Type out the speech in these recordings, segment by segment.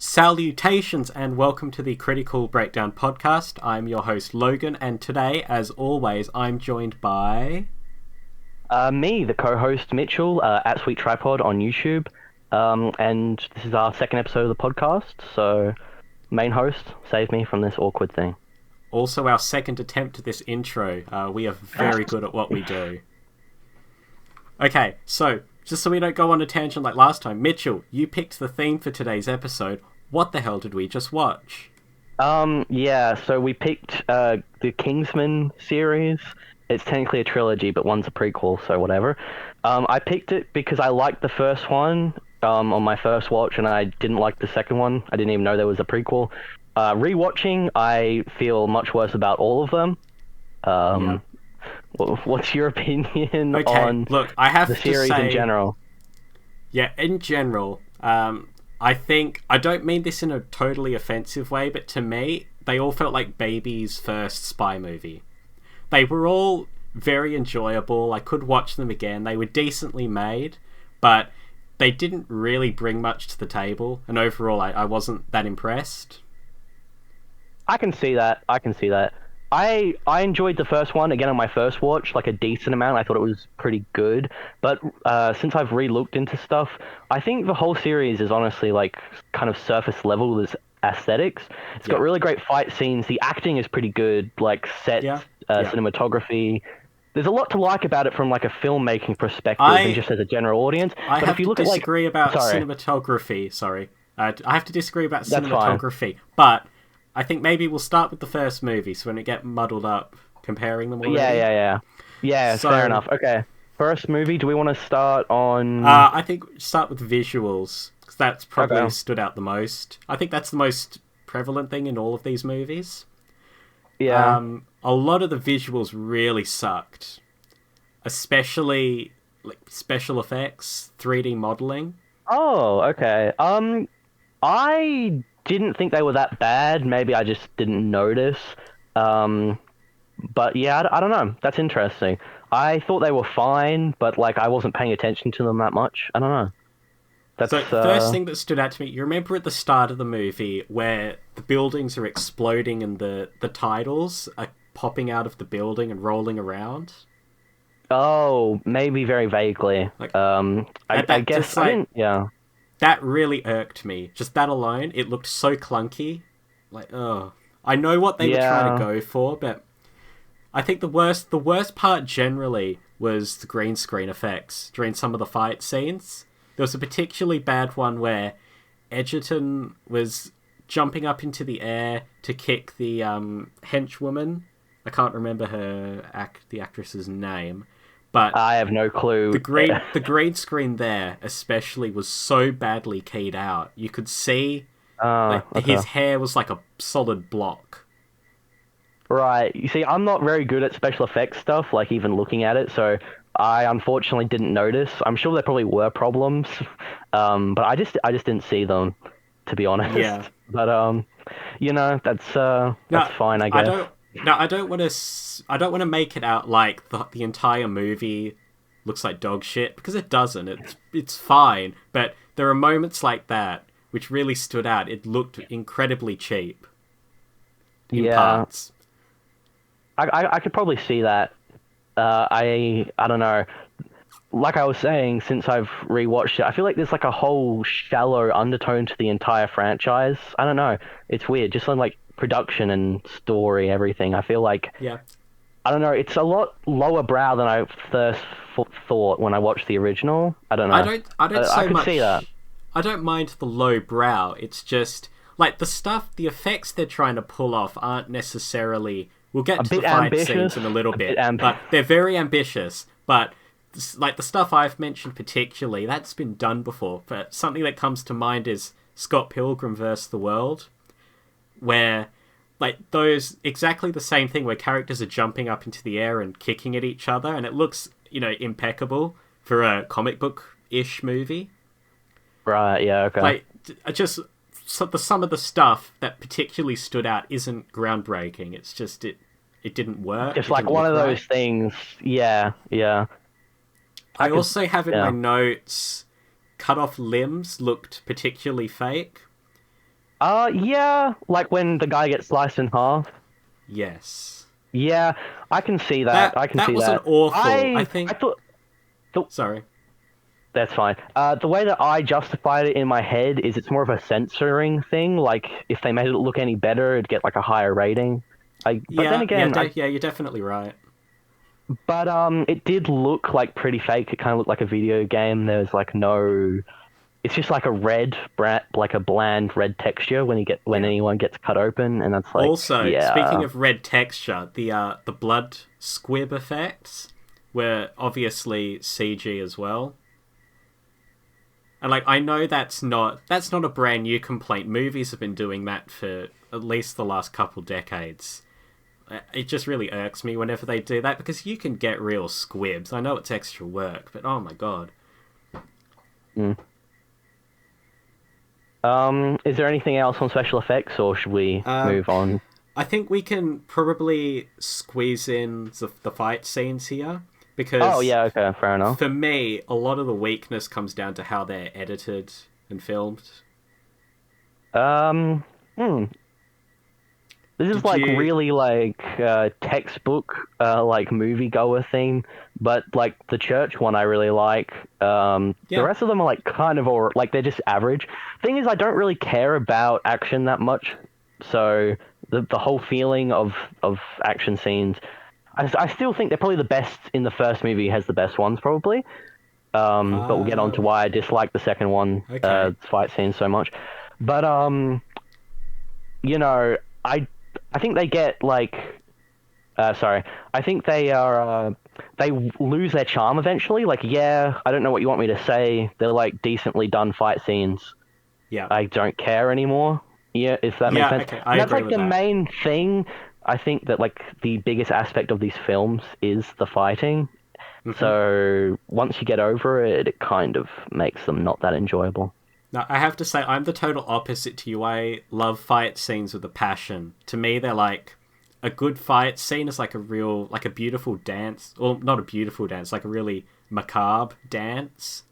Salutations and welcome to the Critical Breakdown Podcast. I'm your host Logan, and today, as always, I'm joined by... Me, the co-host Mitchell, at Sweet Tripod on YouTube. And this is our second episode of the podcast, so main host, save me from this awkward thing. Also our second attempt at this intro. We are very good at what we do. Okay, so, just so we don't go on a tangent like last time, Mitchell, you picked the theme for today's episode. What the hell did we just watch? So we picked the Kingsman series. It's technically a trilogy, but one's a prequel, so whatever. I picked it because I liked the first one on my first watch, and I didn't like the second one. I didn't even know there was a prequel. Rewatching, I feel much worse about all of them. What's your opinion on I have the series to say, in general? Yeah, in general, I think, I don't mean this in a totally offensive way, but to me, they all felt like baby's first spy movie. They were all very enjoyable. I could watch them again. They were decently made, but they didn't really bring much to the table. And overall, I wasn't that impressed. I can see that. I enjoyed the first one, again, on my first watch, like a decent amount. I thought it was pretty good. But since I've re-looked into stuff, I think the whole series is honestly, like, kind of surface level with aesthetics. It's got really great fight scenes. The acting is pretty good, like, sets, cinematography. There's a lot to like about it from, like, a filmmaking perspective and just as a general audience. I have to disagree about cinematography. Sorry. I have to disagree about cinematography. But... I think maybe we'll start with the first movie, so when it get muddled up comparing them already. Yeah, so, fair enough. Okay, first movie, do we want to start on... I think start with visuals, because that's probably stood out the most. I think that's the most prevalent thing in all of these movies. Yeah. A lot of the visuals really sucked. Especially, like, special effects, 3D modeling. Oh, okay. I didn't think they were that bad. Maybe I just didn't notice. But yeah, I don't know. That's interesting. I thought they were fine, but like I wasn't paying attention to them that much. I don't know. So the first thing that stood out to me, you remember at the start of the movie where the buildings are exploding and the titles are popping out of the building and rolling around? Oh, maybe very vaguely. Like, I guess I didn't. Yeah. That really irked me. Just that alone, it looked so clunky. Like, ugh. I know what they were trying to go for, but I think the worst part generally was the green screen effects during some of the fight scenes. There was a particularly bad one where Edgerton was jumping up into the air to kick the henchwoman. I can't remember the actress's name. But I have no clue. The green screen there, especially, was so badly keyed out. You could see his hair was like a solid block. Right. You see, I'm not very good at special effects stuff, like even looking at it, so I unfortunately didn't notice. I'm sure there probably were problems, but I just didn't see them, to be honest. Yeah. But that's fine, I guess. I don't want to make it out like the entire movie looks like dog shit, because it doesn't. It's fine, but there are moments like that which really stood out. It looked incredibly cheap in parts. I could probably see that. I don't know. Like I was saying, since I've rewatched it, I feel like there's like a whole shallow undertone to the entire franchise. I don't know. It's weird. Just like production and story, everything. I feel like, I don't know, it's a lot lower brow than I first thought when I watched the original. I don't know. I could see that. I don't mind the low brow. It's just like the effects they're trying to pull off aren't necessarily. We'll get to the fight scenes in a little bit, but they're very ambitious. But like the stuff I've mentioned particularly, that's been done before. But something that comes to mind is Scott Pilgrim vs. the World, where like those exactly the same thing where characters are jumping up into the air and kicking at each other, and it looks, impeccable for a comic book-ish movie. Right, yeah, okay. Like, some of the stuff that particularly stood out isn't groundbreaking. It's just it didn't work. Just like one of those things. Yeah. I also have in my notes, cut off limbs looked particularly fake. Yeah, like when the guy gets sliced in half. Yes. Yeah, I can see that. I can That see wasn't that. awful. I I think. thought. Sorry. That's fine. The way that I justified it in my head is it's more of a censoring thing. Like, if they made it look any better, it'd get like a higher rating. But then again, Yeah, you're definitely right. but it did look like pretty fake. It kind of looked like a video game. There's like no. It's just like a like a bland red texture when Yeah. anyone gets cut open, and that's like, Also, speaking yeah. of red texture, the blood squib effects were obviously CG as well. And like I know that's not a brand new complaint. Movies have been doing that for at least the last couple decades. It just really irks me whenever they do that because you can get real squibs. I know it's extra work, but oh my god. Mm. Is there anything else on special effects, or should we move on? I think we can probably squeeze in the fight scenes here because Oh yeah, okay, fair enough. for me, a lot of the weakness comes down to how they're edited and filmed. Um, hmm. This is Did like you? really like textbook like moviegoer thing, but like the church one I really like. The Yeah. rest of them are like kind of or like they're just average. Thing is, I don't really care about action that much, so the whole feeling of action scenes, I still think they're probably the best in the first movie. Has the best ones probably. But we'll get on to why I dislike the second one, Okay. fight scenes so much. But you know, I think they get like, sorry, I think they are they lose their charm eventually. Like, yeah, I don't know what you want me to say. They're like decently done fight scenes. Yeah. I don't care anymore. Yeah, if that makes Yeah. sense. Okay. I And that's agree like with the that. main thing. I think that like the biggest aspect of these films is the fighting. Hmm. So once you get over it, it kind of makes them not that enjoyable. Now, I have to say, I'm the total opposite to you. I love fight scenes with a passion. To me, they're like a good fight scene is like like a beautiful dance, or not a beautiful dance, like a really macabre dance.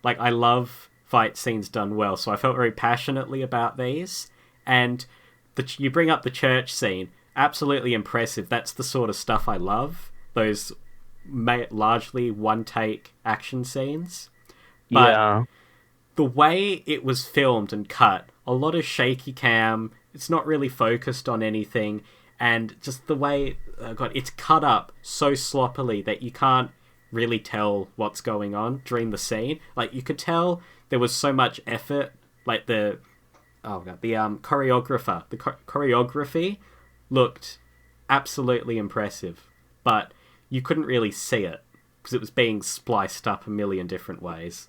Like I love fight scenes done well, so I felt very passionately about these. And you bring up the church scene, absolutely impressive. That's the sort of stuff I love. Those largely one take action scenes, but Yeah. the way it was filmed and cut, a lot of shaky cam. It's not really focused on anything, and just the way, God, it's cut up so sloppily that you can't really tell what's going on during the scene. Like you could tell there was so much effort. Like the oh god, the choreographer, the choreography looked absolutely impressive, but you couldn't really see it because it was being spliced up a million different ways.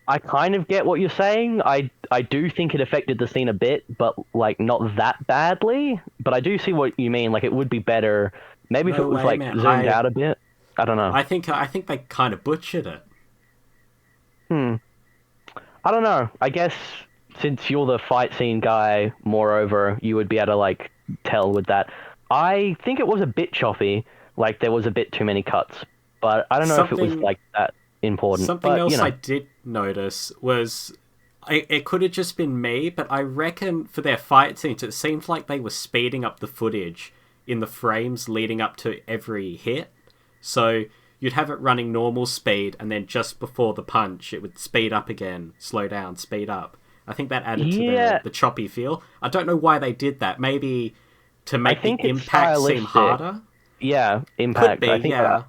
I kind of get what you're saying. I do think it affected the scene a bit, but like not that badly. But I do see what you mean. Like it would be better maybe if it No was way, like man. zoomed out a bit. I don't know. I think they kind of butchered it. Hmm. I don't know. I guess since you're the fight scene guy, moreover, you would be able to like tell with that. I think it was a bit choppy. Like there was a bit too many cuts, but I don't know if it was Something like that important. something But you else I know, did notice was it could have just been me, but I reckon for their fight scenes, it seemed like they were speeding up the footage in the frames leading up to every hit. So you'd have it running normal speed, and then just before the punch, it would speed up again, slow down, speed up. I think that added to yeah, the choppy feel. I don't know why they did that. Maybe to I make the think it's impact seem stylistic. harder. Yeah, Could impact. be, I think yeah.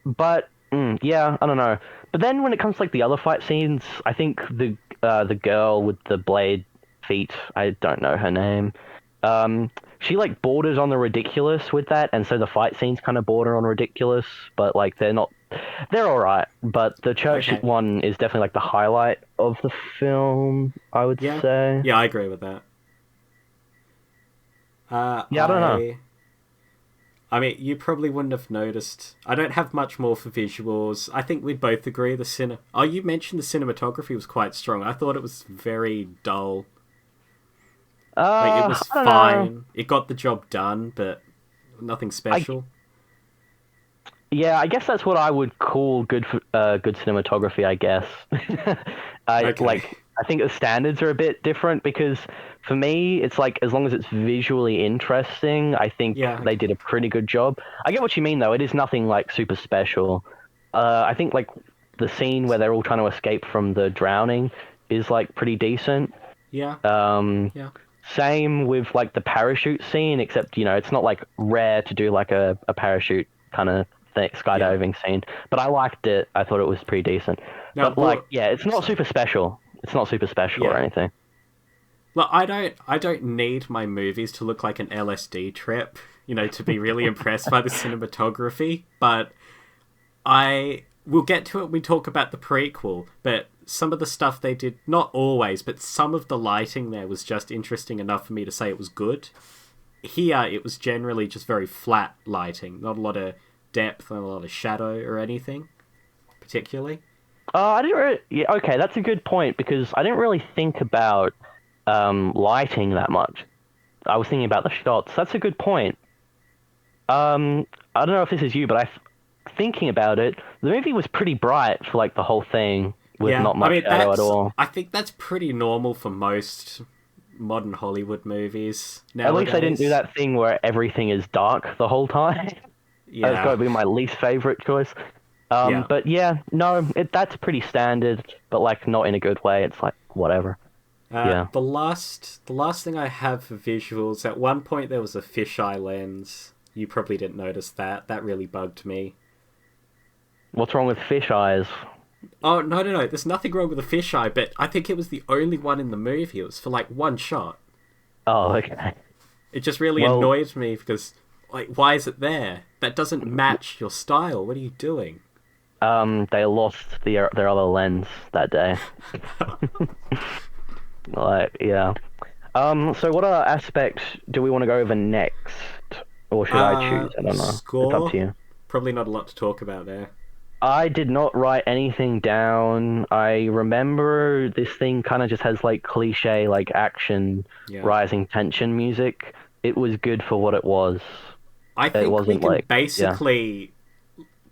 but yeah, I don't know. But then when it comes to like the other fight scenes, I think the girl with the blade feet, I don't know her name. She like borders on the ridiculous with that, and so the fight scenes kind of border on ridiculous, but like they're not. They're all right, but the church Okay. one is definitely like the highlight of the film, I would Yeah. say. Yeah, I agree with that. Uh, Yeah, I don't know. I I mean, you probably wouldn't have noticed. I don't have much more for visuals. I think we both agree the Oh, you mentioned the cinematography was quite strong. I thought it was very dull. Like it was I don't know. fine. It got the job done, but nothing I special. Yeah, I guess that's what I would call good cinematography. I guess. I Okay. like I think the standards are a bit different because for me, it's like as long as it's visually interesting, I think they did a pretty good job. I get what you mean though. It is nothing like super special. I think like the scene where they're all trying to escape from the drowning is like pretty decent. Yeah. Yeah. Same with like the parachute scene, except it's not like rare to do like a parachute kind of skydiving scene. But I liked it. I thought it was pretty decent. Now, but like, it's not super special. It's not super special or anything. Look, I don't need my movies to look like an LSD trip, to be really impressed by the cinematography. But we'll get to it when we talk about the prequel. But some of the stuff they did, not always, but some of the lighting there was just interesting enough for me to say it was good. Here, it was generally just very flat lighting, not a lot of depth, not a lot of shadow or anything, particularly. I didn't really... Yeah, okay, that's a good point, because I didn't really think about lighting that much. I was thinking about the shots. That's a good point. I don't know if this is you, but thinking about it, the movie was pretty bright for like the whole thing, with not much shadow at all. I think that's pretty normal for most modern Hollywood movies nowadays. At least they didn't do that thing where everything is dark the whole time. Yeah. That's got to be my least favorite choice. But yeah, no, that's pretty standard, but like not in a good way. It's like whatever. The last thing I have for visuals, at one point there was a fisheye lens. You probably didn't notice that. That really bugged me. What's wrong with fisheyes? Oh, no. There's nothing wrong with the fisheye, but I think it was the only one in the movie. It was for like one shot. Oh, okay. It just really annoyed me because, like, why is it there? That doesn't match your style. What are you doing? They lost their other lens that day. Like, yeah. So what other aspects do we want to go over next? Or should I choose? I don't know. Score? It's up to you. Probably not a lot to talk about there. I did not write anything down. I remember this thing kind of just has like cliche, like action, rising tension music. It was good for what it was. I think we can basically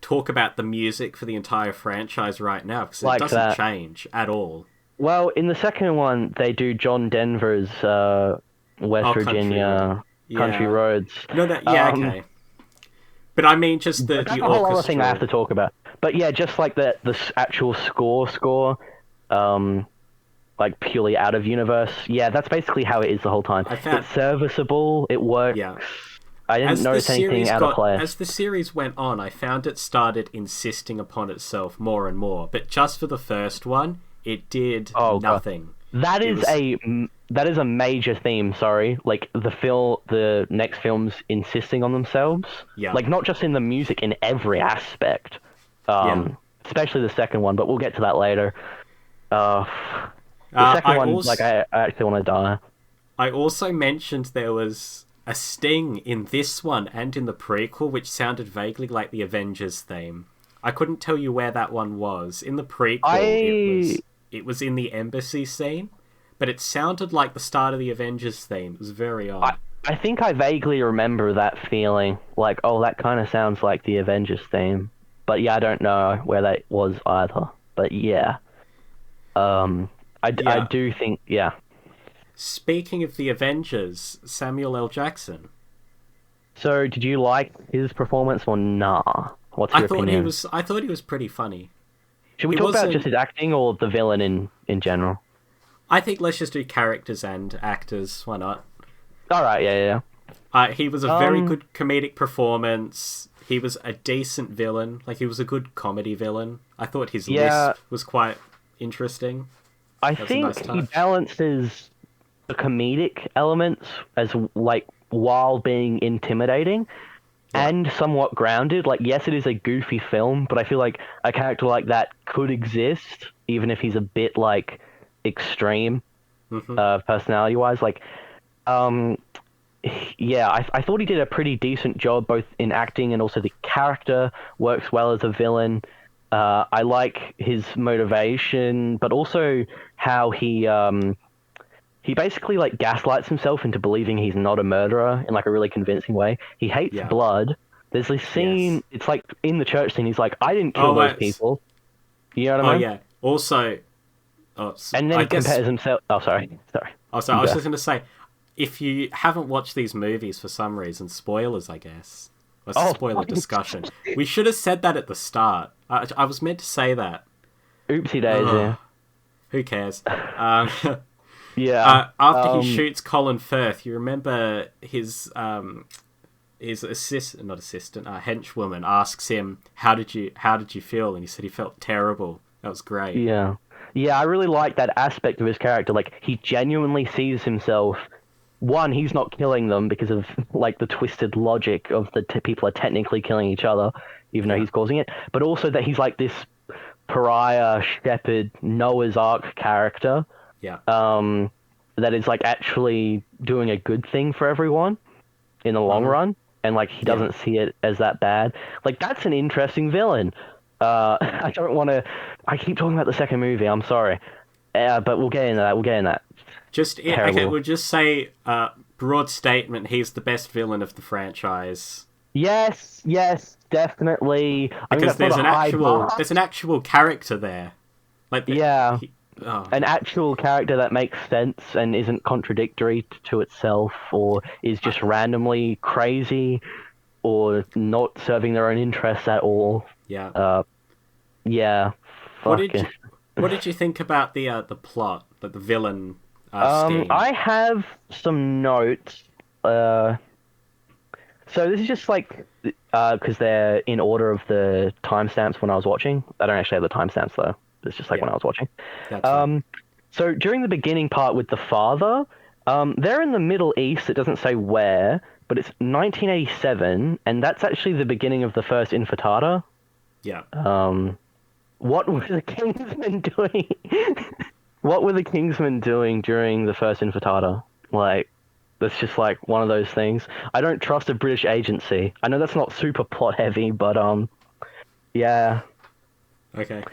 talk about the music for the entire franchise right now because it doesn't change at all. Well, in the second one, they do John Denver's West Virginia Country Roads. No, okay. But I mean, just the orchestra. That's a whole other thing I have to talk about. But yeah, just like the actual score, like purely out of universe. Yeah, that's basically how it is the whole time. It's serviceable. It works. Yeah. I didn't notice anything out of place. As the series went on, I found it started insisting upon itself more and more. But just for the first one, it did nothing. God. That is a major theme. Sorry, like the next films insisting on themselves. Yeah. Like not just in the music, in every aspect. Especially the second one, but we'll get to that later. The second one, like I actually want to die. I also mentioned there was a sting in this one and in the prequel, which sounded vaguely like the Avengers theme. I couldn't tell you where that one was. In the prequel, it was in the embassy scene, but it sounded like the start of the Avengers theme. It was very odd. I think I vaguely remember that feeling, like, oh, that kind of sounds like the Avengers theme. But yeah, I don't know where that was either. But yeah. I do think, Speaking of the Avengers, Samuel L. Jackson. So, did you like his performance or nah? What's your opinion? I thought he was pretty funny. Should we talk about just his acting or the villain in general? I think let's just do characters and actors. Why not? All right, yeah. He was a very good comedic performance. He was a decent villain. Like, he was a good comedy villain. I thought his lisp was quite interesting. I think he balances the comedic elements as, like, while being intimidating and somewhat grounded. Like, yes, it is a goofy film, but I feel like a character like that could exist, even if he's a bit, like, extreme personality-wise. Like, I thought he did a pretty decent job both in acting and also the character works well as a villain. I like his motivation, but also how he basically like gaslights himself into believing he's not a murderer in like a really convincing way. He hates blood. There's this scene, it's like in the church scene, he's like, I didn't kill those people. You know what I mean? Oh yeah. Also, And then he compares himself... Oh, sorry. Oh, sorry. I was just going to say, if you haven't watched these movies for some reason, spoilers, I guess. That's a spoiler discussion. We should have said that at the start. I was meant to say that. Oopsie daisy. Yeah. Who cares? Yeah. After he shoots Colin Firth, you remember his henchwoman asks him, how did you feel? And he said he felt terrible. That was great. Yeah. Yeah, I really like that aspect of his character. Like, he genuinely sees himself... One, he's not killing them because of, like, the twisted logic of the people are technically killing each other, even though he's causing it. But also that he's, like, this pariah, shepherd, Noah's Ark character. Yeah. That is, like, actually doing a good thing for everyone in the long run. And, like, he doesn't see it as that bad. Like, that's an interesting villain. I don't want to... I keep talking about the second movie, I'm sorry. But we'll get into that. Okay, we'll just say, broad statement, he's the best villain of the franchise. Yes, definitely. Because there's an actual character there. Like, an actual character that makes sense and isn't contradictory to itself, or is just randomly crazy, or not serving their own interests at all. Yeah. What did you think about the plot, like the villain? I have some notes. So this is just like because they're in order of the timestamps when I was watching. I don't actually have the timestamps though. It's just like when I was watching. That's right. So during the beginning part with the father, they're in the Middle East. It doesn't say where, but it's 1987, and that's actually the beginning of the first Intifada. Yeah. What were the Kingsmen doing? What were the Kingsmen doing during the first Intifada? Like, that's just like one of those things. I don't trust a British agency. I know that's not super plot heavy, but yeah. Okay.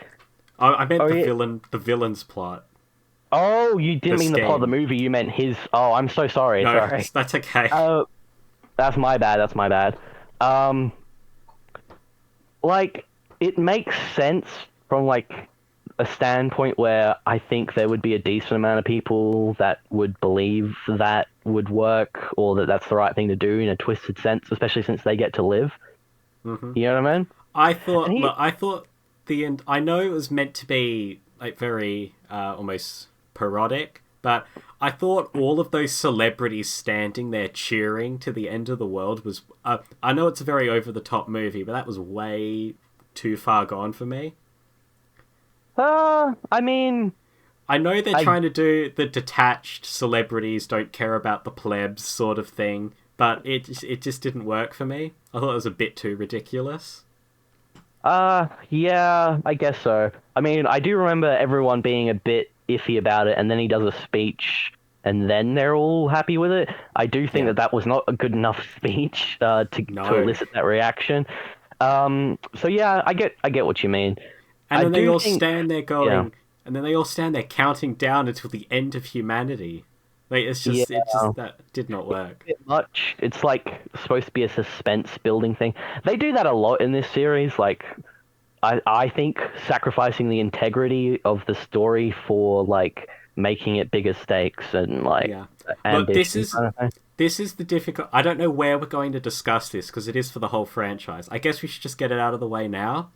I meant the villain's plot. Oh, you didn't mean the plot of the movie. You meant his. Oh, I'm so sorry. No, sorry. That's okay. That's my bad. Like, it makes sense from like a standpoint where I think there would be a decent amount of people that would believe that would work, or that that's the right thing to do in a twisted sense, especially since they get to live. Mm-hmm. You know what I mean? I thought the end. I know it was meant to be like very almost parodic, but I thought all of those celebrities standing there cheering to the end of the world was. I know it's a very over the top movie, but that was way too far gone for me. I mean... I know they're trying to do the detached celebrities don't care about the plebs sort of thing, but it just didn't work for me. I thought it was a bit too ridiculous. Yeah, I guess so. I mean, I do remember everyone being a bit iffy about it, and then he does a speech, and then they're all happy with it. I do think that was not a good enough speech to elicit that reaction. So yeah, I get what you mean. And then they all stand there going, and then they all stand there counting down until the end of humanity. Like, it's just, that did not work. It's a bit much. It's like supposed to be a suspense building thing. They do that a lot in this series. Like, I think sacrificing the integrity of the story for like making it bigger stakes and like. Yeah. Look, this is the difficult. I don't know where we're going to discuss this because it is for the whole franchise. I guess we should just get it out of the way now.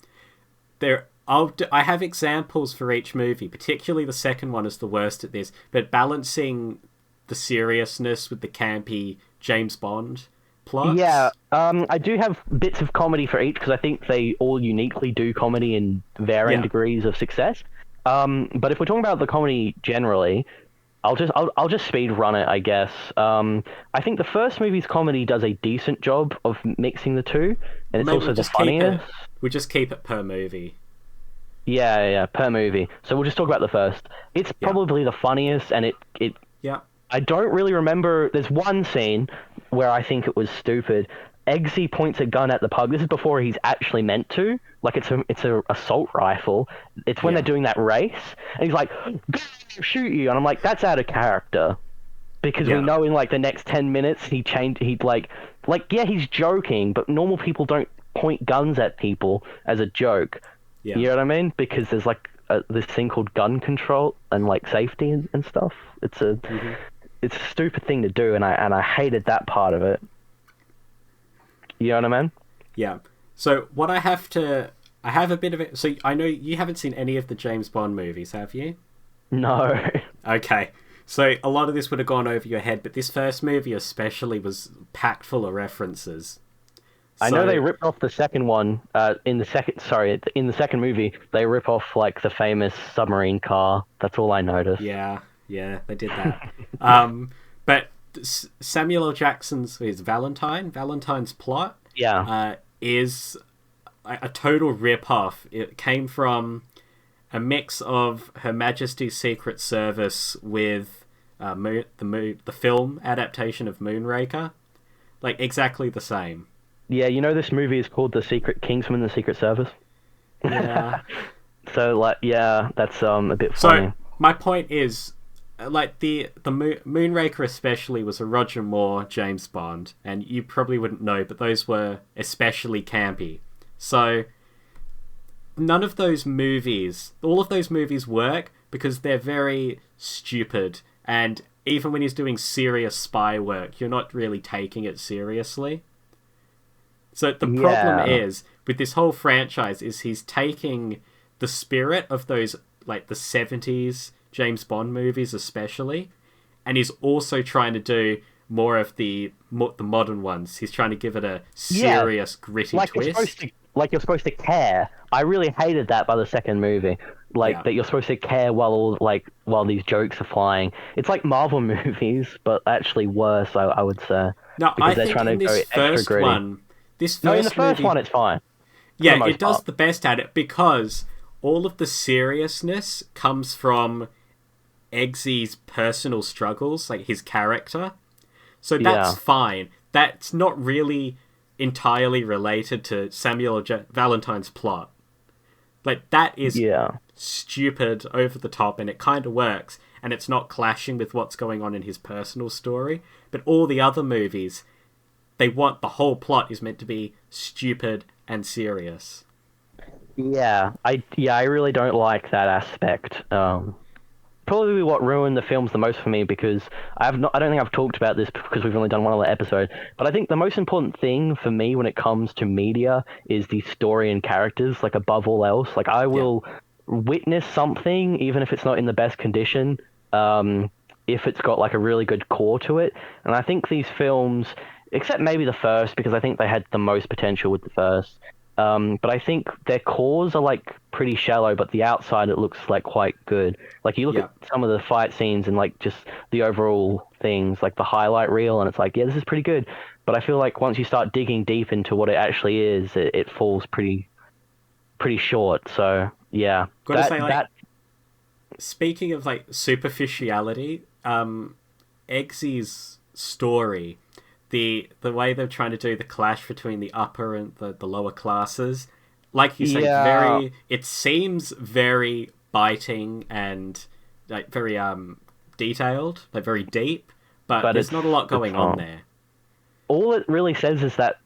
I have examples for each movie, particularly the second one is the worst at this, but balancing the seriousness with the campy James Bond plots. Yeah, I do have bits of comedy for each because I think they all uniquely do comedy in varying degrees of success. But if we're talking about the comedy generally, I'll just speed run it, I guess. I think the first movie's comedy does a decent job of mixing the two, and it's also the funniest. We just keep it per movie. Yeah, per movie. So we'll just talk about the first. It's probably the funniest, and it. I don't really remember. There's one scene where I think it was stupid. Eggsy points a gun at the pug. This is before he's actually meant to. Like, it's a assault rifle. It's when they're doing that race, and he's like, "Go, shoot you," and I'm like, that's out of character, because we know in like the next 10 minutes he'd he's joking, but normal people don't point guns at people as a joke. Yeah. You know what I mean? Because there's like this thing called gun control and like safety and stuff. It's a stupid thing to do, and I hated that part of it. You know what I mean? Yeah. So what I have a bit of it. So I know you haven't seen any of the James Bond movies, have you? No. Okay. So a lot of this would have gone over your head, but this first movie especially was packed full of references. I know they ripped off the second one. In the second movie, they rip off like the famous submarine car. That's all I noticed. Yeah, they did that. But Samuel L. Jackson's Valentine's plot, is a total rip-off. It came from a mix of Her Majesty's Secret Service with the film adaptation of Moonraker. Like, exactly the same. Yeah, you know this movie is called Kingsman, the Secret Service? Yeah. So, like, yeah, that's a bit funny. So, my point is, like, the Moonraker especially was a Roger Moore James Bond, and you probably wouldn't know, but those were especially campy. So, all of those movies work because they're very stupid, and even when he's doing serious spy work, you're not really taking it seriously. So the problem is, with this whole franchise, is he's taking the spirit of those, like, the 70s James Bond movies especially, and he's also trying to do more of the modern ones. He's trying to give it a serious, gritty twist. You're supposed to care. I really hated that by the second movie. That you're supposed to care while these jokes are flying. It's like Marvel movies, but actually worse, I would say. No, I think in this first one... in the first one it's fine. Yeah, it does the best at it because all of the seriousness comes from Eggsy's personal struggles, like his character. So that's fine. That's not really entirely related to Samuel Valentine's plot. Like, that is stupid, over the top, and it kind of works, and it's not clashing with what's going on in his personal story. But all the other movies, the whole plot is meant to be stupid and serious. Yeah, I really don't like that aspect. Probably what ruined the films the most for me, because I don't think I've talked about this because we've only done one other episode, but I think the most important thing for me when it comes to media is the story and characters, like, above all else. Like, I will witness something, even if it's not in the best condition, if it's got, like, a really good core to it. And I think these films, except maybe the first, because I think they had the most potential with the first, but I think their cores are, like, pretty shallow, but the outside, it looks, like, quite good. Like, you look at some of the fight scenes and, like, just the overall things, like the highlight reel, and it's like, yeah, this is pretty good. But I feel like once you start digging deep into what it actually is, it falls pretty short. So, yeah. Gotta say, speaking of, like, superficiality, Eggsy's story... The way they're trying to do the clash between the upper and the lower classes, like you said, it seems very biting and, like, very detailed, like, very deep, but there's not a lot going on there. All it really says is that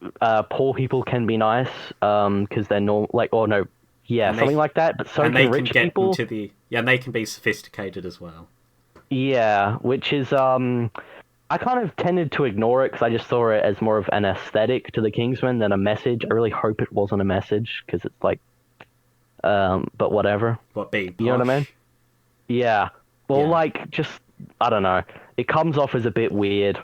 poor people can be nice because they're normal, something like that. But so can rich people. And they can be sophisticated as well. Yeah, which is I kind of tended to ignore it because I just saw it as more of an aesthetic to the Kingsman than a message. I really hope it wasn't a message because it's like, but whatever. Being posh? You know what I mean? Yeah. Well, I don't know. It comes off as a bit weird.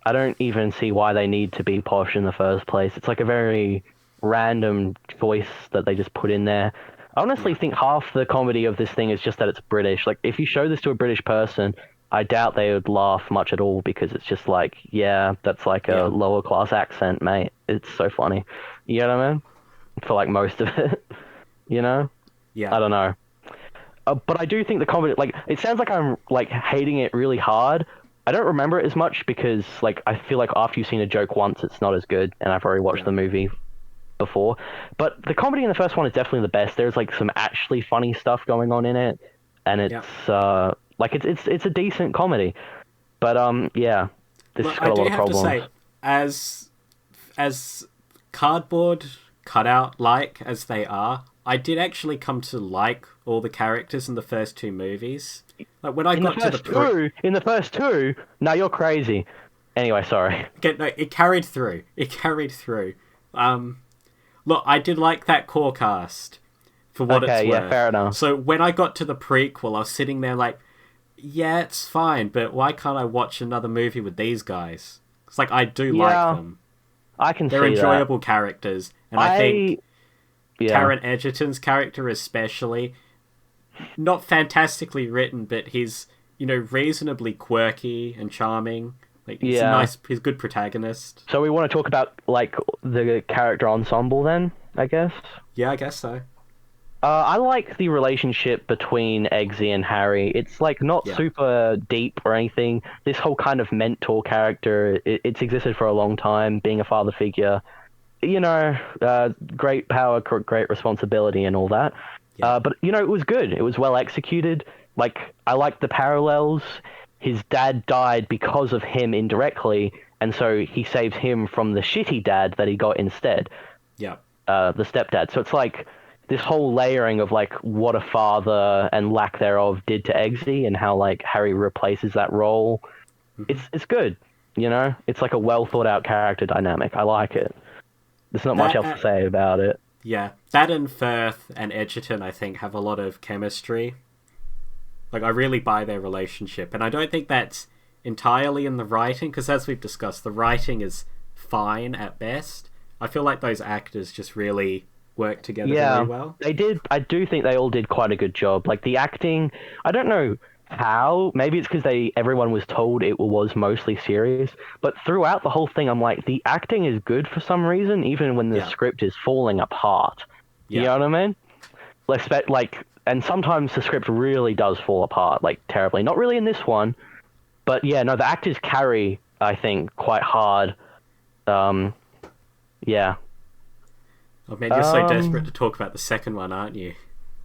I don't even see why they need to be posh in the first place. It's like a very random choice that they just put in there. I honestly think half the comedy of this thing is just that it's British. Like, if you show this to a British person, I doubt they would laugh much at all because it's just like, that's like a lower class accent, mate. It's so funny. You know what I mean? For, like, most of it, you know? Yeah. I don't know. But I do think the comedy, like, it sounds like I'm, like, hating it really hard. I don't remember it as much because, like, I feel like after you've seen a joke once, it's not as good, and I've already watched the movie before. But the comedy in the first one is definitely the best. There's, like, some actually funny stuff going on in it, and it's, like, it's a decent comedy, but this has got a lot of problems. I do have to say, as cardboard cutout like as they are, I did actually come to like all the characters in the first two movies. Like when I in got the first two, in the first two, no, you're crazy. Anyway, sorry. Okay, no, it carried through. It carried through. Look, I did like that core cast for what it's worth. Yeah, fair enough. So when I got to the prequel, I was sitting there like, yeah, it's fine, but why can't I watch another movie with these guys? It's like, I do like them. I can see that. They're enjoyable characters, and I think Taron Egerton's character especially, not fantastically written, but he's, reasonably quirky and charming. Like, he's he's a good protagonist. So we want to talk about, like, the character ensemble then, I guess? Yeah, I guess so. I like the relationship between Eggsy and Harry. It's, like, not super deep or anything. This whole kind of mentor character, it's existed for a long time, being a father figure. Great power, great responsibility and all that. Yeah. But, it was good. It was well executed. Like, I liked the parallels. His dad died because of him indirectly, and so he saved him from the shitty dad that he got instead. Yeah. The stepdad. So it's like this whole layering of like what a father and lack thereof did to Eggsy and how like Harry replaces that role. Mm-hmm. It's good, It's like a well thought out character dynamic. I like it. There's not much else to say about it. Yeah. That and Firth and Edgerton, I think, have a lot of chemistry. Like, I really buy their relationship. And I don't think that's entirely in the writing, because as we've discussed, the writing is fine at best. I feel like those actors just really work together very well. They did. I do think they all did quite a good job. Like, the acting, I don't know how. Maybe it's because everyone was told it was mostly serious. But throughout the whole thing, I'm like, the acting is good for some reason, even when the script is falling apart. You know what I mean? And sometimes the script really does fall apart, like, terribly. Not really in this one, but the actors carry, I think, quite hard. Yeah. Oh man, you're so desperate to talk about the second one, aren't you?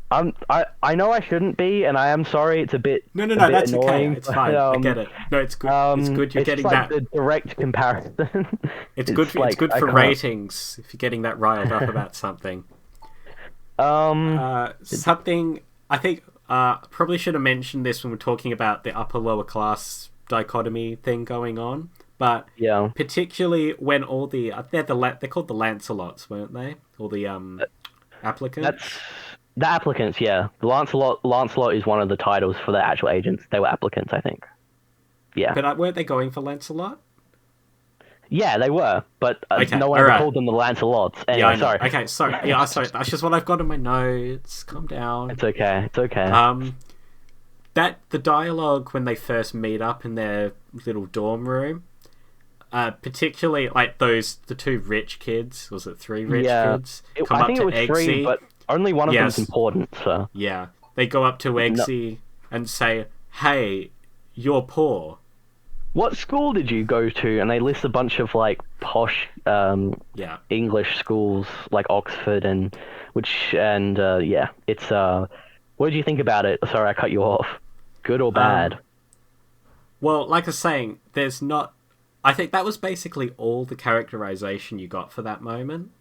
I know I shouldn't be, and I am sorry. It's a bit No, that's annoying, okay. It's fine. I get it. No, it's good. It's good you're getting like that. The direct comparison. It's good. It's good for ratings if you're getting that riled up about something. Something I think probably should have mentioned this when we're talking about the upper lower class dichotomy thing going on, but particularly when all the they're called the Lancelots, weren't they? Or the applicants. That's the applicants, yeah. The Lancelot is one of the titles for the actual agents. They were applicants, I think. Yeah. But weren't they going for Lancelot? Yeah, they were, but no one ever called them the Lancelots. Anyway, sorry. Okay, sorry. Yeah, sorry. That's just what I've got in my notes. Calm down. It's okay. The dialogue when they first meet up in their little dorm room, particularly like the two rich kids. Was it three rich kids? I think it was Eggsy. Three, but only one of them's important. So yeah, they go up to Eggsy and say, "Hey, you're poor. What school did you go to?" And they list a bunch of like posh English schools like Oxford it's what did you think about it? Sorry, I cut you off. Good or bad? Well, like I was saying, there's not. I think that was basically all the characterization you got for that moment.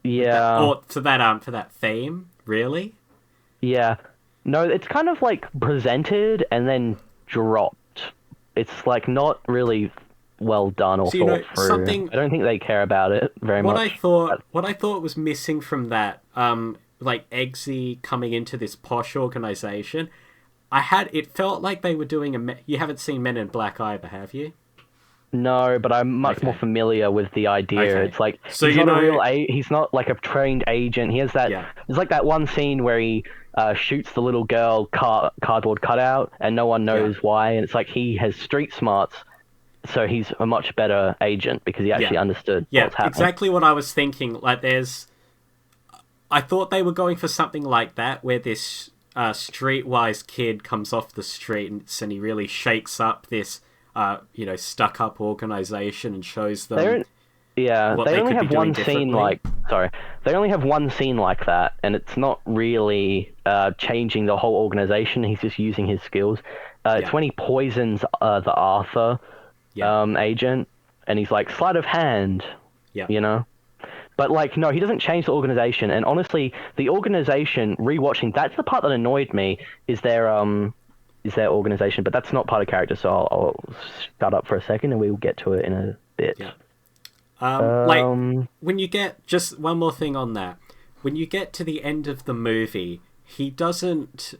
Yeah. Or for that theme, really. Yeah. No, it's kind of like presented and then dropped. It's like not really well done or thought through. I don't think they care about it very much. What I thought was missing from that, like Eggsy coming into this posh organization, it felt like they were doing you haven't seen Men in Black either, have you? No, but I'm much more familiar with the idea. Okay. It's like he's not like a trained agent. He has that. Yeah. There's like that one scene where he shoots the little girl cardboard cutout, and no one knows why. And it's like he has street smarts, so he's a much better agent because he actually understood what's happening. Exactly what I was thinking. Like, I thought they were going for something like that, where this streetwise kid comes off the street and he really shakes up this. Stuck-up organization and shows them. They only have one scene They only have one scene like that, and it's not really changing the whole organization. He's just using his skills. It's when he poisons the Arthur agent, and he's like sleight of hand. Yeah. But like, no, he doesn't change the organization. And honestly, the organization, rewatching, that's the part that annoyed me. Is their organization, but that's not part of character. So I'll shut up for a second, and we will get to it in a bit. Yeah. Like when you get just one more thing on that, when you get to the end of the movie, he doesn't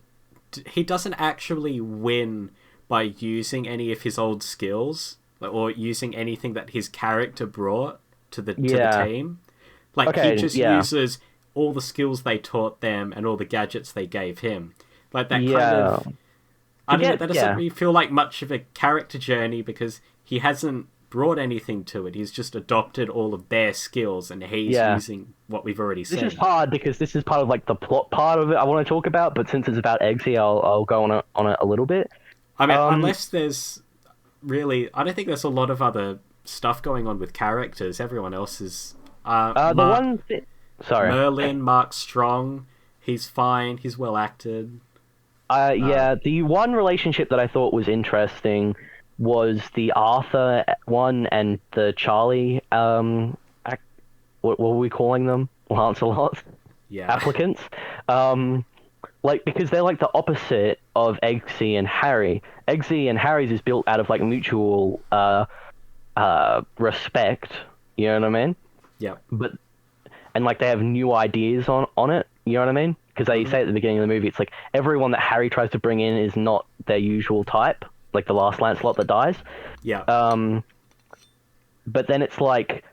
actually win by using any of his old skills or using anything that his character brought to the team. Like he just uses all the skills they taught them and all the gadgets they gave him. Like that kind of I don't know, that doesn't really feel like much of a character journey because he hasn't brought anything to it. He's just adopted all of their skills and he's using what we've already said. This is hard because this is part of like the plot part of it I want to talk about, but since it's about Eggsy, I'll go on it a little bit. I mean, unless there's really... I don't think there's a lot of other stuff going on with characters. Everyone else is... Merlin, Mark Strong, he's fine, he's well acted. The one relationship that I thought was interesting was the Arthur one and the Charlie, what were we calling them? Lancelot? Yeah. Applicants. Like, because they're like the opposite of Eggsy and Harry. Eggsy and Harry's is built out of like mutual respect, you know what I mean? Yeah. And like they have new ideas on it, you know what I mean? Because they say at the beginning of the movie, it's like everyone that Harry tries to bring in is not their usual type, like the last Lancelot that dies. Yeah. But then it's like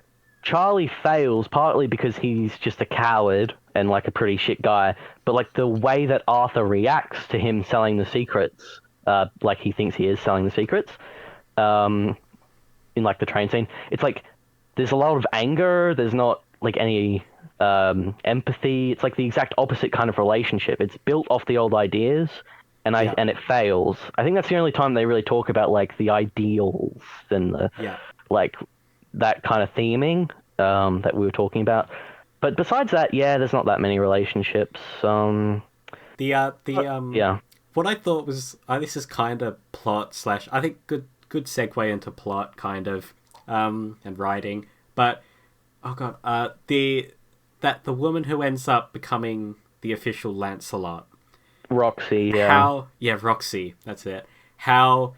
Charlie fails partly because he's just a coward and like a pretty shit guy, but like the way that Arthur reacts to him selling the secrets, like he thinks he is selling the secrets, in like the train scene, it's like there's a lot of anger. There's not like any empathy. It's like the exact opposite kind of relationship. It's built off the old ideas, and it fails. I think that's the only time they really talk about like the ideals and the like that kind of theming that we were talking about. But besides that, there's not that many relationships. What I thought was this is kind of plot / I think good segue into plot kind of and writing, but the woman who ends up becoming the official Lancelot, Roxy, Roxy, that's it. How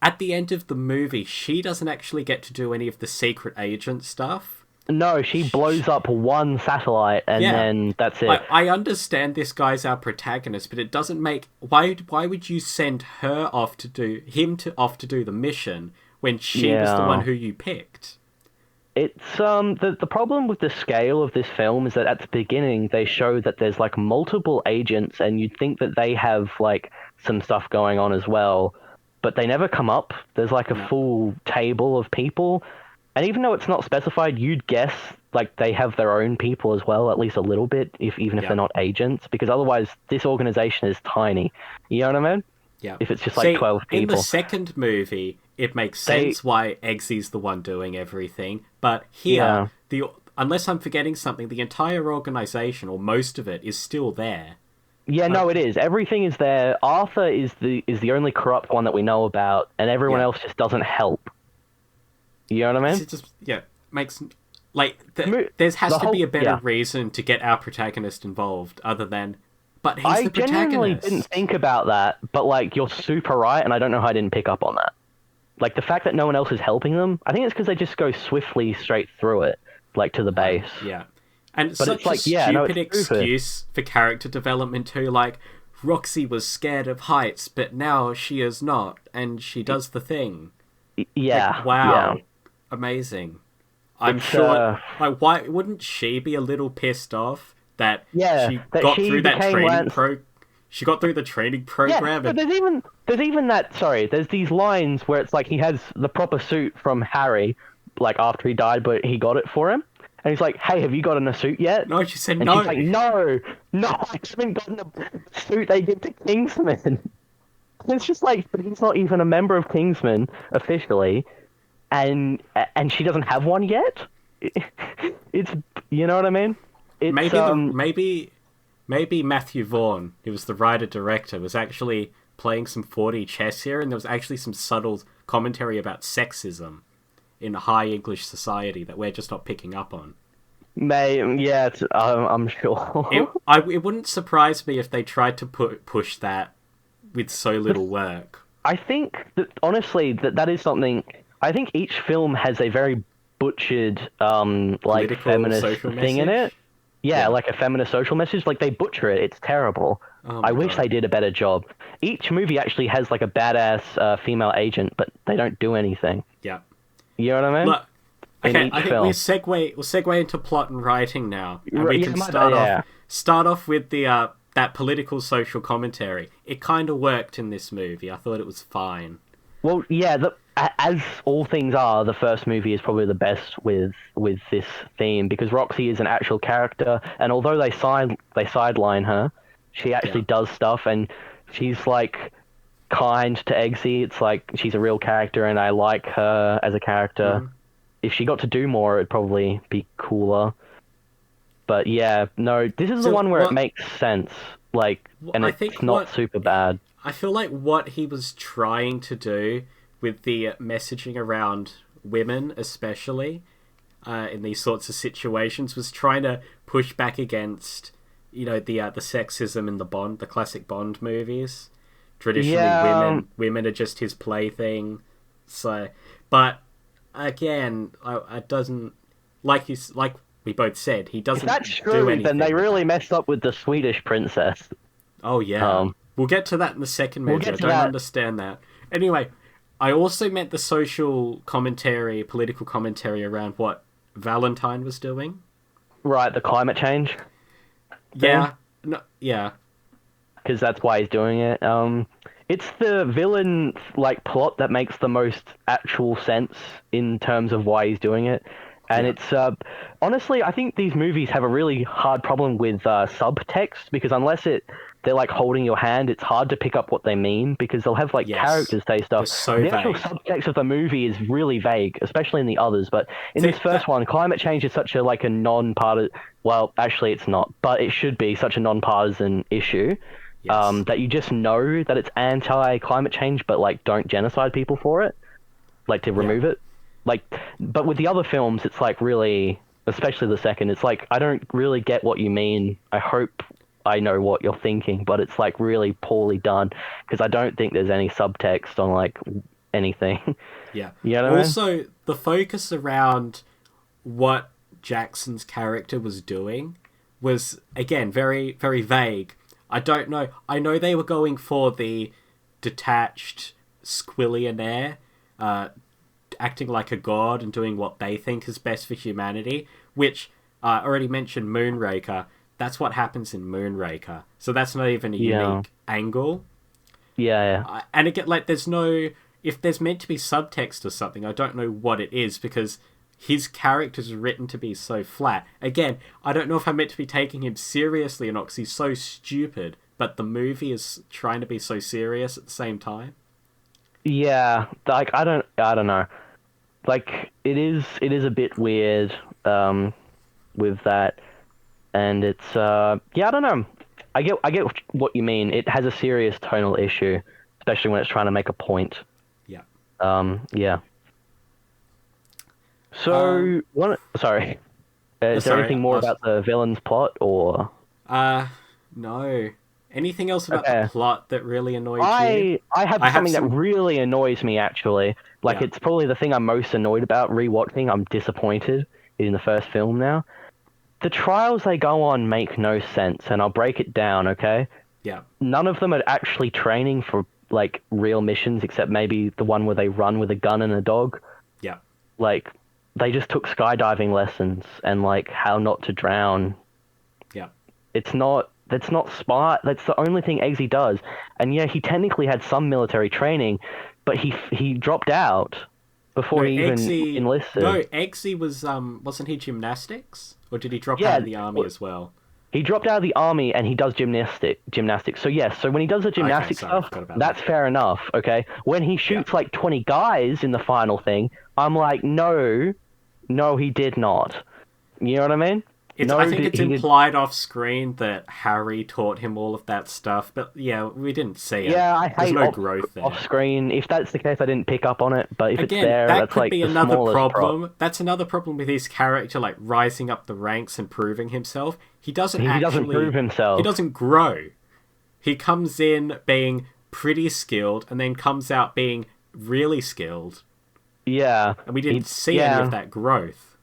at the end of the movie she doesn't actually get to do any of the secret agent stuff. No, she blows up one satellite and then that's it. I understand this guy's our protagonist, but it doesn't make... Why would you send her off to do the mission when she was the one who you picked? It's the problem with the scale of this film is that at the beginning they show that there's like multiple agents and you'd think that they have like some stuff going on as well, but they never come up. There's like a full table of people. And even though it's not specified, you'd guess like they have their own people as well, at least a little bit, even if they're not agents, because otherwise this organization is tiny. You know what I mean? Yeah. If it's just like 12 people. In the second movie, it makes sense why Eggsy's the one doing everything, but here, unless I'm forgetting something, the entire organization, or most of it, is still there. Yeah, no, it is. Everything is there. Arthur is the only corrupt one that we know about, and everyone else just doesn't help. You know what I mean? It just, makes... Like, there has to be a better reason to get our protagonist involved, other than... But he's the protagonist. I genuinely didn't think about that, but, like, you're super right, and I don't know how I didn't pick up on that. Like, the fact that no one else is helping them, I think it's because they just go swiftly straight through it, like, to the base. Yeah. And it's such a stupid excuse for character development, too. Like, Roxy was scared of heights, but now she is not, and she does the thing. Yeah. Like, wow. Yeah. Amazing. I'm sure. Like, why wouldn't she be a little pissed off that she got through that training She got through the training program. Yeah, but there's even that. Sorry, there's these lines where it's like he has the proper suit from Harry, like after he died, but he got it for him, and he's like, "Hey, have you gotten a suit yet?" No, she said and no. She's like, no, I haven't gotten a suit they give to Kingsman. It's just like, but he's not even a member of Kingsman officially. And she doesn't have one yet. It's, you know what I mean? It's, maybe Matthew Vaughn, who was the writer-director, was actually playing some 4D chess here, and there was actually some subtle commentary about sexism in high English society that we're just not picking up on. Yeah, I'm sure. It wouldn't surprise me if they tried to push that with so little work. I think that honestly that is something. I think each film has a very butchered like Political, feminist social thing in message? it. Yeah, Yeah. like a feminist social message. Like they butcher it. It's terrible. Oh I my wish god. they did a better job. Each movie actually has like a badass female agent, but they don't do anything. Yeah. You know what I mean? Look, In okay, each I think film. we'll segue into plot and writing now, and we Yeah, can start off yeah. with the that political social commentary. It kind of worked in this movie. I thought it was fine. Well, yeah. As all things are, the first movie is probably the best with this theme because Roxy is an actual character, and although they sideline her, she Yeah. actually does stuff, and she's like kind to Eggsy. It's like she's a real character, and I like her as a character. Mm-hmm. If she got to do more, it'd probably be cooler. But yeah, no, this is the So one where it what makes sense, like, and I it's think not super bad. I feel like what he was trying to do with the messaging around women, especially in these sorts of situations, was trying to push back against, the sexism in the classic Bond movies. Traditionally, Yeah, women are just his plaything. So, but again, it doesn't like we both said, he if that's doesn't do true, then anything they with really that. messed up with the Swedish princess. Oh yeah, Um, we'll get to that in the second we'll movie. get I to don't that. understand that. Anyway, I also meant the social commentary, political commentary around what Valentine was doing. Right, the climate change thing, Yeah, no, yeah, because that's why he's doing it. It's the villain like plot that makes the most actual sense in terms of why he's doing it. And yeah, it's honestly, I think these movies have a really hard problem with subtext because unless they're like holding your hand, it's hard to pick up what they mean because they'll have like yes. characters say They're stuff. so The actual vague. subtext of the movie is really vague, especially in the others. But in this See first that? one, climate change is such a like a non-part of, well, actually it's not, but it should be such a non-partisan issue Yes. that you just know that it's anti-climate change, but like don't genocide people for it, like to Yeah. remove it. Like, but with the other films, it's like really, especially the second, it's like I don't really get what you mean. I hope I know what you're thinking, but it's like really poorly done because I don't think there's any subtext on like anything. Yeah. You know what I mean? Also, the focus around what Jackson's character was doing was again very very vague. I don't know. I know they were going for the detached squillionaire, acting like a god and doing what they think is best for humanity, which I already mentioned Moonraker. That's what happens in Moonraker. So that's not even a Yeah, unique angle. yeah, And again, like, there's no. If there's meant to be subtext or something, I don't know what it is because his character's written to be so flat. Again, I don't know if I'm meant to be taking him seriously or not because he's so stupid, but the movie is trying to be so serious at the same time. yeah. Like I don't know. Like it is a bit weird with that, and it's yeah, I don't know. I get what you mean. It has a serious tonal issue, especially when it's trying to make a point. Yeah. Yeah. Um, So, sorry. Is there sorry, anything more about the villain's plot, or no. Anything else about the okay? plot that really annoyed you? I have I have something that some. really annoys me actually. Like Yeah. it's probably the thing I'm most annoyed about rewatching. I'm disappointed in the first film now. The trials they go on make no sense, and I'll break it down, okay? Yeah. None of them are actually training for like real missions, except maybe the one where they run with a gun and a dog. Yeah. Like they just took skydiving lessons and like how not to drown. Yeah. It's not that's not smart. That's the only thing Eggsy does. And yeah, he technically had some military training, but he dropped out No, before he even Eggsy. enlisted. No, Eggsy was wasn't he gymnastics, or did he drop out Yeah, of the army as well? he dropped out of the army and he does gymnastics. So yes, so when he does the Okay, gymnastic sorry, stuff, forgot about that's that. fair enough, okay? When he Yeah. shoots like 20 guys in the final thing, I'm like, no, he did not. You know what I mean? I think it's implied off screen that Harry taught him all of that stuff, but yeah, we didn't see it. Yeah, I hate There's no growth there. Off screen. If that's the case, I didn't pick up on it. But if Again, it's there, that that's could like be the another smallest problem. prop. That's another problem with his character, like rising up the ranks and proving himself. He doesn't prove himself. He doesn't grow. He comes in being pretty skilled and then comes out being really skilled. Yeah. And we didn't see any of that growth.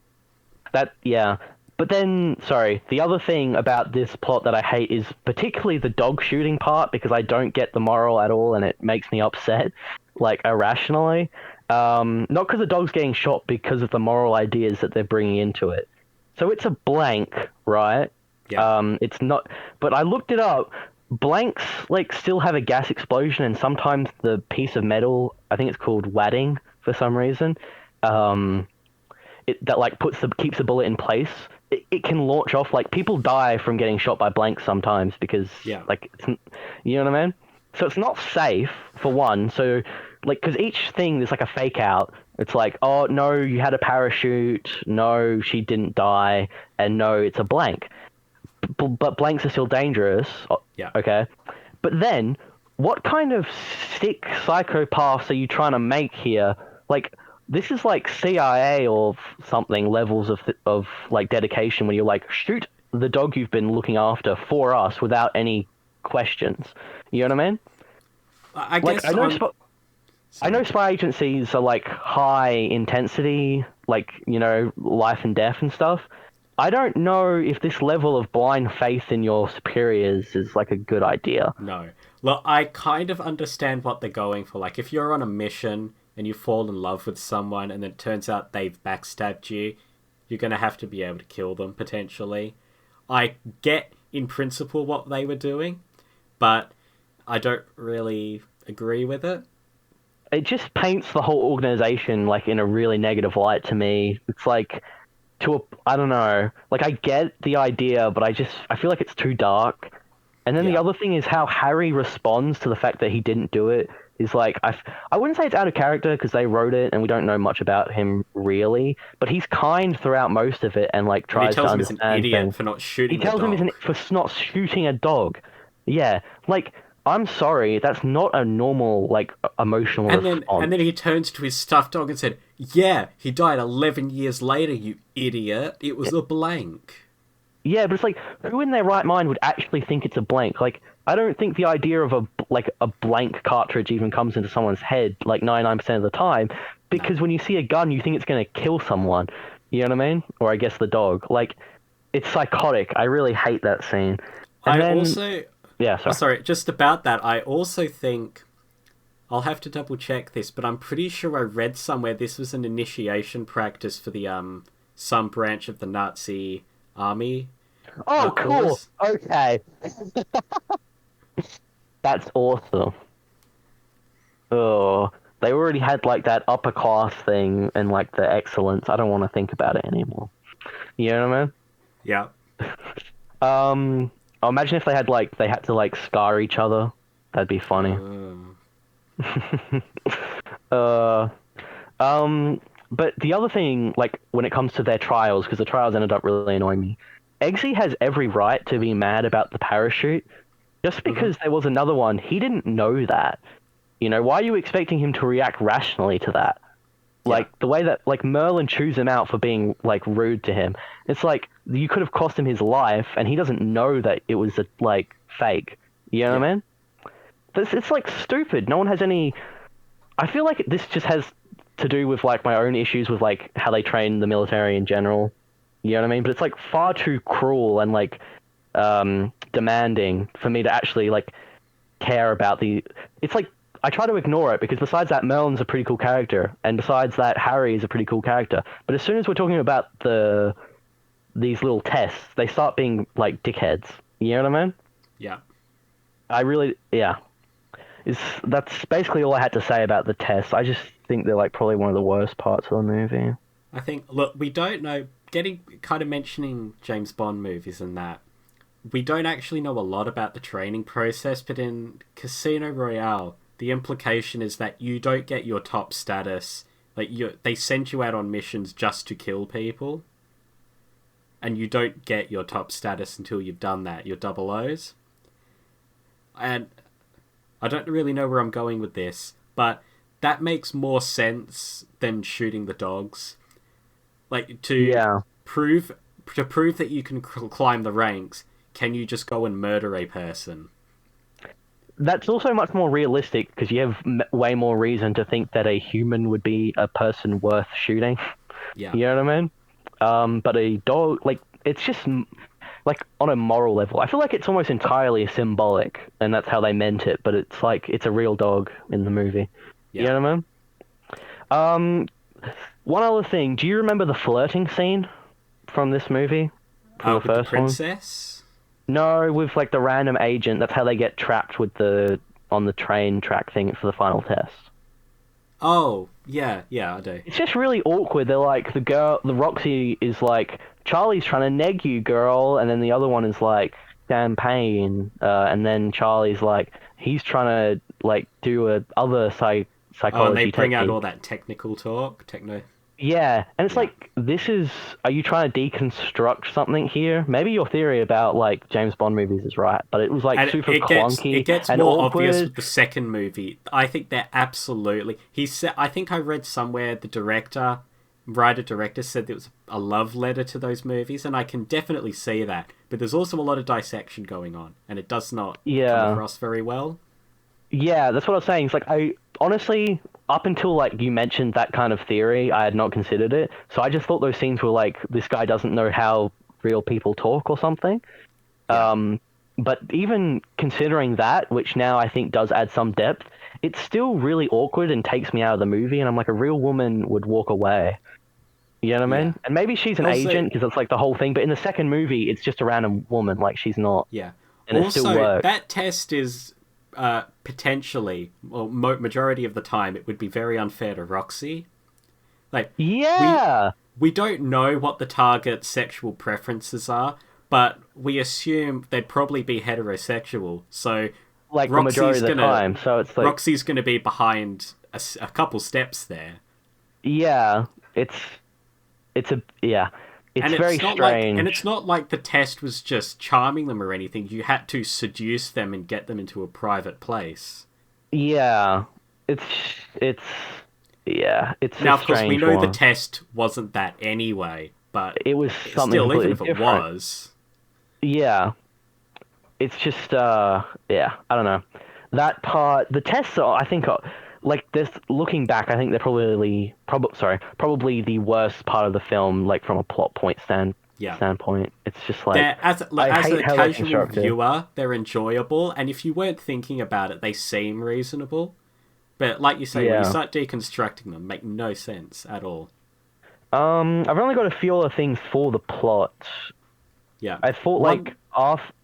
But then, sorry, the other thing about this plot that I hate is particularly the dog shooting part, because I don't get the moral at all and it makes me upset, like, irrationally. Not because the dog's getting shot, because of the moral ideas that they're bringing into it. So it's a blank, right? Yeah. It's not... But I looked it up. Blanks, like, still have a gas explosion, and sometimes the piece of metal, I think it's called wadding for some reason, that, like, keeps the bullet in place. It can launch off, like, people die from getting shot by blanks sometimes because, like, you know what I mean? So it's not safe, for one, so, like, because each thing, there's, like, a fake out. It's like, oh, no, you had a parachute, no, she didn't die, and no, it's a blank. But blanks are still dangerous, okay? But then, what kind of sick psychopaths are you trying to make here? Like, this is like CIA or something levels of like dedication when you're like, shoot the dog you've been looking after for us without any questions. You know what I mean? I guess I know spy agencies are like high intensity, like, you know, life and death and stuff. I don't know if this level of blind faith in your superiors is like a good idea. No. Look, I kind of understand what they're going for. Like, if you're on a mission and you fall in love with someone and it turns out they've backstabbed you, you're going to have to be able to kill them, potentially. I get, in principle, what they were doing, but I don't really agree with it. It just paints the whole organization, like, in a really negative light to me. It's like, I don't know. Like, I get the idea, but I feel like it's too dark. And then the other thing is how Harry responds to the fact that he didn't do it. Is like, I wouldn't say it's out of character because they wrote it and we don't know much about him really, but he's kind throughout most of it and like tries to understand. He tells him he's an idiot for not shooting a dog. He tells him for not shooting a dog. Yeah, like, I'm sorry, that's not a normal, like, emotional response. And then he turns to his stuffed dog and said, yeah, he died 11 years later, you idiot. It was a blank. Yeah, but it's like, who in their right mind would actually think it's a blank? Like, I don't think the idea of a blank cartridge even comes into someone's head, like, 99% of the time, because when you see a gun, you think it's going to kill someone. You know what I mean? Or I guess the dog. Like, it's psychotic. I really hate that scene. Sorry, just about that, I also think, I'll have to double check this, but I'm pretty sure I read somewhere this was an initiation practice for the, some branch of the Nazi army. Oh, cool. Okay. That's awesome. Oh, they already had, like, that upper class thing and, like, the excellence. I don't want to think about it anymore. You know what I mean? Yeah. Imagine if they had to, like, scar each other. That'd be funny. But the other thing, like, when it comes to their trials, because the trials ended up really annoying me, Eggsy has every right to be mad about the parachute. Just because there was another one, he didn't know that. You know, why are you expecting him to react rationally to that? Like, the way that, like, Merlin chews him out for being, like, rude to him. It's like, you could have cost him his life, and he doesn't know that it was, like, fake. You know what I mean? It's, like, stupid. No one has any... I feel like this just has to do with, like, my own issues with, like, how they train the military in general. You know what I mean? But it's, like, far too cruel and, like, demanding for me to actually, like, care about the... It's, like, I try to ignore it because besides that, Merlin's a pretty cool character, and besides that, Harry is a pretty cool character. But as soon as we're talking about these little tests, they start being, like, dickheads. You know what I mean? Yeah. That's basically all I had to say about the tests. I just think they're, like, probably one of the worst parts of the movie. I think, look, we don't know, mentioning James Bond movies and that, we don't actually know a lot about the training process, but in Casino Royale, the implication is that you don't get your top status. Like, they send you out on missions just to kill people. and you don't get your top status until you've done that, your double O's. And I don't really know where I'm going with this, but that makes more sense than shooting the dogs. Like, to prove that you can climb the ranks, can you just go and murder a person? That's also much more realistic, because you have way more reason to think that a human would be a person worth shooting. Yeah. You know what I mean? But a dog, like, it's just, like, on a moral level. I feel like it's almost entirely symbolic, and that's how they meant it, but it's like, it's a real dog in the movie. Yeah. You know what I mean? One other thing, do you remember the flirting scene from this movie? From the first the princess? One? No, with, like, the random agent. That's how they get trapped with on the train track thing for the final test. Oh, yeah, I do. It's just really awkward. They're like, the Roxy is like, Charlie's trying to neg you, girl, and then the other one is like, champagne, and then Charlie's like, he's trying to, like, do other psychology and they bring technique. out all that technical talk, Yeah, and it's like, are you trying to deconstruct something here? Maybe your theory about, like, James Bond movies is right, but it was, like, super clunky. It gets and more awkward. obvious with the second movie. I think they're absolutely... I think I read somewhere the writer-director said there was a love letter to those movies, and I can definitely see that. But there's also a lot of dissection going on, and it does not come across very well. Yeah, that's what I was saying. It's like, I honestly, up until, like, you mentioned that kind of theory, I had not considered it. So I just thought those scenes were like, this guy doesn't know how real people talk or something. Yeah. But even considering that, which now I think does add some depth, it's still really awkward and takes me out of the movie. And I'm like, a real woman would walk away. You know what I mean? And maybe she's an agent, because it's like the whole thing. But in the second movie, it's just a random woman. Like, she's not. Yeah. And it still works. That test is... potentially, well, majority of the time, it would be very unfair to Roxy. Like, we don't know what the target's sexual preferences are, but we assume they'd probably be heterosexual. So, like, the majority of the time. So it's like Roxy's going to be behind a couple steps there. Yeah, it's very strange. And it's not like the test was just charming them or anything. You had to seduce them and get them into a private place. Yeah. It's now, of course, we know the test wasn't that anyway, but it was something still, even if different. It was. Yeah. It's just, I don't know. That part, the tests I think like, this, looking back, I think they're probably the worst part of the film, like, from a plot point standpoint. It's just like, as a casual viewer, they're enjoyable, and if you weren't thinking about it, they seem reasonable. But like you say, when you start deconstructing them, make no sense at all. I've only got a few other things for the plot. Yeah. I thought,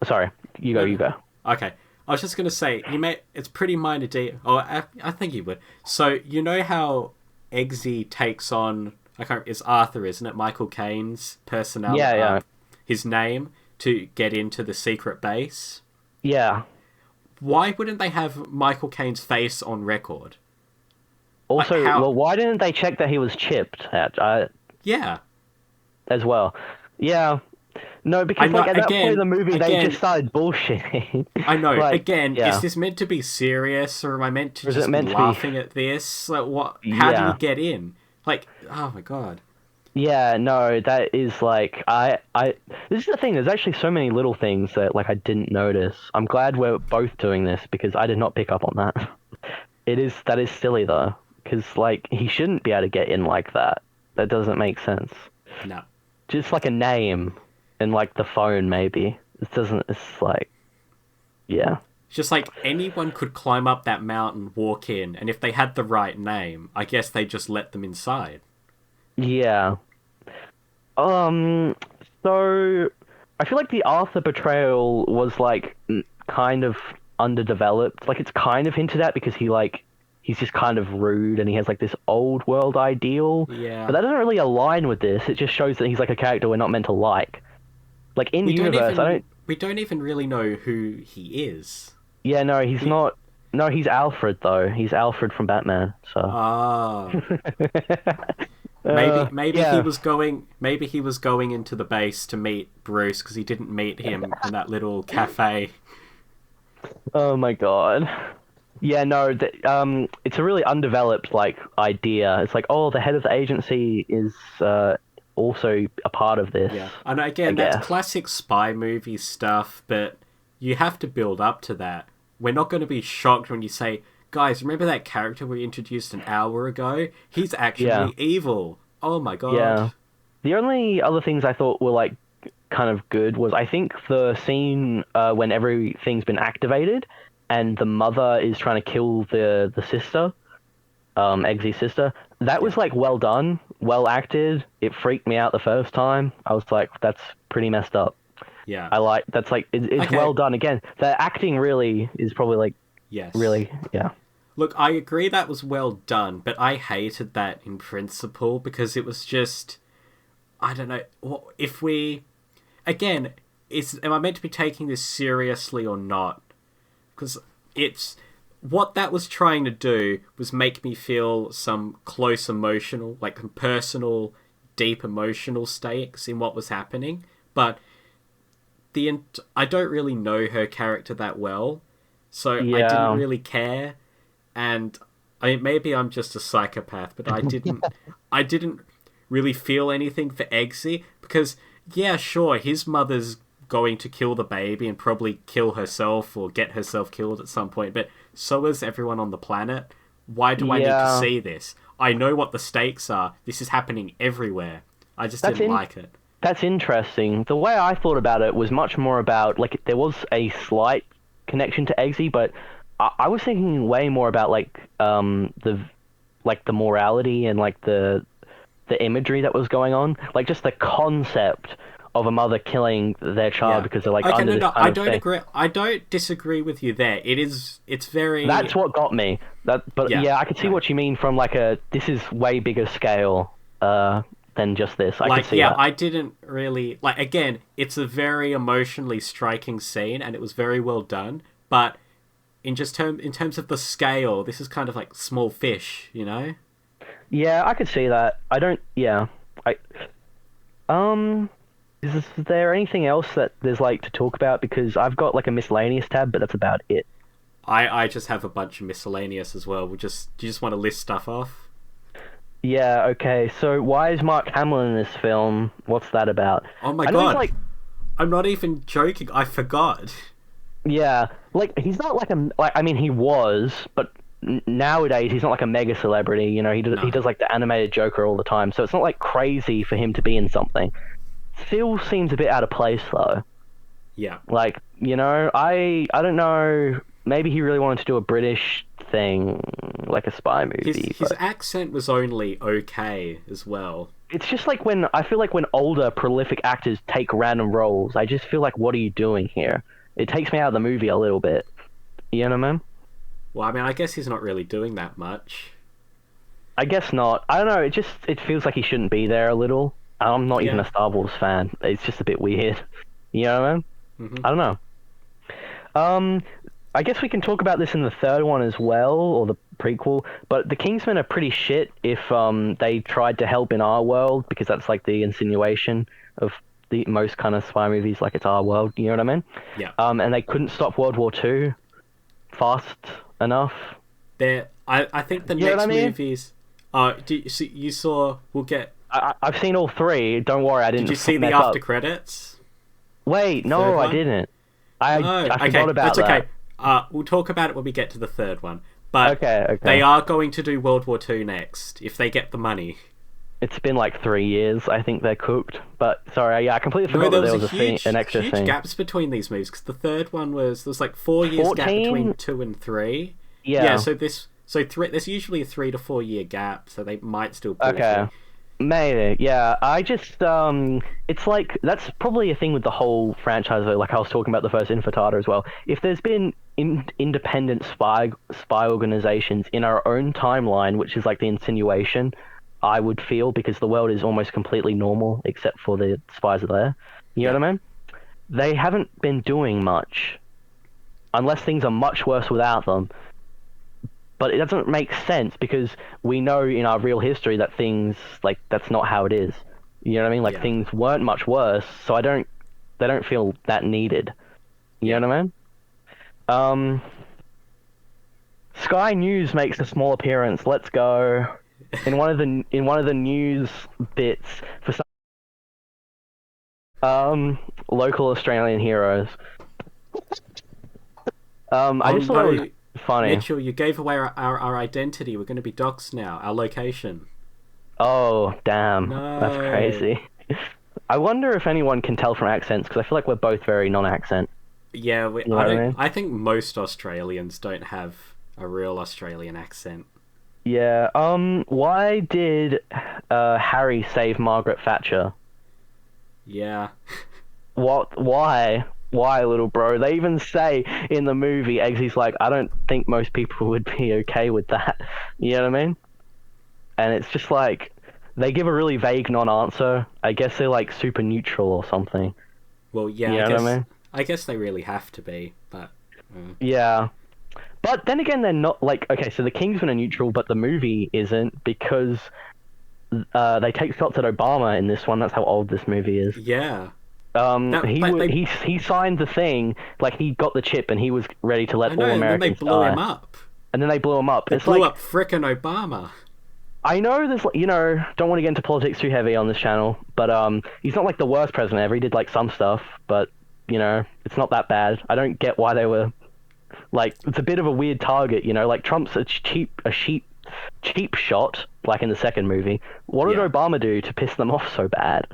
sorry, you go. Okay. I was just going to say, it's pretty minor detail. Oh, I think you would. So, you know how Eggsy takes on, it's Arthur, isn't it? Michael Caine's personality. Yeah. His name to get into the secret base. Yeah. Why wouldn't they have Michael Caine's face on record? Also, why didn't they check that he was chipped? Yeah. As well. Yeah. No, because at that point in the movie, they just started bullshitting. I know. Is this meant to be serious, or am I meant to just be laughing at this? Like, what? How do you get in? Like, oh my god. Yeah, no, that is like this is the thing. There's actually so many little things that, like, I didn't notice. I'm glad we're both doing this, because I did not pick up on that. That is silly though, because, like, he shouldn't be able to get in like that. That doesn't make sense. No. Just like a name. And, like, the phone, maybe. It's like... Yeah. It's just like, anyone could climb up that mountain, walk in, and if they had the right name, I guess they just let them inside. Yeah. So... I feel like the Arthur portrayal was, like, kind of underdeveloped. Like, it's kind of hinted at because he's just kind of rude, and he has, like, this old world ideal. Yeah. But that doesn't really align with this. It just shows that he's, like, a character we're not meant to like. Like, in universe, we don't even really know who he is. Yeah, no, he's not... No, he's Alfred, though. He's Alfred from Batman, so... Ah. Maybe yeah. he was going into the base to meet Bruce because he didn't meet him in that little cafe. Oh my god. Yeah, no, it's a really undeveloped like idea. It's like, oh, the head of the agency is also a part of this. Yeah, and again, that's classic spy movie stuff, but you have to build up to that. We're not going to be shocked when you say, guys, remember that character we introduced an hour ago? He's actually evil. Oh my god. Yeah. The only other things I thought were like kind of good was I think the scene when everything's been activated and the mother is trying to kill the sister, Eggsy's sister. That was like well done, well acted. It freaked me out the first time. I was like, that's pretty messed up. Yeah. That's like it's well done. Again, the acting really is probably like really yeah. Look, I agree that was well done, but I hated that in principle because it was just, I don't know, if we, again, am I meant to be taking this seriously or not? Because what that was trying to do was make me feel some close emotional, like personal, deep emotional stakes in what was happening, but I don't really know her character that well, so I didn't really care. And maybe I'm just a psychopath, but I didn't really feel anything for Eggsy because, yeah, sure, his mother's going to kill the baby and probably kill herself or get herself killed at some point, but so is everyone on the planet. Why do I need to see this? I know what the stakes are. This is happening everywhere. I just didn't like it. That's interesting. The way I thought about it was much more about, like, there was a slight connection to Eggsy, but I was thinking way more about like the morality and like the imagery that was going on, like just the concept of a mother killing their child because they're like under this kind I of don't thing. agree. I don't disagree with you there. It's very. That's what got me. I could see what you mean from like this is way bigger scale than just this. I could see that. I didn't really like. Again, it's a very emotionally striking scene, and it was very well done, but. In terms of the scale, this is kind of like small fish, you know? Yeah, I could see that. I don't. Yeah, is there anything else that there's like to talk about? Because I've got like a miscellaneous tab, but that's about it. I just have a bunch of miscellaneous as well. Do you just want to list stuff off? Yeah. Okay. So why is Mark Hamill in this film? What's that about? Oh my god! I'm not even joking. I forgot. Yeah, like he's not I mean he was, but nowadays he's not like a mega celebrity. You know, he does like the animated Joker all the time, so it's not like crazy for him to be in something. Still seems a bit out of place though. Yeah. Like, you know, I don't know. Maybe he really wanted to do a British thing, like a spy movie. His accent was only okay as well. It's just like I feel like when older prolific actors take random roles, I just feel like, what are you doing here? It takes me out of the movie a little bit. You know, man? Well, I mean, I guess he's not really doing that much. I guess not. I don't know. It feels like he shouldn't be there a little. I'm not even a Star Wars fan. It's just a bit weird. You know, man? Mm-hmm. I don't know. I guess we can talk about this in the third one as well, or the prequel. But the Kingsmen are pretty shit if they tried to help in our world, because that's like the insinuation of the most kind of spy movies, like it's our world, you know what I mean? Yeah. And they couldn't stop World War II fast enough. I think the next movies. You saw? We'll get. I've seen all three. Don't worry, I didn't. Did you see the after credits? Wait, no, I didn't. I forgot about that. That's okay. We'll talk about it when we get to the third one. But okay. They are going to do World War II next if they get the money. It's been like 3 years, I think they're cooked. But sorry, I completely forgot that there was an extra huge thing. Gaps between these movies because the third one there's like 4 years 14? gap between 2 and 3. Yeah. So there's usually a 3 to 4 year gap, so they might still. Pull okay. Maybe, yeah. I just it's like that's probably a thing with the whole franchise. Though, like I was talking about the first Infiltrator as well. If there's been independent spy organizations in our own timeline, which is like the insinuation, I would feel, because the world is almost completely normal except for the spies are there. You know what I mean? They haven't been doing much, unless things are much worse without them. but it doesn't make sense because we know in our real history that things like that's not how it is. You know what I mean? Like things weren't much worse, so they don't feel that needed. You know what I mean? Sky News makes a small appearance. Let's go. In one of the news bits for some local Australian heroes. I just thought it was funny. Mitchell, you gave away our identity. We're going to be doxxed now. Our location. Oh, damn. No. That's crazy. I wonder if anyone can tell from accents, because I feel like we're both very non-accent. Yeah, I think most Australians don't have a real Australian accent. Yeah, why did Harry save Margaret Thatcher? Yeah. What? Why? Why, little bro? They even say in the movie, Eggsy's like, I don't think most people would be okay with that. You know what I mean? And it's just like, they give a really vague non-answer. I guess they're like super neutral or something. Well, yeah, you know what I mean? I guess they really have to be, but... Yeah. But then again, they're not like... Okay, so the Kingsmen are neutral, but the movie isn't, because they take shots at Obama in this one. That's how old this movie is. Yeah. He signed the thing, like he got the chip and he was ready to let all Americans die. And then they blew him up. And then they blew him up. They blew up frickin' Obama. I know there's, don't want to get into politics too heavy on this channel, but he's not like the worst president ever. He did like some stuff, but it's not that bad. I don't get why they were like, it's a bit of a weird target, like Trump's a cheap shot, like in the second movie. What did Obama do to piss them off so bad?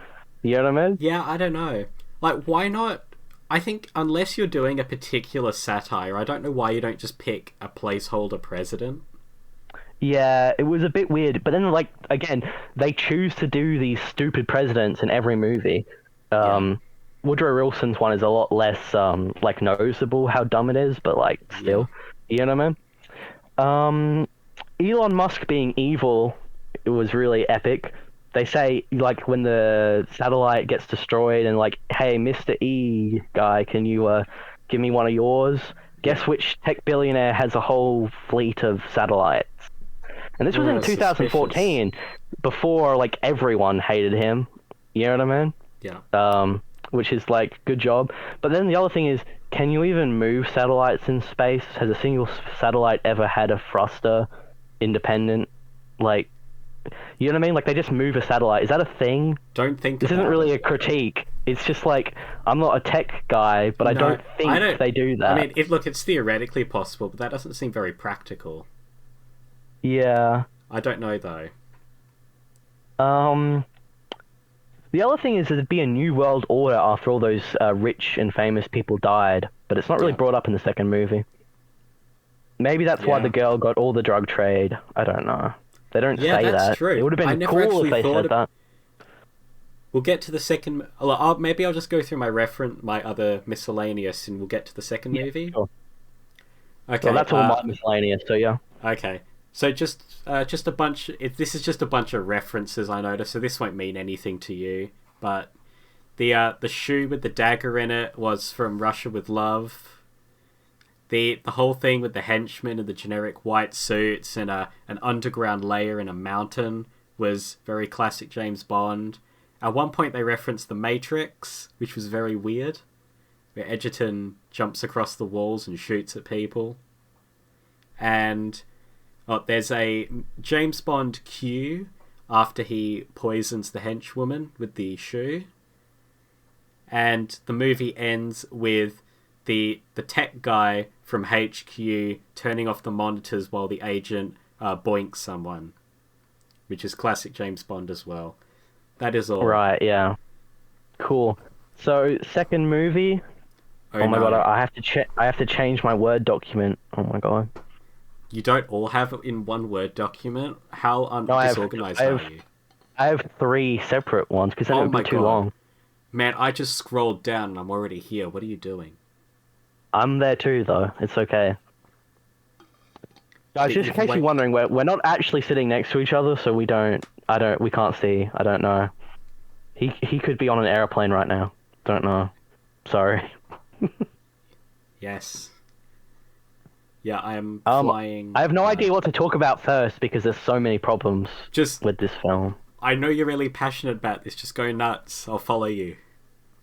You know what I mean? Yeah, I don't know. Like, why not? I think unless you're doing a particular satire, I don't know why you don't just pick a placeholder president. Yeah, it was a bit weird. But then, like, again, they choose to do these stupid presidents in every movie. Woodrow Wilson's one is a lot less, like, noticeable how dumb it is, but, like, still. You know what I mean? Elon Musk being evil, it was really epic. They say, like, when the satellite gets destroyed and, like, hey, Mr. E guy, can you give me one of yours? Guess which tech billionaire has a whole fleet of satellites? And this was in 2014, before, like, everyone hated him. You know what I mean? Yeah. Which is, like, good job. But then the other thing is, can you even move satellites in space? Has a single satellite ever had a thruster independent, like... You know what I mean? Like, they just move a satellite. Is that a thing? Don't think this isn't really a critique. It's just like, I'm not a tech guy, but I don't think they do that. I mean, it's theoretically possible, but that doesn't seem very practical. Yeah. I don't know, though. The other thing is there'd be a new world order after all those rich and famous people died, but it's not really brought up in the second movie. Maybe that's why the girl got all the drug trade. I don't know. They don't say that. Yeah, that's true. It would have been cool if they said that. We'll get to the second... maybe I'll just go through my other miscellaneous, and we'll get to the second movie. Sure. Okay. Well, that's all my miscellaneous, so yeah. Okay. So just a bunch... This is just a bunch of references, I noticed, so this won't mean anything to you. But the shoe with the dagger in it was from Russia with Love. The whole thing with the henchmen and the generic white suits and an underground layer in a mountain was very classic James Bond. At one point they referenced The Matrix, which was very weird, where Edgerton jumps across the walls and shoots at people. And there's a James Bond cue after he poisons the henchwoman with the shoe. And the movie ends with the tech guy from HQ turning off the monitors while the agent boinks someone, which is classic James Bond as well. That is all. Right, yeah. Cool. So, second movie. Oh my god, I have to change my Word document. Oh my god. You don't all have it in one Word document? How disorganized are you? I have 3 separate ones because then it would be too long. Man, I just scrolled down and I'm already here. What are you doing? I'm there too, though. It's okay. Guys, just in case you're wondering, we're not actually sitting next to each other, so we can't see. I don't know. He could be on an airplane right now. Don't know. Sorry. Yes. Yeah, I am flying. I have no idea what to talk about first because there's so many problems with this film. I know you're really passionate about this. Just go nuts. I'll follow you.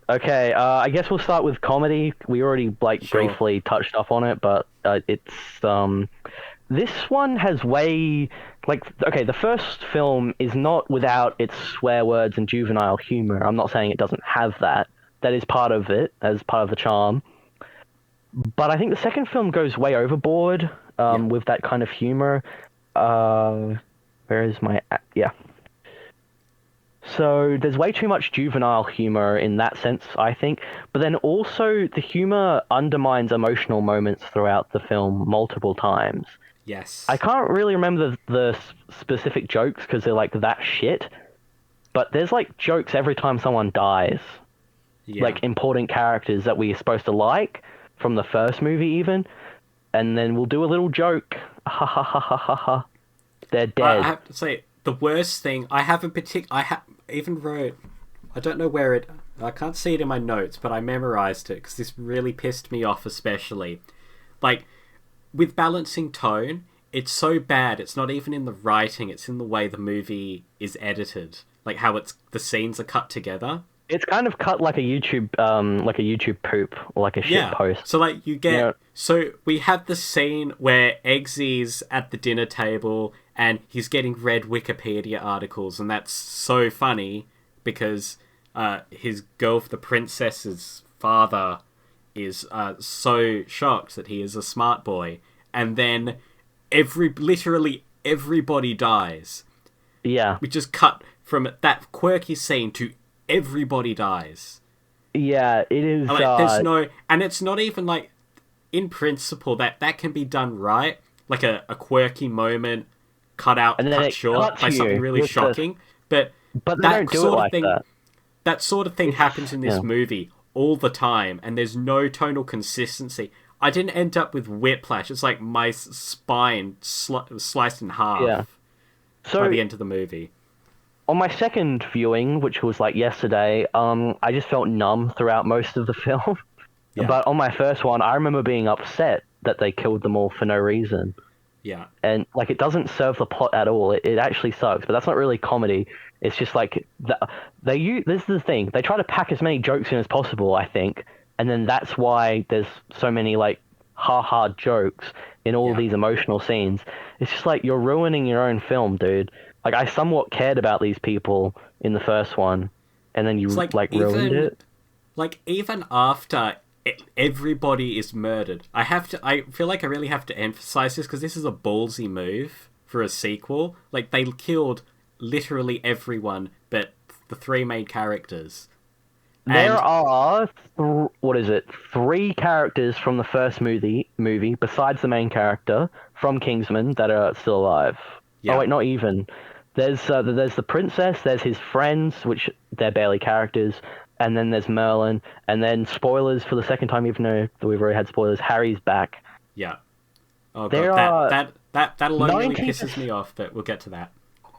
Okay, I guess we'll start with comedy. We already briefly touched up on it, but it's this one has way the first film is not without its swear words and juvenile humor. I'm not saying it doesn't have that. That is part of it, as part of the charm. But I think the second film goes way overboard with that kind of humor. Where is my... Yeah. So there's way too much juvenile humor in that sense, I think. But then also the humor undermines emotional moments throughout the film multiple times. Yes. I can't really remember the specific jokes because they're like that shit. But there's like jokes every time someone dies. Yeah. Like important characters that we're supposed to like from the first movie even. And then we'll do a little joke. Ha ha ha ha ha ha. They're dead. I have to say, the worst thing, I even wrote, I don't know where it, I can't see it in my notes, but I memorized it because this really pissed me off especially. Like, with balancing tone, it's so bad, it's not even in the writing, it's in the way the movie is edited. Like how the scenes are cut together. It's kind of cut like a YouTube poop or like a shit post. So like you get, so we have the scene where Eggsy's at the dinner table and he's getting read Wikipedia articles, and that's so funny because the princess's father is so shocked that he is a smart boy, and then literally everybody dies. Yeah. We just cut from that quirky scene to everybody dies. Yeah, it is. And it's not even like, in principle, that can be done right. Like a quirky moment cut out, and cut short by something really shocking. But they don't do it like that. That sort of thing happens in this movie all the time, and there's no tonal consistency. I didn't end up with whiplash. It's like my spine sliced in half by the end of the movie. On my second viewing, which was like yesterday, I just felt numb throughout most of the film. Yeah. But on my first one, I remember being upset that they killed them all for no reason. Yeah. And like, it doesn't serve the plot at all. It actually sucks, but that's not really comedy. It's just like this is the thing. They try to pack as many jokes in as possible, I think, and then that's why there's so many like ha jokes in all these emotional scenes. It's just like, you're ruining your own film, dude. Like, I somewhat cared about these people in the first one, and then you ruined it. Like, even after everybody is murdered, I feel like I really have to emphasize this because this is a ballsy move for a sequel. Like, they killed literally everyone but the three main characters. There are three characters from the first movie besides the main character from Kingsman that are still alive. Yeah. Oh wait, not even. There's the princess, there's his friends, which they're barely characters, and then there's Merlin, and then spoilers for the second time, even though we've already had spoilers, Harry's back. Yeah. Oh god, that alone really pisses me off, but we'll get to that.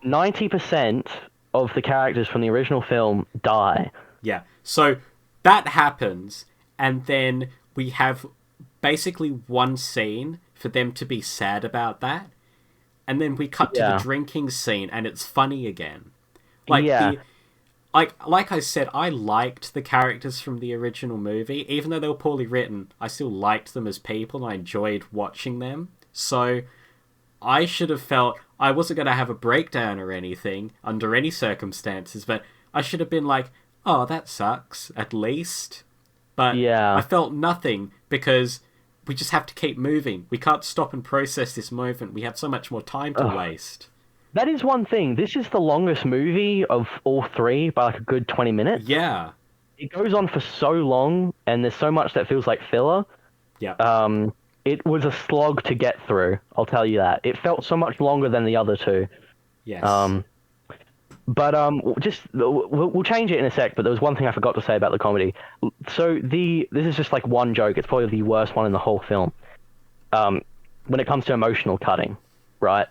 90% of the characters from the original film die. Yeah. So that happens, and then we have basically one scene for them to be sad about that. And then we cut to the drinking scene, and it's funny again. Like I said, I liked the characters from the original movie, even though they were poorly written. I still liked them as people, and I enjoyed watching them. So I should have felt I wasn't going to have a breakdown or anything under any circumstances, but I should have been like, "Oh, that sucks," at least. But I felt nothing because we just have to keep moving. We can't stop and process this moment. We have so much more time to waste. That is one thing. This is the longest movie of all three by like a good 20 minutes. Yeah. It goes on for so long, and there's so much that feels like filler. Yeah. It was a slog to get through, I'll tell you that. It felt so much longer than the other two. Yes. But we'll change it in a sec, but there was one thing I forgot to say about the comedy. So this is just like one joke. It's probably the worst one in the whole film. When it comes to emotional cutting, right?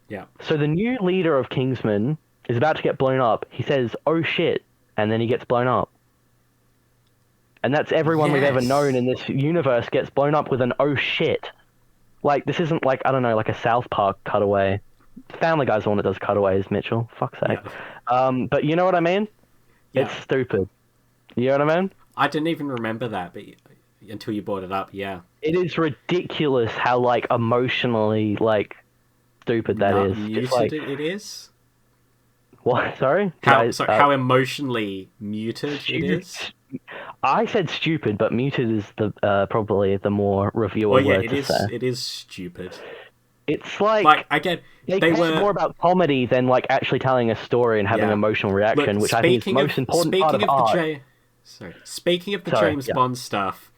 Yeah. So the new leader of Kingsman is about to get blown up. He says, "Oh shit," and then he gets blown up. And that's everyone we've ever known in this universe gets blown up with an "oh shit." Like, this isn't like, I don't know, like a South Park cutaway. Family Guy's the one that does cutaways, Mitchell. Fuck's sake. Yeah. But you know what I mean? Yeah. It's stupid. You know what I mean? I didn't even remember that, but until you brought it up, yeah. It is ridiculous how, like, emotionally, like, stupid that is. Muted like, it is? What? Sorry? How emotionally muted it is? I said stupid, but muted is the probably the more reviewer word to say. It is stupid. It's like again, they were more about comedy than like actually telling a story and having an emotional reaction, Look, which I think is the most important part of art. Speaking of the James Bond stuff,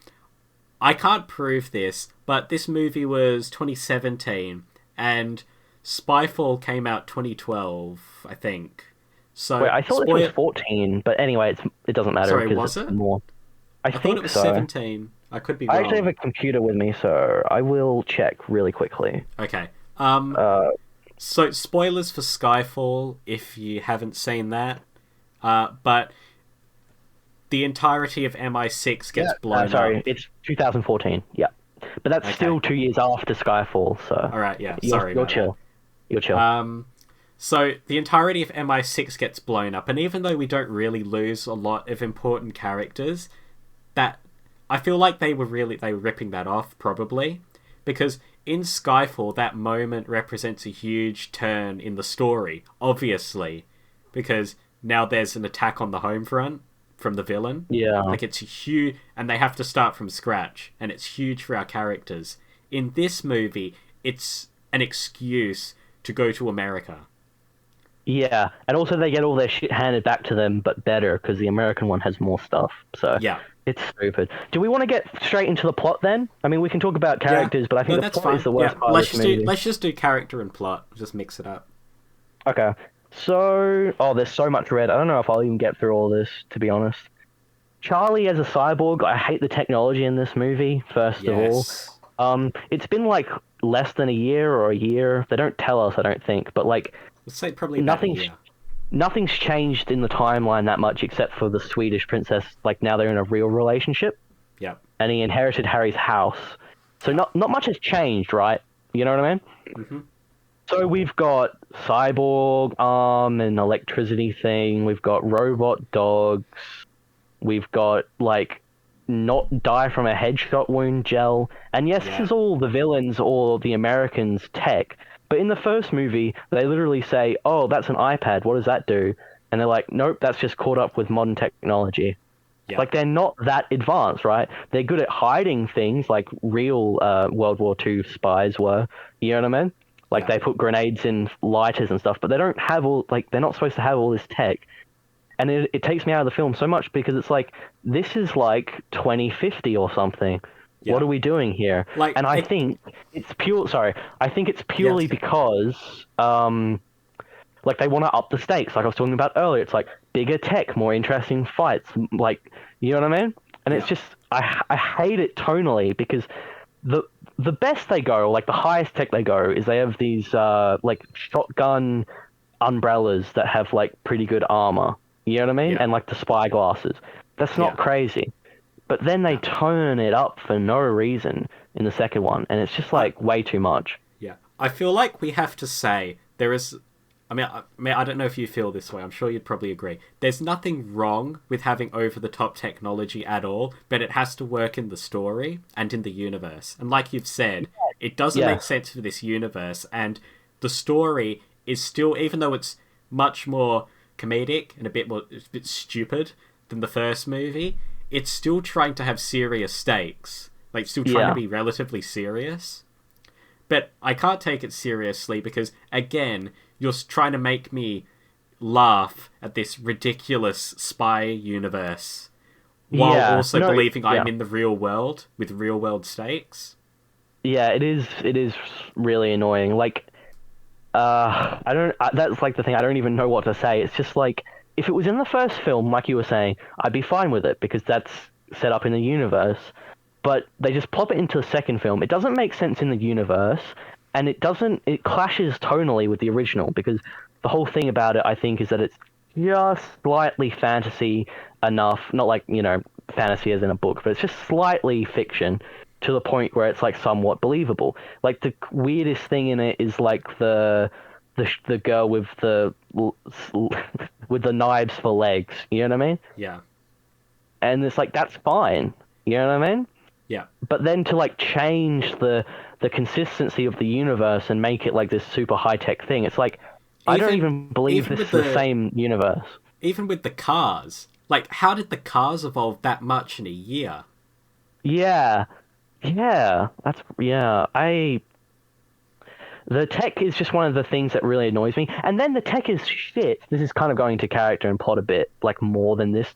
I can't prove this, but this movie was 2017, and Spyfall came out 2012, I think. So wait, I thought it was 14, but anyway, it doesn't matter. Sorry, was it? More. I thought it was 17. I could be wrong. I actually have a computer with me, so I will check really quickly. Okay. So spoilers for Skyfall if you haven't seen that. But the entirety of MI6 gets blown up. Sorry, it's 2014. Yeah, but that's still 2 years after Skyfall. So. All right. Yeah. You're chill. You're chill. So the entirety of MI6 gets blown up, and even though we don't really lose a lot of important characters, that I feel like they were ripping that off probably, because in Skyfall that moment represents a huge turn in the story, obviously, because now there's an attack on the home front from the villain. Yeah, like it's huge, and they have to start from scratch, and it's huge for our characters. In this movie, it's an excuse to go to America. Yeah, and also they get all their shit handed back to them, but better, because the American one has more stuff. So yeah, it's stupid. Do we want to get straight into the plot then? I mean, we can talk about characters, but I think the plot is the worst part of this movie. Let's just do character and plot. Just mix it up. Okay. So, there's so much red. I don't know if I'll even get through all this, to be honest. Charlie as a cyborg, I hate the technology in this movie, first of all. It's been like less than a year or a year. They don't tell us, I don't think, but like... Let's say probably nothing's changed in the timeline that much except for the Swedish princess. Like, now they're in a real relationship. Yeah. And he inherited Harry's house. So not much has changed, right? You know what I mean? Mm-hmm. So we've got cyborg arm and electricity thing. We've got robot dogs. We've got, like, not die from a headshot wound gel. And yes, this is all the villains or the Americans' tech. But in the first movie, they literally say, oh, that's an iPad, what does that do? And they're like, nope, that's just caught up with modern technology. Yeah. Like, they're not that advanced, right? They're good at hiding things like real World War II spies were. You know what I mean? Like, they put grenades in lighters and stuff, but they don't have they're not supposed to have all this tech. And it takes me out of the film so much because it's like, this is like 2050 or something. Yeah. What are we doing here? I think it's purely because, like, they want to up the stakes, like I was talking about earlier. It's like bigger tech, more interesting fights, like, you know what I mean? And it's just, I hate it tonally because the best they go, like the highest tech they go, is they have these like shotgun umbrellas that have like pretty good armor. You know what I mean? And like the spy glasses. That's not crazy. But then they tone it up for no reason in the second one, and it's just like way too much. Yeah, I feel like we have to say there is. I mean, I don't know if you feel this way. I'm sure you'd probably agree. There's nothing wrong with having over-the-top technology at all, but it has to work in the story and in the universe. And like you've said, it doesn't make sense for this universe, and the story is still, even though it's much more comedic and a bit stupid than the first movie, it's still trying to have serious stakes. Like, still trying to be relatively serious. But I can't take it seriously because, again, you're trying to make me laugh at this ridiculous spy universe while also believing I'm in the real world with real world stakes. Yeah, it is really annoying. Like, that's like the thing, I don't even know what to say. It's just like, if it was in the first film, like you were saying, I'd be fine with it because that's set up in the universe. But they just plop it into the second film. It doesn't make sense in the universe, and it clashes tonally with the original because the whole thing about it, I think, is that it's just slightly fantasy enough. Not like, fantasy as in a book, but it's just slightly fiction. to the point where it's like somewhat believable. Like the weirdest thing in it is like the girl with the with the knives for legs. You know what I mean? Yeah. And it's like, that's fine. You know what I mean? Yeah. But then to like change the consistency of the universe and make it like this super high tech thing, it's like, I don't even believe this is the same universe. Even with the cars, like, how did the cars evolve that much in a year? Yeah, the tech is just one of the things that really annoys me. And then the tech is shit. This is kind of going to character and plot a bit, like, more than this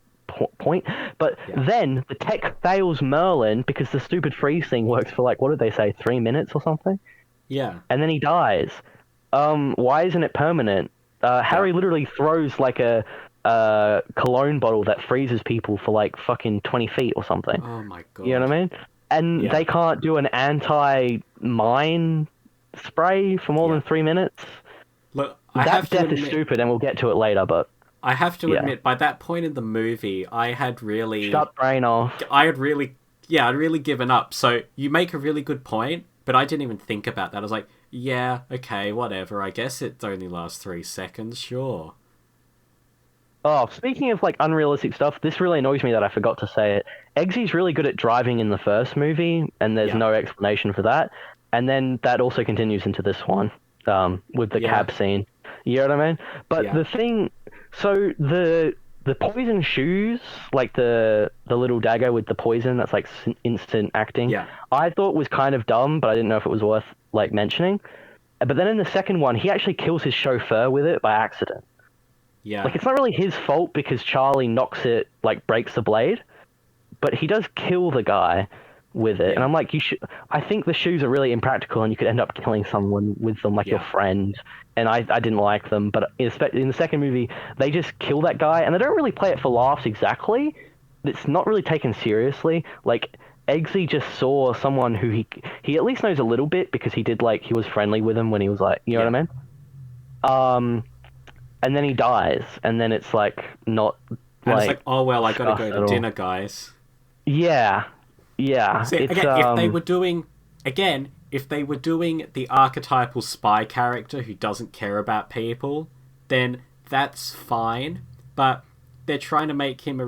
point. But then the tech fails Merlin because the stupid freeze thing works for, like, what did they say, 3 minutes or something? Yeah. And then he dies. Why isn't it permanent? Harry literally throws, like, a cologne bottle that freezes people for, like, fucking 20 feet or something. Oh my god. You know what I mean? And they can't do an anti-mine spray for more than 3 minutes. Look, that death is stupid, and we'll get to it later, but... I have to admit, by that point in the movie, I had really... Shut brain off. I'd really given up. So you make a really good point, but I didn't even think about that. I was like, yeah, okay, whatever. I guess it only lasts 3 seconds, sure. Oh, speaking of, like, unrealistic stuff, this really annoys me that I forgot to say it. Eggsy's really good at driving in the first movie, and there's no explanation for that. And then that also continues into this one, with the cab scene. You know what I mean? But the thing... So, the poison shoes, like the little dagger with the poison that's, like, instant acting, I thought was kind of dumb, but I didn't know if it was worth, like, mentioning. But then in the second one, he actually kills his chauffeur with it by accident. Yeah. Like, it's not really his fault because Charlie knocks it, like, breaks the blade, but he does kill the guy with it. And I'm like, I think the shoes are really impractical and you could end up killing someone with them, like your friend. And I didn't like them, but in the second movie, they just kill that guy, and they don't really play it for laughs exactly. It's not really taken seriously. Like, Eggsy just saw someone who he at least knows a little bit because he did, like, he was friendly with him when he was, like, you know what I mean? And then he dies, and then it's, like, not, and it's like, oh, well, I gotta go to dinner, guys. Yeah. See, again, if they were doing the archetypal spy character who doesn't care about people, then that's fine. But they're trying to make him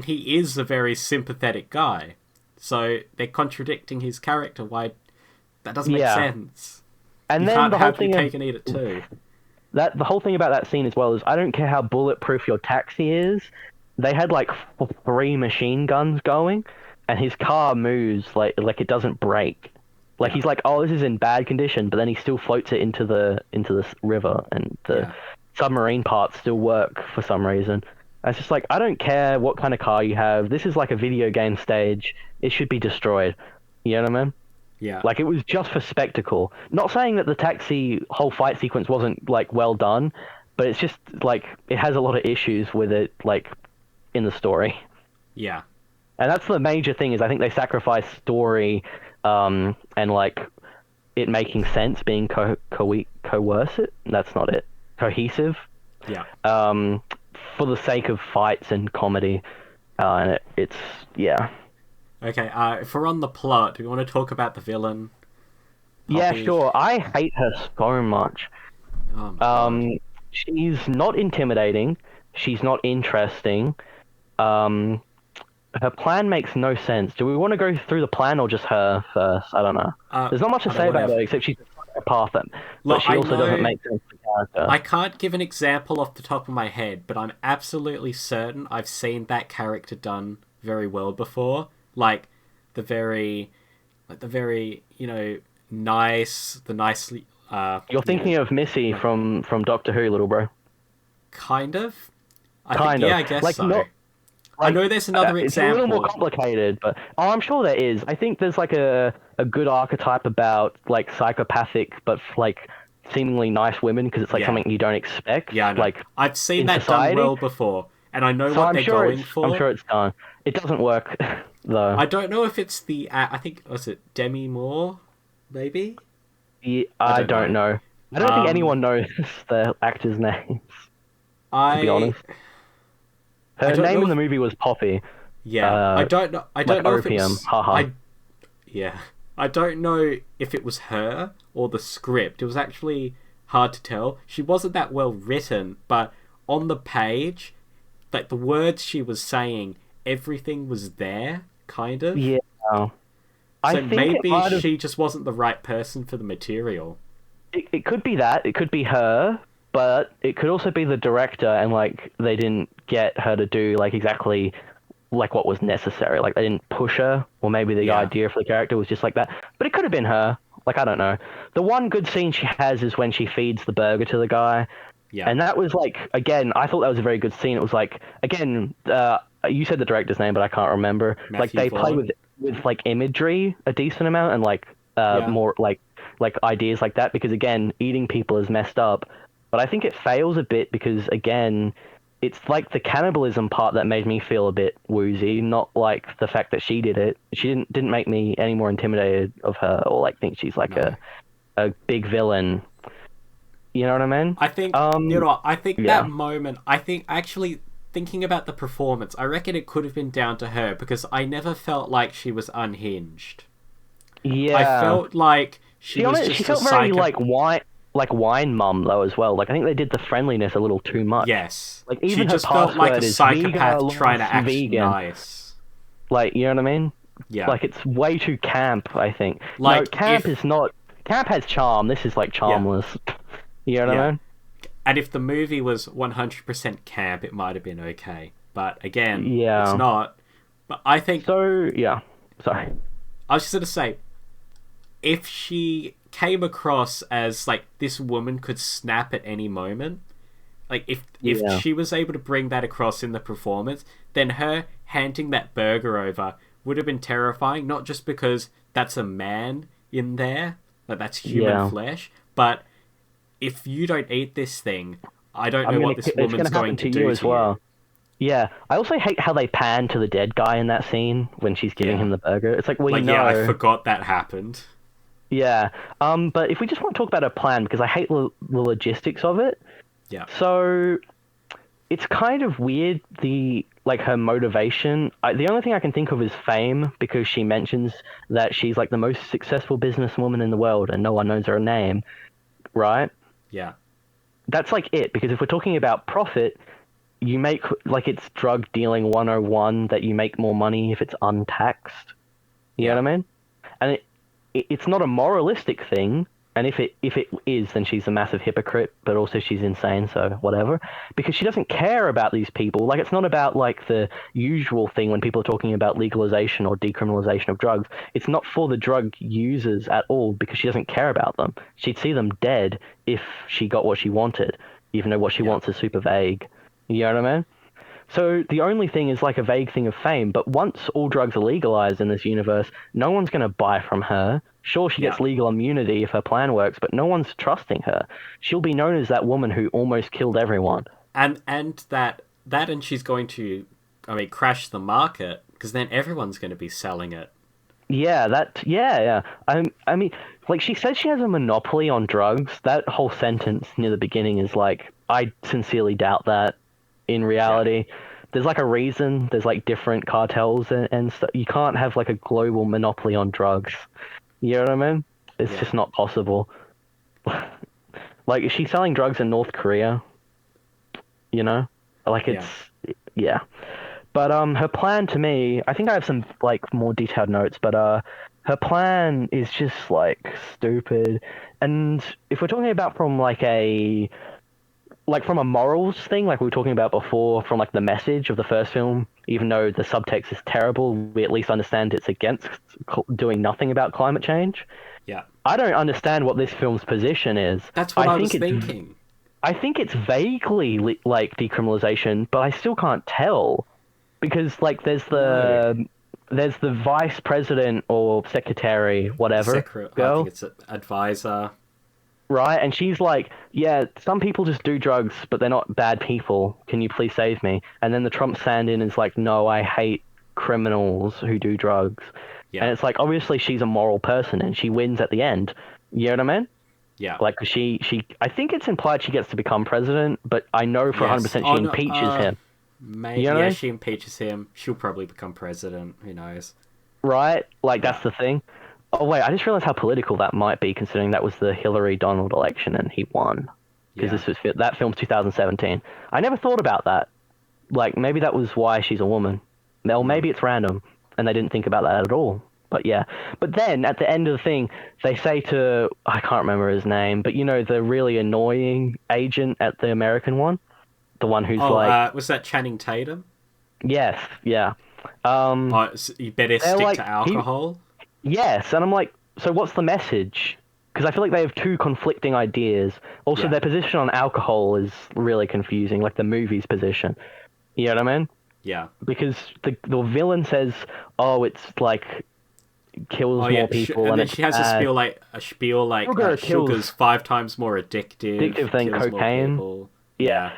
he is a very sympathetic guy. So they're contradicting his character. Why? That doesn't make sense. And you then can't the have whole thing your cake and eat it too. The whole thing about that scene as well is, I don't care how bulletproof your taxi is. They had, like, 3 machine guns going, and his car moves like it doesn't break. Like, he's like, oh, this is in bad condition, but then he still floats it into the river, and the submarine parts still work for some reason. It's just like, I don't care what kind of car you have. This is like a video game stage. It should be destroyed. You know what I mean? Yeah. Like, it was just for spectacle. Not saying that the taxi whole fight sequence wasn't, like, well done, but it's just, like, it has a lot of issues with it, like, in the story. Yeah. And that's the major thing, is I think they sacrifice story, and, like, it making sense, being coercive. That's not it. Cohesive. Yeah. For the sake of fights and comedy. And it's. Okay, if we're on the plot, do we want to talk about the villain? Yeah, sure. I hate her so much. Oh my God. She's not intimidating. She's not interesting. Her plan makes no sense. Do we want to go through the plan or just her first? I don't know. There's not much to say about her except she's a path, but she also doesn't make sense for character. I can't give an example off the top of my head, but I'm absolutely certain I've seen that character done very well before. Like the very, nicely. You're thinking of Missy from Doctor Who, little bro. Kind of. Kind of. Yeah, I guess like, so. Not, I know there's another example. It's a little more complicated, but I'm sure there is. I think there's like a good archetype about like psychopathic, but like seemingly nice women, because it's like something you don't expect. Yeah, like I've seen that society done well before, and I know what they're going for. I'm sure it's done. It doesn't work though. I don't know if it's the. I think was it Demi Moore, maybe. Yeah, I don't know. I don't think anyone knows the actors' names. To be honest. Her name in the movie was Poppy. Yeah, I don't know. I don't know opium. if it was. Yeah. I don't know if it was her or the script. It was actually hard to tell. She wasn't that well written, but on the page, like the words she was saying, everything was there, kind of. Yeah. So maybe she just wasn't the right person for the material. It could be that. It could be her, but it could also be the director, and like they didn't get her to do like exactly like what was necessary. Like they didn't push her, or maybe the idea for the character was just like that. But it could have been her. Like, I don't know. The one good scene she has is when she feeds the burger to the guy. Yeah. And that was like, again, I thought that was a very good scene. It was like, again, you said the director's name, but I can't remember. Matthew like they Vaughn. play with like imagery a decent amount, and like more like ideas like that, because again, eating people is messed up. But I think it fails a bit because, again, it's like the cannibalism part that made me feel a bit woozy, not like the fact that she did it. She didn't make me any more intimidated of her, or like think she's like a big villain. You know what I mean? I think I think that moment, I think actually thinking about the performance, I reckon it could have been down to her, because I never felt like she was unhinged. Yeah. I felt like she was just she felt very like wine mum though as well. Like I think they did the friendliness a little too much. Yes. Like even she her just felt like a psychopath trying to act vegan. nice. Like, you know what I mean? Yeah. Like it's way too camp, I think. Like, no, camp has charm. This is like charmless. Yeah. You know what I mean? And if the movie was 100% camp, it might have been okay. But again, it's not. But I think... So, yeah. Sorry. I was just going to say, if she came across as, like, this woman could snap at any moment, like, if she was able to bring that across in the performance, then her handing that burger over would have been terrifying, not just because that's a man in there, like, that's human flesh, but if you don't eat this thing, I don't know what this woman's going to do to you. Well. Yeah, I also hate how they pan to the dead guy in that scene when she's giving him the burger. It's like, well, you know... Yeah, I forgot that happened. Yeah, but if we just want to talk about her plan, because I hate the logistics of it. Yeah. So, it's kind of weird, her motivation. The only thing I can think of is fame, because she mentions that she's like the most successful businesswoman in the world and no one knows her name, right? Yeah. That's like it, because if we're talking about profit, you make, like, it's drug dealing 101 that you make more money if it's untaxed. You know what I mean? And it's not a moralistic thing, and if it is, then she's a massive hypocrite, but also she's insane, so whatever. Because she doesn't care about these people. Like, it's not about, like, the usual thing when people are talking about legalization or decriminalization of drugs. It's not for the drug users at all, because she doesn't care about them. She'd see them dead if she got what she wanted, even though what she wants is super vague. You know what I mean? So the only thing is like a vague thing of fame, but once all drugs are legalized in this universe, no one's going to buy from her. Sure, she gets legal immunity if her plan works, but no one's trusting her. She'll be known as that woman who almost killed everyone. And and she's going to, crash the market, because then everyone's going to be selling it. Yeah. I mean, like, she says she has a monopoly on drugs. That whole sentence near the beginning is like, I sincerely doubt that. In reality, there's like a reason. There's like different cartels and stuff. You can't have like a global monopoly on drugs. You know what I mean? It's just not possible. Like, is she selling drugs in North Korea? You know, like it's But her plan, to me, I think I have some like more detailed notes, but her plan is just like stupid. And if we're talking about from from a morals thing, like we were talking about before, from like the message of the first film, even though the subtext is terrible, we at least understand it's against doing nothing about climate change. Yeah. I don't understand what this film's position is. That's what I was thinking. I think it's vaguely like decriminalization, but I still can't tell, because like there's the vice president or secretary, whatever, girl. I think it's an advisor. Right, and she's like, yeah, some people just do drugs, but they're not bad people. Can you please save me? And then the Trump stand-in is like, no, I hate criminals who do drugs. Yeah. And it's like, obviously she's a moral person, and she wins at the end. You know what I mean? Yeah. Like, I think it's implied she gets to become president, but I know for 100% she impeaches him. Maybe, you know? She impeaches him. She'll probably become president. Who knows? Right? Like, that's the thing. Oh wait, I just realized how political that might be, considering that was the Hillary Donald election and he won. Because that film's 2017. I never thought about that. Like, maybe that was why she's a woman. Or maybe it's random, and they didn't think about that at all. But yeah. But then, at the end of the thing, they say to... I can't remember his name, but you know, the really annoying agent at the American one? The one who's was that Channing Tatum? Yes, yeah. You better stick to alcohol? Yes, and I'm like, so what's the message? Because I feel like they have two conflicting ideas. Also, their position on alcohol is really confusing, like the movie's position. You know what I mean? Yeah. Because the villain says, "Oh, it's like kills more people," and then she has a spiel like sugar's 5 times more addictive than cocaine. Yeah.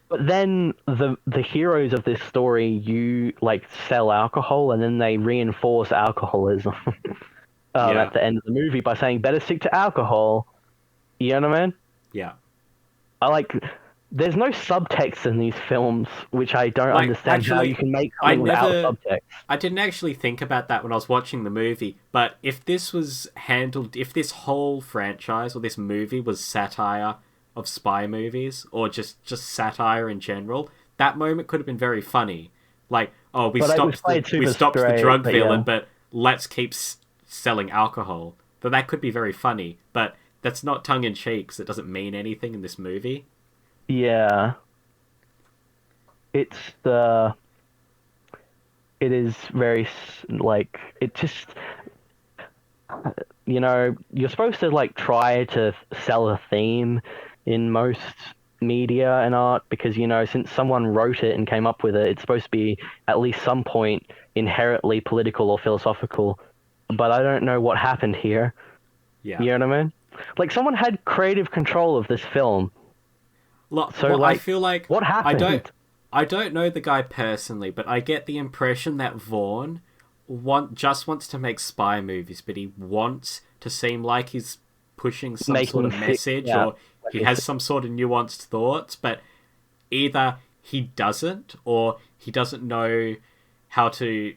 But then the heroes of this story, you like sell alcohol, and then they reinforce alcoholism at the end of the movie by saying, "Better stick to alcohol." You know what I mean? Yeah. There's no subtext in these films, which I don't understand how you can make something without subtext. I didn't actually think about that when I was watching the movie, but if this whole franchise or this movie was satire of spy movies, or just satire in general, that moment could have been very funny. Like, oh, we stopped the drug villain, but let's keep selling alcohol. But that could be very funny, but that's not tongue-in-cheek, because it doesn't mean anything in this movie. Yeah. It is very, like, it just, you know, you're supposed to, like, try to sell a theme in most media and art, because, you know, since someone wrote it and came up with it, it's supposed to be at least some point inherently political or philosophical. But I don't know what happened here. Yeah. You know what I mean? Like, someone had creative control of this film. I feel like what happened? I don't know the guy personally, but I get the impression that Vaughn just wants to make spy movies, but he wants to seem like he's pushing some sort of message, or he has some sort of nuanced thoughts, but either he doesn't, or he doesn't know how to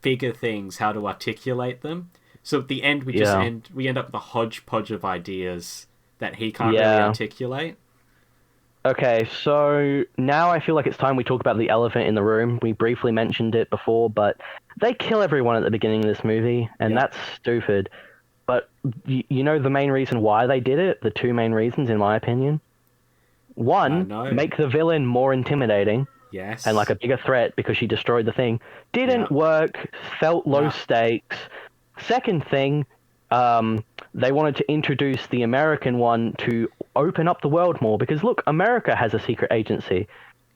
figure things, how to articulate them. So at the end, we end up with a hodgepodge of ideas that he can't really articulate. Okay, so now I feel like it's time we talk about the elephant in the room. We briefly mentioned it before, but they kill everyone at the beginning of this movie, and that's stupid. But you know the main reason why they did it? The two main reasons, in my opinion? One, make the villain more intimidating. Yes. And like a bigger threat because she destroyed the thing. Didn't work, felt low stakes. Second thing, they wanted to introduce the American one to open up the world more, because look, America has a secret agency.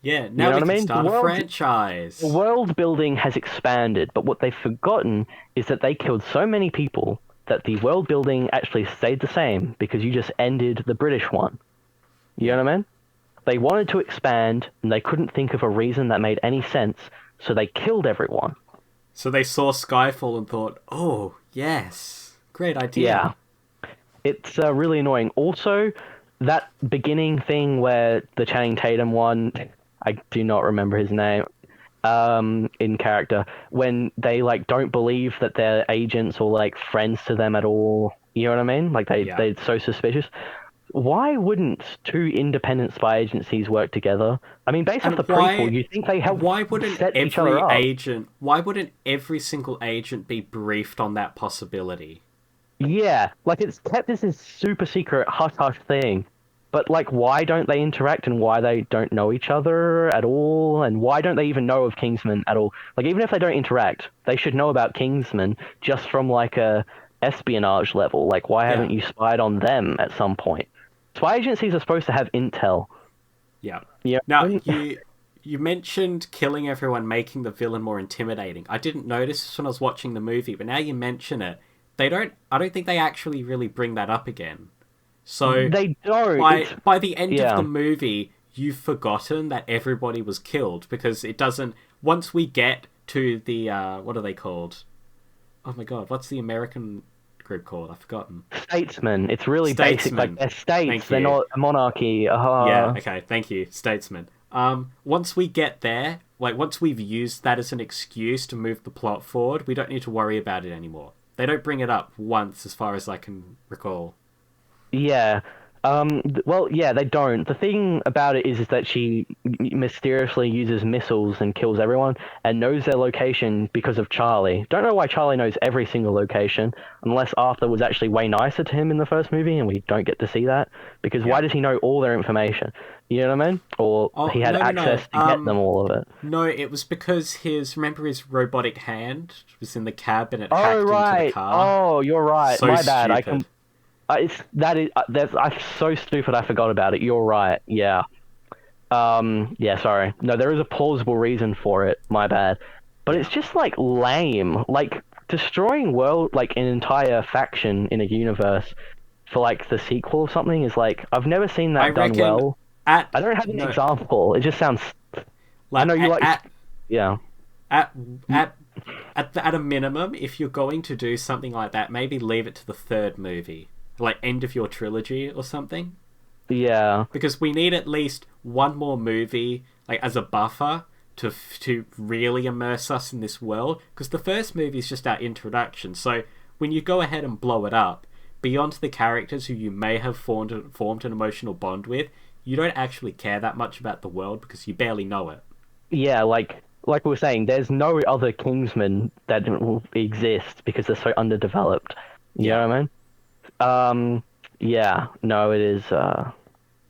Yeah, now we can start a franchise. The world building has expanded, but what they've forgotten is that they killed so many people that the world building actually stayed the same, because you just ended the British one. You know what I mean? They wanted to expand, and they couldn't think of a reason that made any sense, so they killed everyone. So they saw Skyfall and thought, oh, yes, great idea. Yeah. It's really annoying. Also, that beginning thing where the Channing Tatum one, I do not remember his name, in character, when they, like, don't believe that they're agents or, like, friends to them at all. You know what I mean? Like, they're so suspicious. Why wouldn't two independent spy agencies work together? I mean, based off the prequel, you think they help set each other up. Why wouldn't every single agent be briefed on that possibility? Yeah, like, it's kept as this super secret hush-hush thing. But, like, why don't they interact, and why they don't know each other at all? And why don't they even know of Kingsman at all? Like, even if they don't interact, they should know about Kingsman just from, like, a espionage level. Like, why haven't you spied on them at some point? Spy agencies are supposed to have intel. Yeah. Now, you mentioned killing everyone, making the villain more intimidating. I didn't notice this when I was watching the movie, but now you mention it, I don't think they actually really bring that up again. So they don't. By the end of the movie, you've forgotten that everybody was killed, because it doesn't. Once we get to the what are they called? Oh my god, what's the American group called? I've forgotten. Statesmen. It's really basic. Like, they're states. They're not a monarchy. Yeah. Okay. Thank you, statesmen. Once we get there, like once we've used that as an excuse to move the plot forward, we don't need to worry about it anymore. They don't bring it up once, as far as I can recall. Yeah. Well, yeah, they don't. The thing about it is that she mysteriously uses missiles and kills everyone and knows their location because of Charlie. Don't know why Charlie knows every single location, unless Arthur was actually way nicer to him in the first movie and we don't get to see that. Because why does he know all their information? You know what I mean? Or he had access to get them all of it. No, it was because remember his robotic hand was in the cab and it hacked into the car? Oh, you're right. So my bad. Stupid. I'm so stupid I forgot about it. You're right. Yeah. Yeah, sorry. No, there is a plausible reason for it. My bad. But it's just like lame. Like destroying an entire faction in a universe for like the sequel or something is like I've never seen that done well. I don't have an example. It just sounds I know you yeah. At a minimum, if you're going to do something like that, maybe leave it to the third movie. Like end of your trilogy or something. Yeah. Because we need at least one more movie, like as a buffer, to really immerse us in this world. Because the first movie is just our introduction. So when you go ahead and blow it up, beyond the characters who you may have formed an emotional bond with, you don't actually care that much about the world because you barely know it. Yeah, like we were saying, there's no other Kingsman that will exist because they're so underdeveloped. You know what I mean? Yeah, no, it is,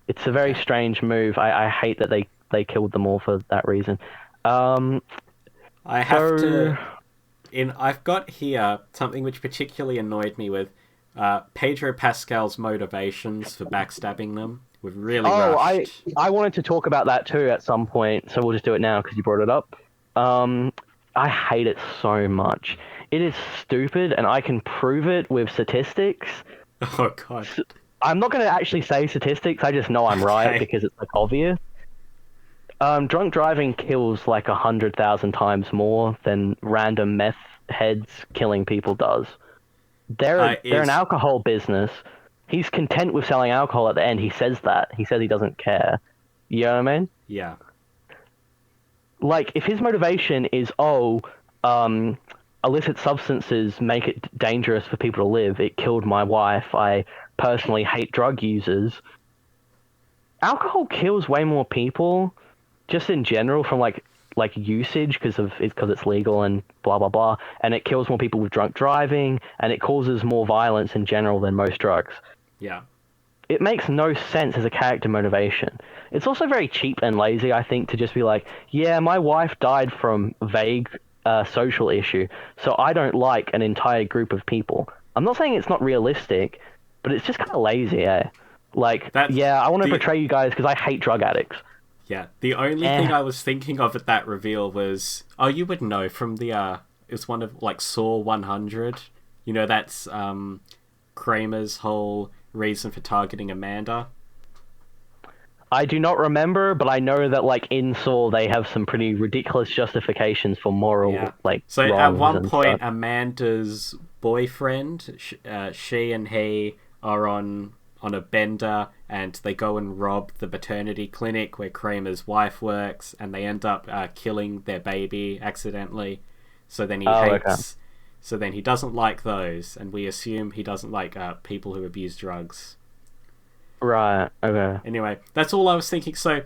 it's a very strange move. I hate that they killed them all for that reason. I've got here something which particularly annoyed me with, Pedro Pascal's motivations for backstabbing them were really rushed. I wanted to talk about that too at some point, so we'll just do it now because you brought it up. I hate it so much. It is stupid, and I can prove it with statistics. Oh, God. I'm not going to actually say statistics, I just know I'm right because it's like obvious. Drunk driving kills like 100,000 times more than random meth heads killing people does. They're an alcohol business. He's content with selling alcohol at the end. He says that. He says he doesn't care. You know what I mean? Yeah. Like, if his motivation is, illicit substances make it dangerous for people to live, it killed my wife, I personally hate drug users. Alcohol kills way more people, just in general, from like usage because it's legal and blah blah blah, and it kills more people with drunk driving, and it causes more violence in general than most drugs. Yeah. It makes no sense as a character motivation. It's also very cheap and lazy, I think, to just be like, yeah, my wife died from vague social issue, so I don't like an entire group of people. I'm not saying it's not realistic, but it's just kind of lazy, eh? Like, I want to portray you guys because I hate drug addicts. Yeah, the only thing I was thinking of at that reveal was, you would know from the, it was one of, like, Saw 100. You know, that's Kramer's whole reason for targeting Amanda. I do not remember, but I know that, like, in Saw, they have some pretty ridiculous justifications for moral, So at one point, Amanda's boyfriend, she and he are on a bender, and they go and rob the maternity clinic where Kramer's wife works, and they end up killing their baby accidentally. So then he hates... Okay. So then he doesn't like those, and we assume he doesn't like people who abuse drugs. Right, okay. Anyway, that's all I was thinking. So,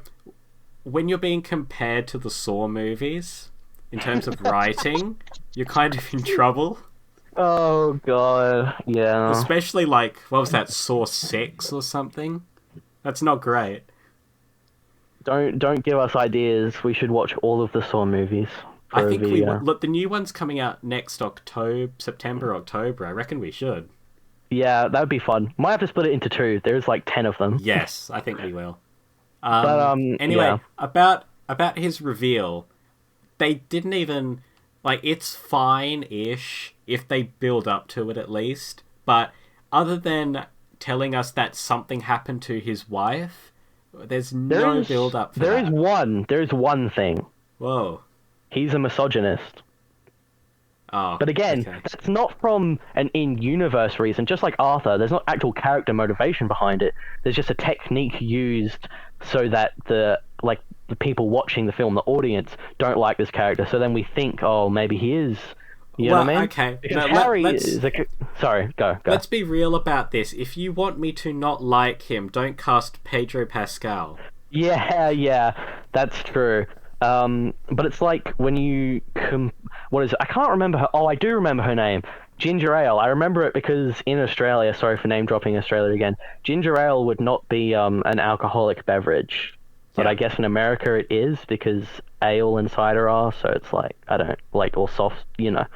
when you're being compared to the Saw movies, in terms of writing, you're kind of in trouble. Oh, God, yeah. Especially, like, what was that, Saw 6 or something? That's not great. Don't give us ideas. We should watch all of the Saw movies. I think look, the new one's coming out next September, October. I reckon we should. Yeah, that would be fun. Might have to split it into two. There's like 10 of them. Yes, I think we will. Anyway, about his reveal, they didn't even... Like, it's fine-ish if they build up to it at least. But other than telling us that something happened to his wife, there's no build-up for that. There's one thing. Whoa. He's a misogynist. Oh, but again, that's not from an in-universe reason. Just like Arthur, there's not actual character motivation behind it. There's just a technique used so that the people watching the film, the audience, don't like this character. So then we think, oh, maybe he is You know what I mean? Okay. Because Harry is Sorry, go. Let's be real about this. If you want me to not like him, don't cast Pedro Pascal. Yeah, that's true. But it's like when you what is it? I can't remember her. Oh, I do remember her name. Ginger ale. I remember it because in Australia, sorry for name dropping Australia again, ginger ale would not be an alcoholic beverage. But I guess in America it is because ale and cider are, so it's like, I don't, like, all soft, you know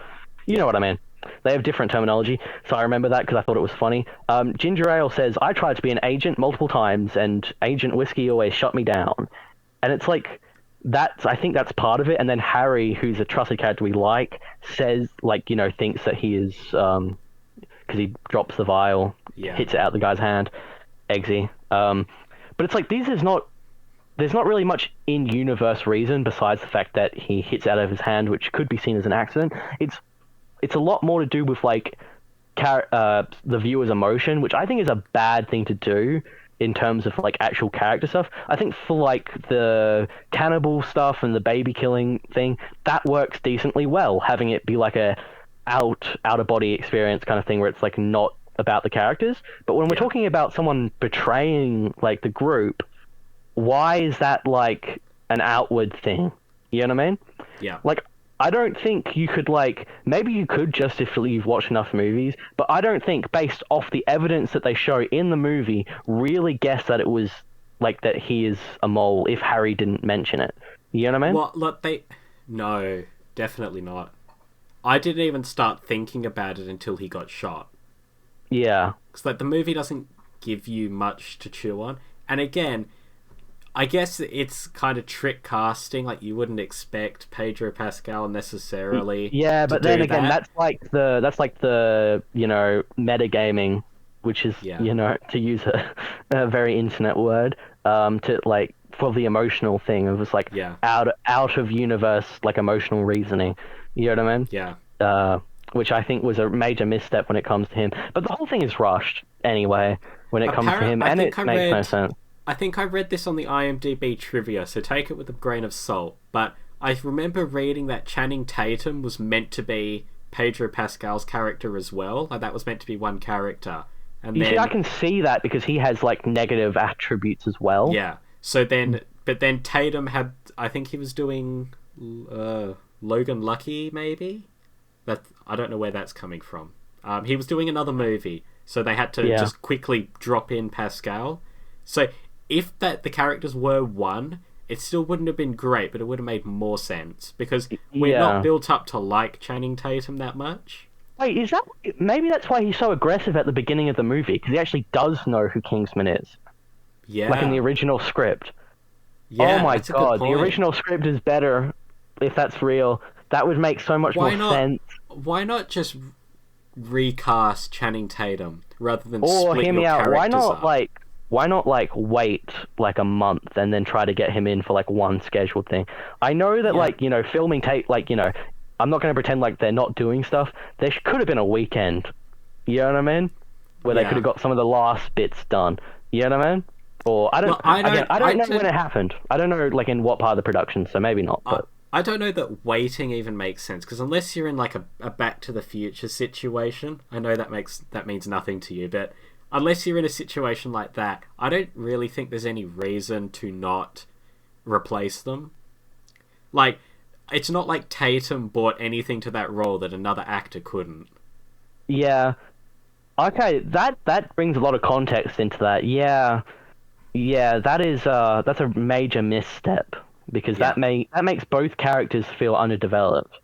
what I mean. They have different terminology, so I remember that because I thought it was funny. Ginger ale says, I tried to be an agent multiple times, and Agent Whiskey always shut me down. And it's like, I think that's part of it. And then Harry, who's a trusted character we like, says, like, thinks that he is, because he drops the vial, hits it out the guy's hand, Eggsy. But it's like, there's not really much in-universe reason besides the fact that he hits out of his hand, which could be seen as an accident. It's a lot more to do with, like, the viewer's emotion, which I think is a bad thing to do in terms of, like, actual character stuff. I think for, like, the cannibal stuff and the baby killing thing, that works decently well, having it be like a out-of-body experience kind of thing where it's, like, not about the characters. But when we're talking about someone betraying, like, the group, why is that, like, an outward thing? You know what I mean? Yeah. Like, I don't think you could, like, maybe you could just if you've watched enough movies, but I don't think, based off the evidence that they show in the movie, really guess that it was, like, that he is a mole if Harry didn't mention it. You know what I mean? Well, look, no, definitely not. I didn't even start thinking about it until he got shot. Yeah. Because, like, the movie doesn't give you much to chew on. And again, I guess it's kind of trick casting. Like, you wouldn't expect Pedro Pascal necessarily. Yeah, but then again, that's like the metagaming, which is to use a very internet word, to, like, for the emotional thing of just, like, out of universe, like, emotional reasoning. You know what I mean? Yeah. Which I think was a major misstep when it comes to him. But the whole thing is rushed anyway when it comes to him, and it makes no sense. I think I read this on the IMDb trivia, so take it with a grain of salt. But I remember reading that Channing Tatum was meant to be Pedro Pascal's character as well. Like, that was meant to be one character. And see, I can see that because he has, like, negative attributes as well. Yeah. So then, but then Tatum had, I think he was doing Logan Lucky, maybe? I don't know where that's coming from. He was doing another movie, so they had to just quickly drop in Pascal. So if the characters were one, it still wouldn't have been great, but it would have made more sense because we're not built up to like Channing Tatum that much. Wait, maybe that's why he's so aggressive at the beginning of the movie, because he actually does know who Kingsman is. Yeah. Like in the original script. Yeah, oh my god, the original script is better if that's real. That would make so much more sense. Why not just recast Channing Tatum rather than split your characters up? Why not, like, wait, like, a month and then try to get him in for, like, one scheduled thing? I know that, like, filming I'm not going to pretend like they're not doing stuff. There could have been a weekend, you know what I mean? Where they could have got some of the last bits done, you know what I mean? Or, I don't know when it happened. I don't know, like, in what part of the production, so maybe not, but... I don't know that waiting even makes sense, because unless you're in, like, a Back to the Future situation, I know that means nothing to you, but... Unless you're in a situation like that, I don't really think there's any reason to not replace them. Like, it's not like Tatum brought anything to that role that another actor couldn't. Yeah. Okay, that brings a lot of context into that. Yeah, that's a major misstep because that makes both characters feel underdeveloped.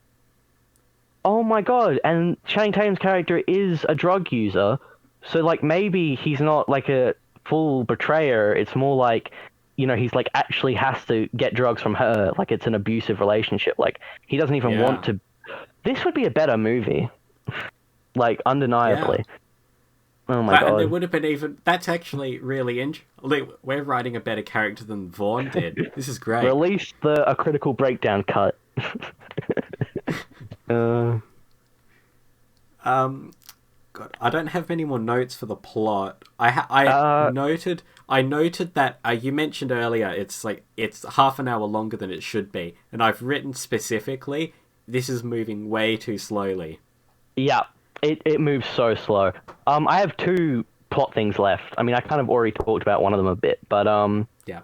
Oh my god! And Channing Tatum's character is a drug user. So, like, maybe he's not, like, a full betrayer. It's more like, he's, like, actually has to get drugs from her. Like, it's an abusive relationship. Like, he doesn't even want to... This would be a better movie. Like, undeniably. Yeah. Oh, my god. And there would have been even... That's actually really interesting. We're writing a better character than Vaughn did. This is great. Release a critical breakdown cut. God, I don't have many more notes for the plot. I noted that you mentioned earlier it's half an hour longer than it should be, and I've written specifically this is moving way too slowly. Yeah, it moves so slow. I have two plot things left. I mean, I kind of already talked about one of them a bit, but yeah.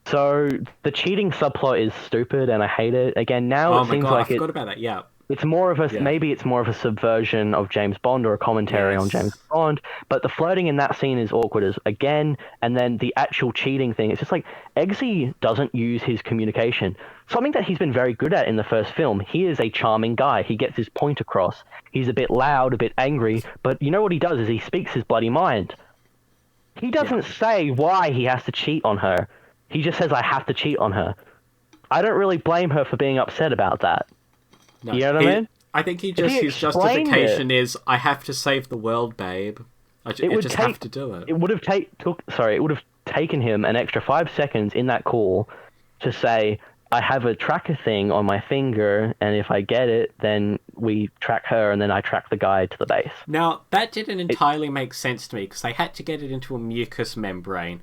So the cheating subplot is stupid, and I hate it. Again, now it seems like I forgot about that. Yeah. It's more of a maybe it's more of a subversion of James Bond or a commentary on James Bond. But the flirting in that scene is awkward as again, and then the actual cheating thing. It's just like Eggsy doesn't use his communication. Something that he's been very good at in the first film. He is a charming guy. He gets his point across. He's a bit loud, a bit angry, but you know what he does is he speaks his bloody mind. He doesn't say why he has to cheat on her. He just says, I have to cheat on her. I don't really blame her for being upset about that. No, you know what I mean? I think his justification is, I have to save the world, babe. I just have to do it. It would have taken him an extra 5 seconds in that call to say, I have a tracker thing on my finger, and if I get it, then we track her, and then I track the guy to the base. Now, that didn't entirely make sense to me, because they had to get it into a mucous membrane.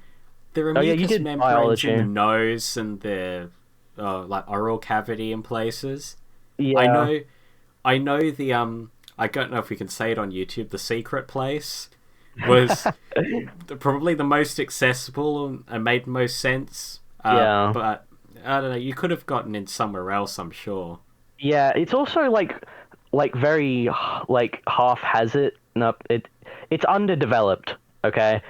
There are mucous membranes in the nose and the like oral cavity in places. Yeah. I know the I don't know if we can say it on YouTube, the secret place was probably the most accessible and made most sense. But I don't know, you could have gotten in somewhere else, I'm sure. Yeah, it's also like very like half-hazard. No, it's underdeveloped, okay?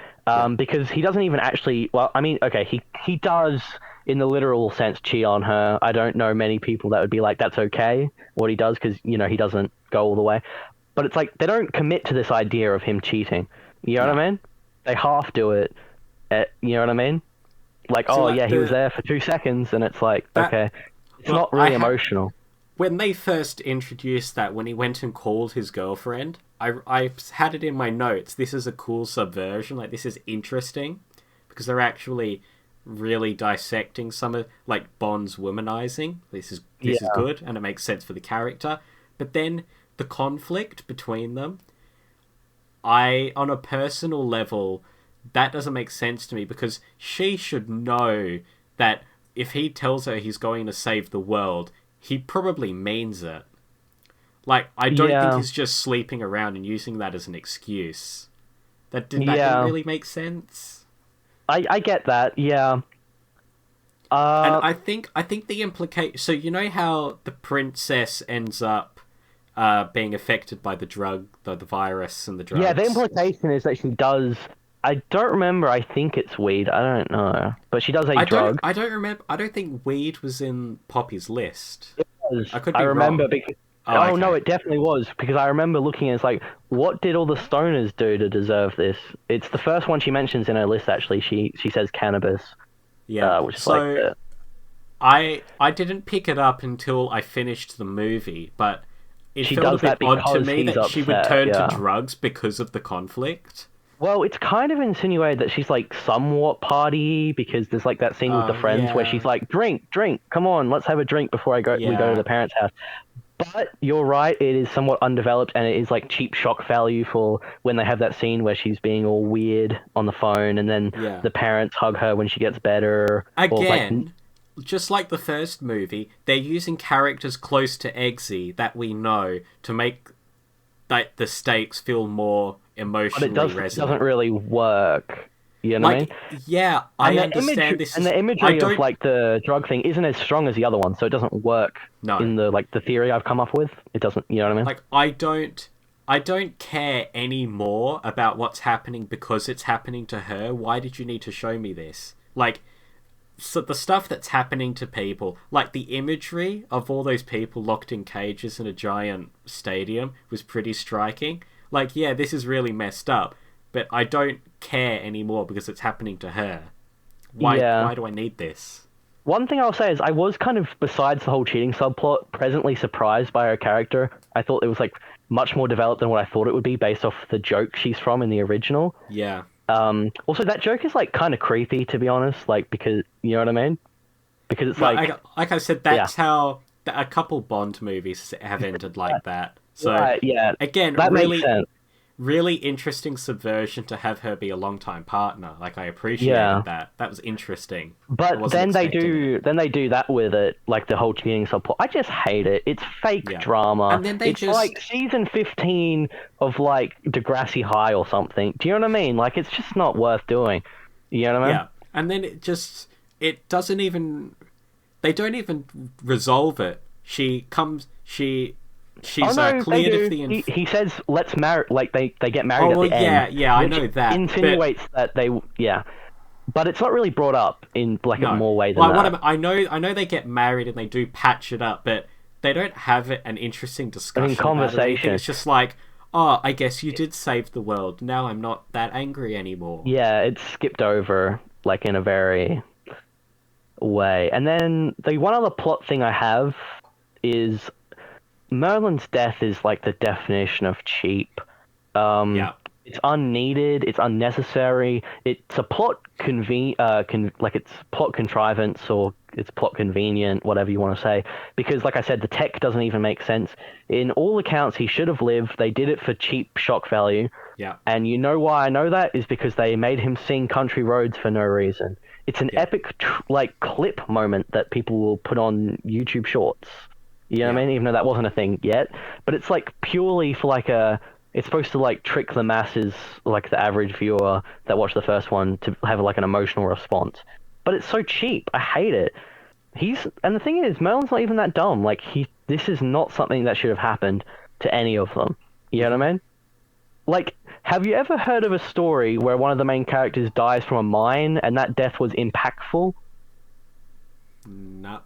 Because he doesn't even actually, well, I mean, okay, he does in the literal sense cheat on her. I don't know many people that would be like, that's okay, what he does, because, you know, he doesn't go all the way. But it's like, they don't commit to this idea of him cheating. You know what I mean? They half do it. You know what I mean? Like, so he was there for 2 seconds, and it's like, okay. It's not really emotional. When they first introduced that, when he went and called his girlfriend, I had it in my notes, this is a cool subversion, like, this is interesting, because they're actually really dissecting some of, like, Bond's womanizing. This is good, and it makes sense for the character. But then, the conflict between them, on a personal level, that doesn't make sense to me, because she should know that if he tells her he's going to save the world, he probably means it. Like, I don't think he's just sleeping around and using that as an excuse. That didn't really make sense. I get that, yeah. And I think the implication... So, you know how the princess ends up being affected by the drug, the virus and the drugs? Yeah, the implication is that she does... I don't remember. I think it's weed. I don't know. But she does a drug. I don't remember. I don't think weed was in Poppy's list. It was. I could be remember wrong. Because... Oh, no, it definitely was. Because I remember looking and it's like, what did all the stoners do to deserve this? It's the first one she mentions in her list, actually. She says cannabis. Yeah. Which is like... I didn't pick it up until I finished the movie, but it felt a bit odd to me that she would turn to drugs because of the conflict. Well, it's kind of insinuated that she's like somewhat party because there's like that scene with the friends where she's like, drink, come on, let's have a drink before we go to the parents' house. But you're right, it is somewhat undeveloped, and it is like cheap shock value for when they have that scene where she's being all weird on the phone, and then the parents hug her when she gets better. Again, just like the first movie, they're using characters close to Eggsy that we know to make the stakes feel more emotionally resonant. It doesn't really work. You know what I mean? Yeah, I understand this. And the imagery of like the drug thing isn't as strong as the other one, so it doesn't work in the theory I've come up with. It doesn't. You know what I mean? Like I don't care anymore about what's happening because it's happening to her. Why did you need to show me this? Like, so the stuff that's happening to people, like the imagery of all those people locked in cages in a giant stadium was pretty striking. Like, yeah, this is really messed up, but I don't care anymore because it's happening to her. Why do I need this? One thing I'll say is I was kind of, besides the whole cheating subplot, presently surprised by her character. I thought it was like much more developed than what I thought it would be based off the joke she's from in the original. Yeah. Also, that joke is like kind of creepy, to be honest, like, because, you know what I mean? Because it's like I said, that's how a couple Bond movies have ended like that. So right, again, that really, makes sense. really interesting subversion to have her be a long-time partner. Like, I appreciated that. That was interesting. But then they do that with it, like the whole cheating support. I just hate it. It's fake drama. And then it's like season 15 of like Degrassi High or something. Do you know what I mean? Like, it's just not worth doing. You know what I mean? Yeah. And then it doesn't even, they don't even resolve it. She's cleared of the... He says, let's marry, like, they get married at the end. Yeah, I know that. Insinuates that they, But it's not really brought up in, like, a more way than that. I know they get married and they do patch it up, but they don't have an interesting discussion conversation. It's just like, oh, I guess you did save the world. Now I'm not that angry anymore. Yeah, it's skipped over, like, in a very way. And then the one other plot thing I have is Merlin's death is like the definition of cheap. It's unneeded, it's unnecessary, it's a plot it's plot contrivance, or it's plot convenient, whatever you want to say, because like I said, the tech doesn't even make sense. In all accounts, he should have lived. They did it for cheap shock value. Yeah. And you know why I know that is because they made him sing Country Roads for no reason. It's an epic clip moment that people will put on YouTube Shorts. You know what I mean? Even though that wasn't a thing yet. But it's like purely for like it's supposed to like trick the masses, like the average viewer that watched the first one, to have like an emotional response. But it's so cheap. I hate it. And the thing is, Merlin's not even that dumb. Like, this is not something that should have happened to any of them. You know what I mean? Like, have you ever heard of a story where one of the main characters dies from a mine and that death was impactful? No.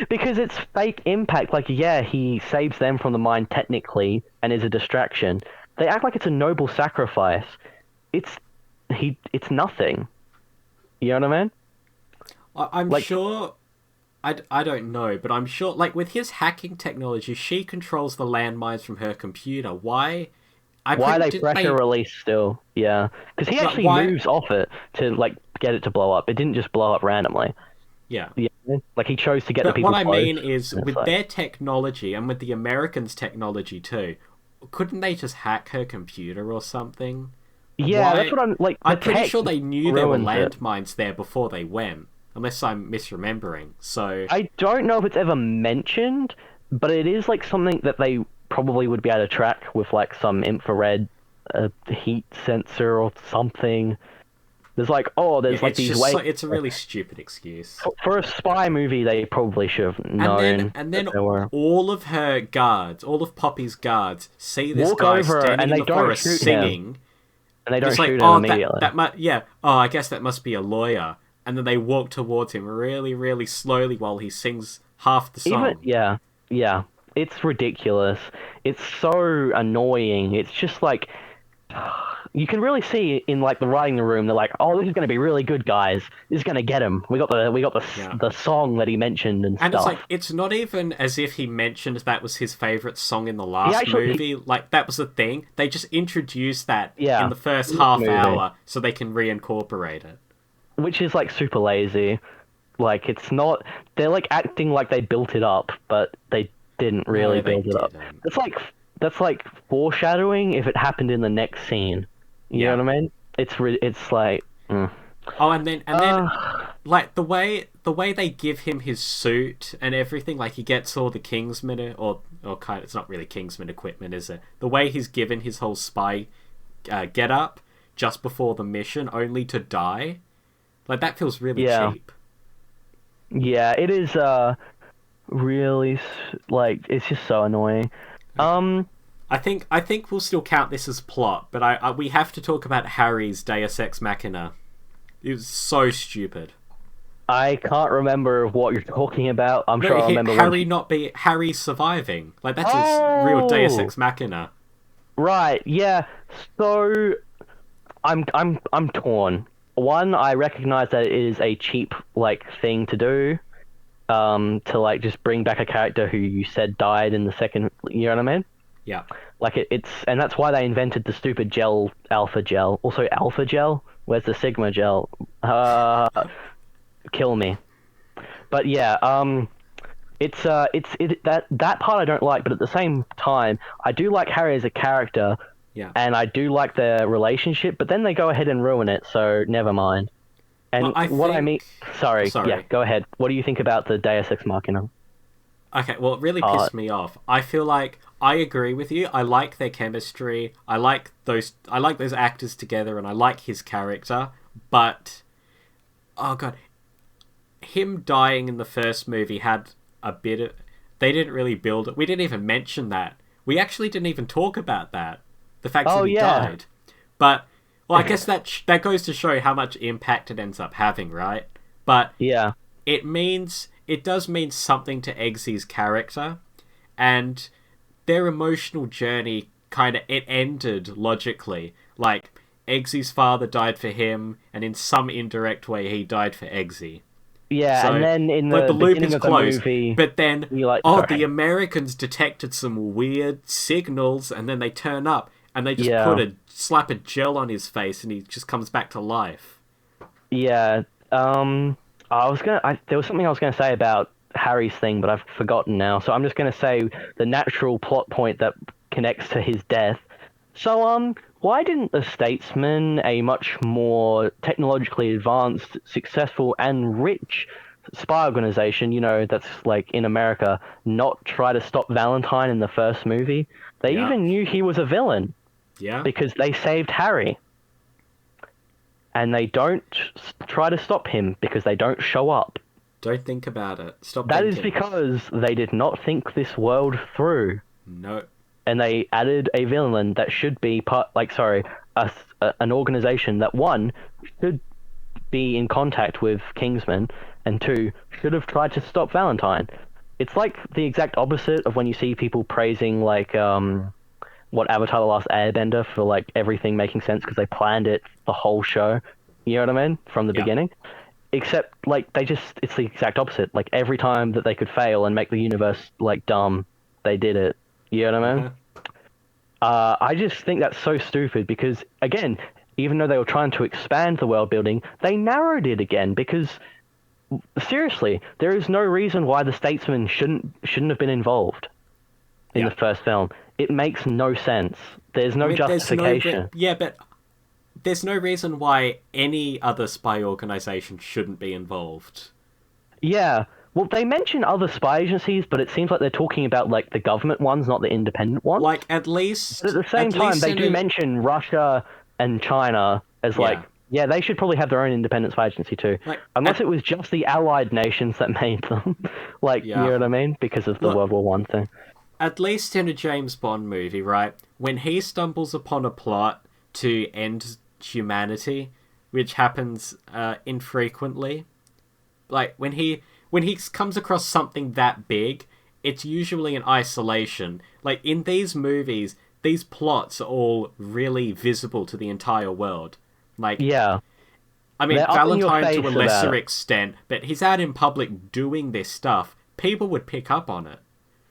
Because it's fake impact. Like, yeah, he saves them from the mine technically and is a distraction. They act like it's a noble sacrifice. It's nothing. You know what I mean? I'm sure... I don't know, but I'm sure... Like, with his hacking technology, she controls the landmines from her computer. Why are they pressure release still? Yeah. Because he actually moves off it to, like, get it to blow up. It didn't just blow up randomly. Yeah. Like, he chose to get the people close. But what I mean is, with their technology, and with the Americans' technology too, couldn't they just hack her computer or something? Yeah, that's what I'm... Like, I'm pretty sure they knew there were landmines there before they went. Unless I'm misremembering, so... I don't know if it's ever mentioned, but it is, like, something that they probably would be able to track with, like, some infrared heat sensor or something. There's, like, these ways... It's a really stupid excuse. For a spy movie, they probably should have known. And then all of her guards, all of Poppy's guards, see this guy standing in the forest singing... And they don't shoot him immediately. I guess that must be a lawyer. And then they walk towards him really, really slowly while he sings half the song. Yeah. It's ridiculous. It's so annoying. It's just like... You can really see in like the writing room, they're like, "Oh, this is going to be really good, guys. This is going to get him. We got the song that he mentioned and stuff." And it's like, it's not even as if he mentioned that was his favorite song in the last movie. Like, that was the thing. They just introduced that in the first half hour so they can reincorporate it. Which is like super lazy. Like, it's not... They're like acting like they built it up, but they didn't really build it up. That's like foreshadowing if it happened in the next scene. You know what I mean? It's like... Oh, and then like the way they give him his suit and everything, like he gets all the Kingsman or kind of, it's not really Kingsman equipment, is it? The way he's given his whole spy get up just before the mission, only to die, like that feels really cheap. Yeah, it is. Really, like, it's just so annoying. I think we'll still count this as plot, but we have to talk about Harry's Deus Ex Machina. It was so stupid. I can't remember what you're talking about. I'm sure I remember Harry surviving. Like, that's his real Deus Ex Machina. Right. Yeah. So I'm torn. One, I recognize that it is a cheap like thing to do, to like just bring back a character who you said died in the second. You know what I mean? Yeah. Like it's and that's why they invented the stupid gel, alpha gel. Also, alpha gel. Where's the sigma gel? Kill me. But yeah, that part I don't like, but at the same time, I do like Harry as a character. Yeah. And I do like their relationship, but then they go ahead and ruin it, so never mind. Well, And I what I mean, think. sorry, yeah, Sorry. go ahead. What do you think about the Deus Ex Machina Okay, well, it really part? pissed me off. I feel like I agree with you. I like their chemistry. I like those. I like those actors together, and I like his character. But oh god, him dying in the first movie had a bit of. They didn't really build it. We didn't even mention that. We actually didn't even talk about that. The fact Oh that he yeah, died. But well, I guess that goes to show how much impact it ends up having, right? But yeah, it does mean something to Eggsy's character, and their emotional journey kind of it ended logically. Like Eggsy's father died for him, and in some indirect way he died for Eggsy. yeah. And So, then in like, the the loop beginning is of the closed. movie, But then, you like, oh, the sorry, Americans detected some weird signals, and then they turn up and they just yeah, slap a gel on his face, and he just comes back to life. yeah. There was something I was gonna say about Harry's thing, but I've forgotten now. So I'm just gonna say the natural plot point that connects to his death. So, why didn't the Statesman, a much more technologically advanced, successful, and rich spy organization, that's like in America, not try to stop Valentine in the first movie? They Yeah, even knew he was a villain yeah. because they saved Harry, and they don't try to stop him because they don't show up. Don't think about it. Stop That is thinking. because they did not think this world through. No. And they added a villain that should be an organization that one should be in contact with Kingsman, and two should have tried to stop Valentine. It's like the exact opposite of when you see people praising like what Avatar: The Last Airbender for like everything making sense because they planned it the whole show. You know what I mean? From the Yeah. beginning. Except like it's the exact opposite. Like every time that they could fail and make the universe like dumb, they did it. You know what I mean? Uh-huh. I just think that's so stupid because, again, even though they were trying to expand the world building, they narrowed it again because, seriously, there is no reason why the Statesman shouldn't have been involved in Yeah. the first film. It makes no sense. There's I no mean, justification. but there's no reason why any other spy organization shouldn't be involved. Yeah, well, they mention other spy agencies, but it seems like they're talking about like the government ones, not the independent ones. Like But at the same at time, least they in do a mention Russia and China as like, yeah, yeah, they should probably have their own independent spy agency too. like Unless it was just the allied nations that made them. Like, you yeah. know what I mean? Because of the Look, World War One thing. at least in a James Bond movie, right? When he stumbles upon a plot to end humanity, which happens infrequently, like when he comes across something that big, it's usually in isolation. Like in these movies, these plots are all really visible to the entire world. Like Yeah, I mean, they're up in your Valentine to a face about lesser it. extent, but he's out in public doing this stuff. People would pick up on it.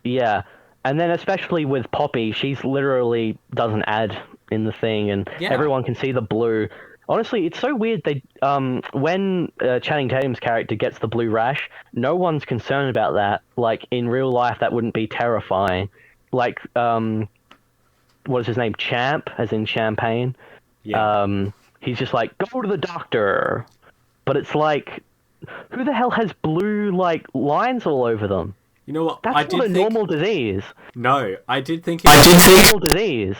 Yeah, and then especially with Poppy, she's literally does an ad in the thing, and Yeah, everyone can see the blue. Honestly, it's so weird. They when Channing Tatum's character gets the blue rash, no one's concerned about that. Like in real life, that wouldn't be terrifying. Like what is his name? Champ, as in champagne. yeah. He's just like, go to the doctor. But it's like, who the hell has blue like lines all over them? You know what? That's I not did a think. normal disease. No, I did think it I was. did think normal disease.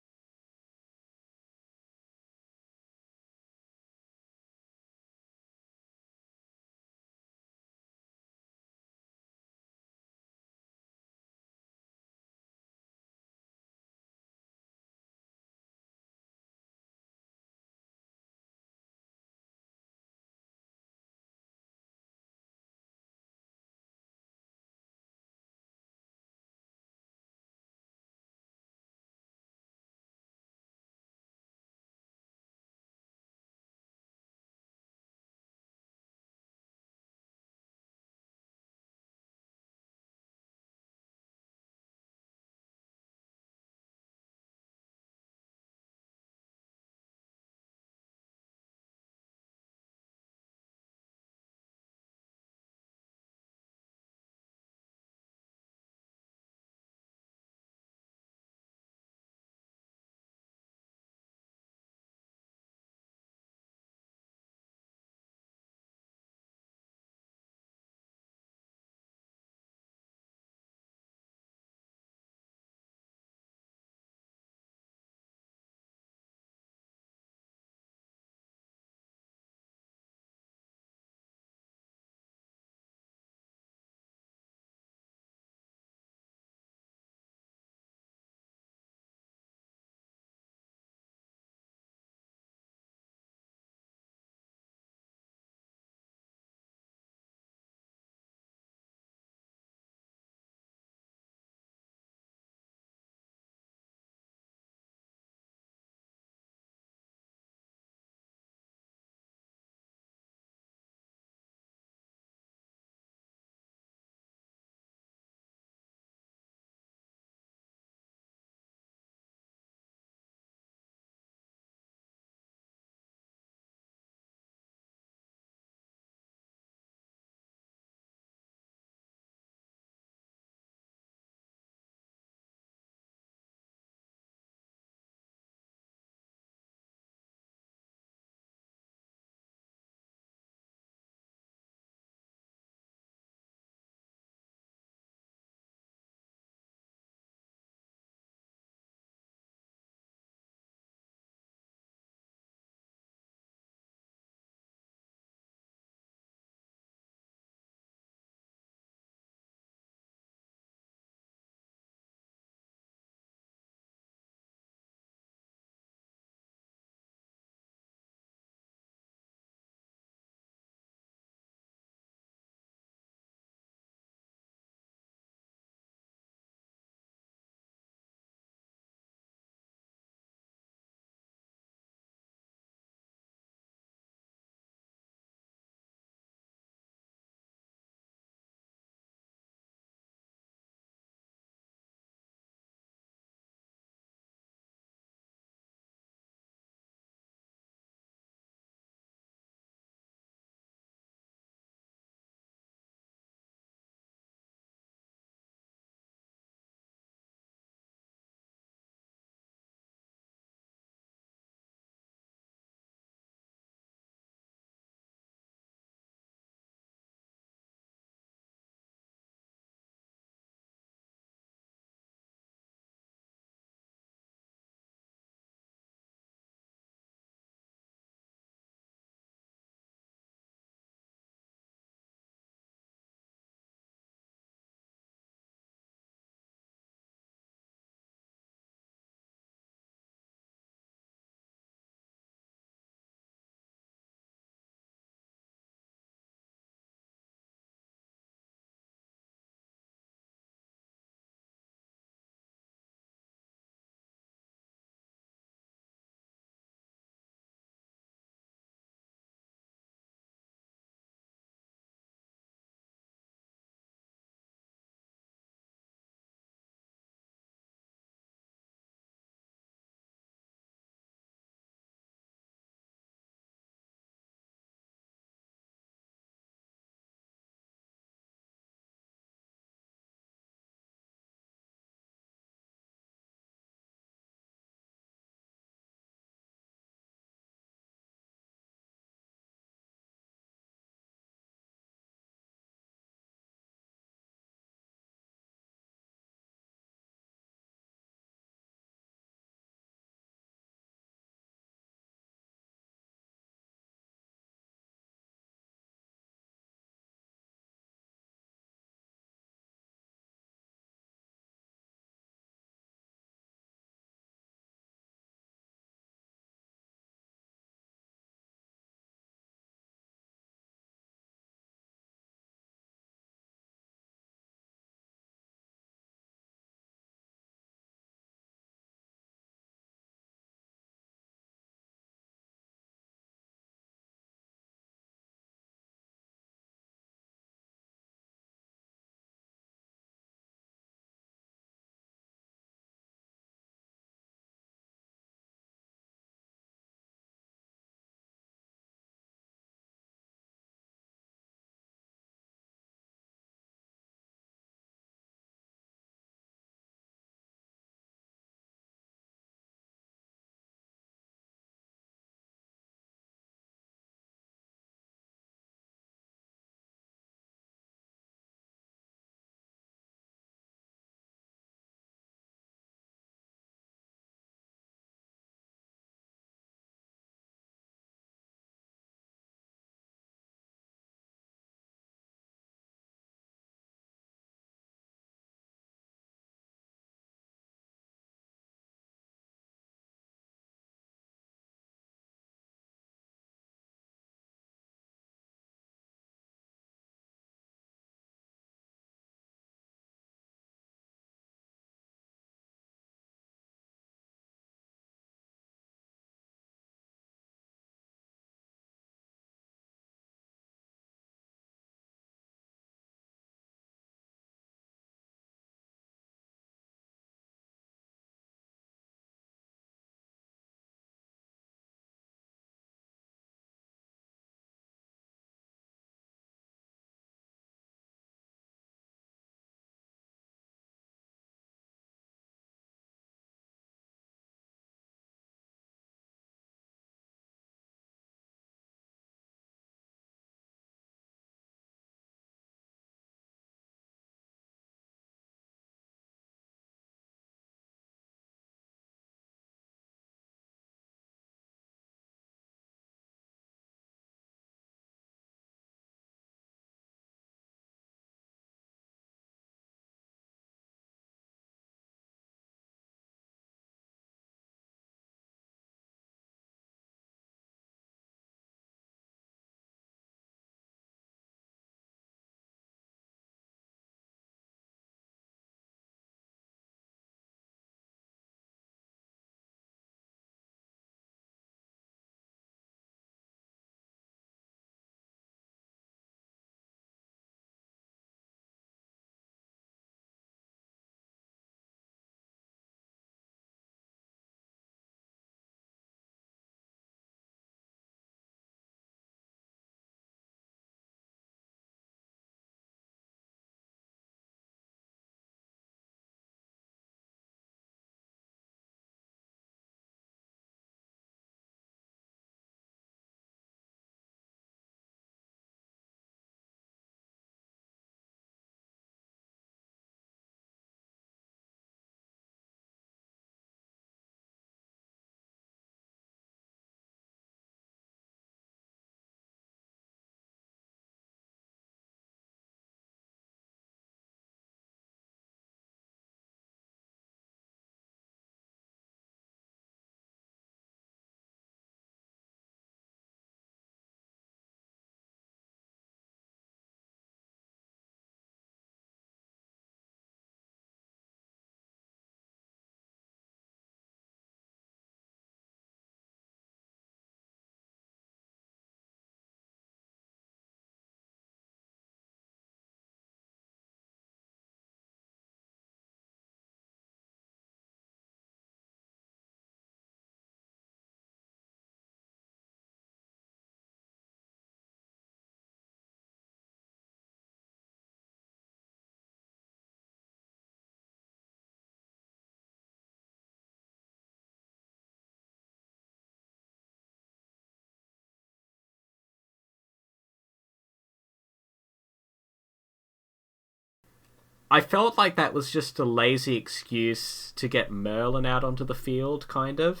I felt like that was just a lazy excuse to get Merlin out onto the field, kind of.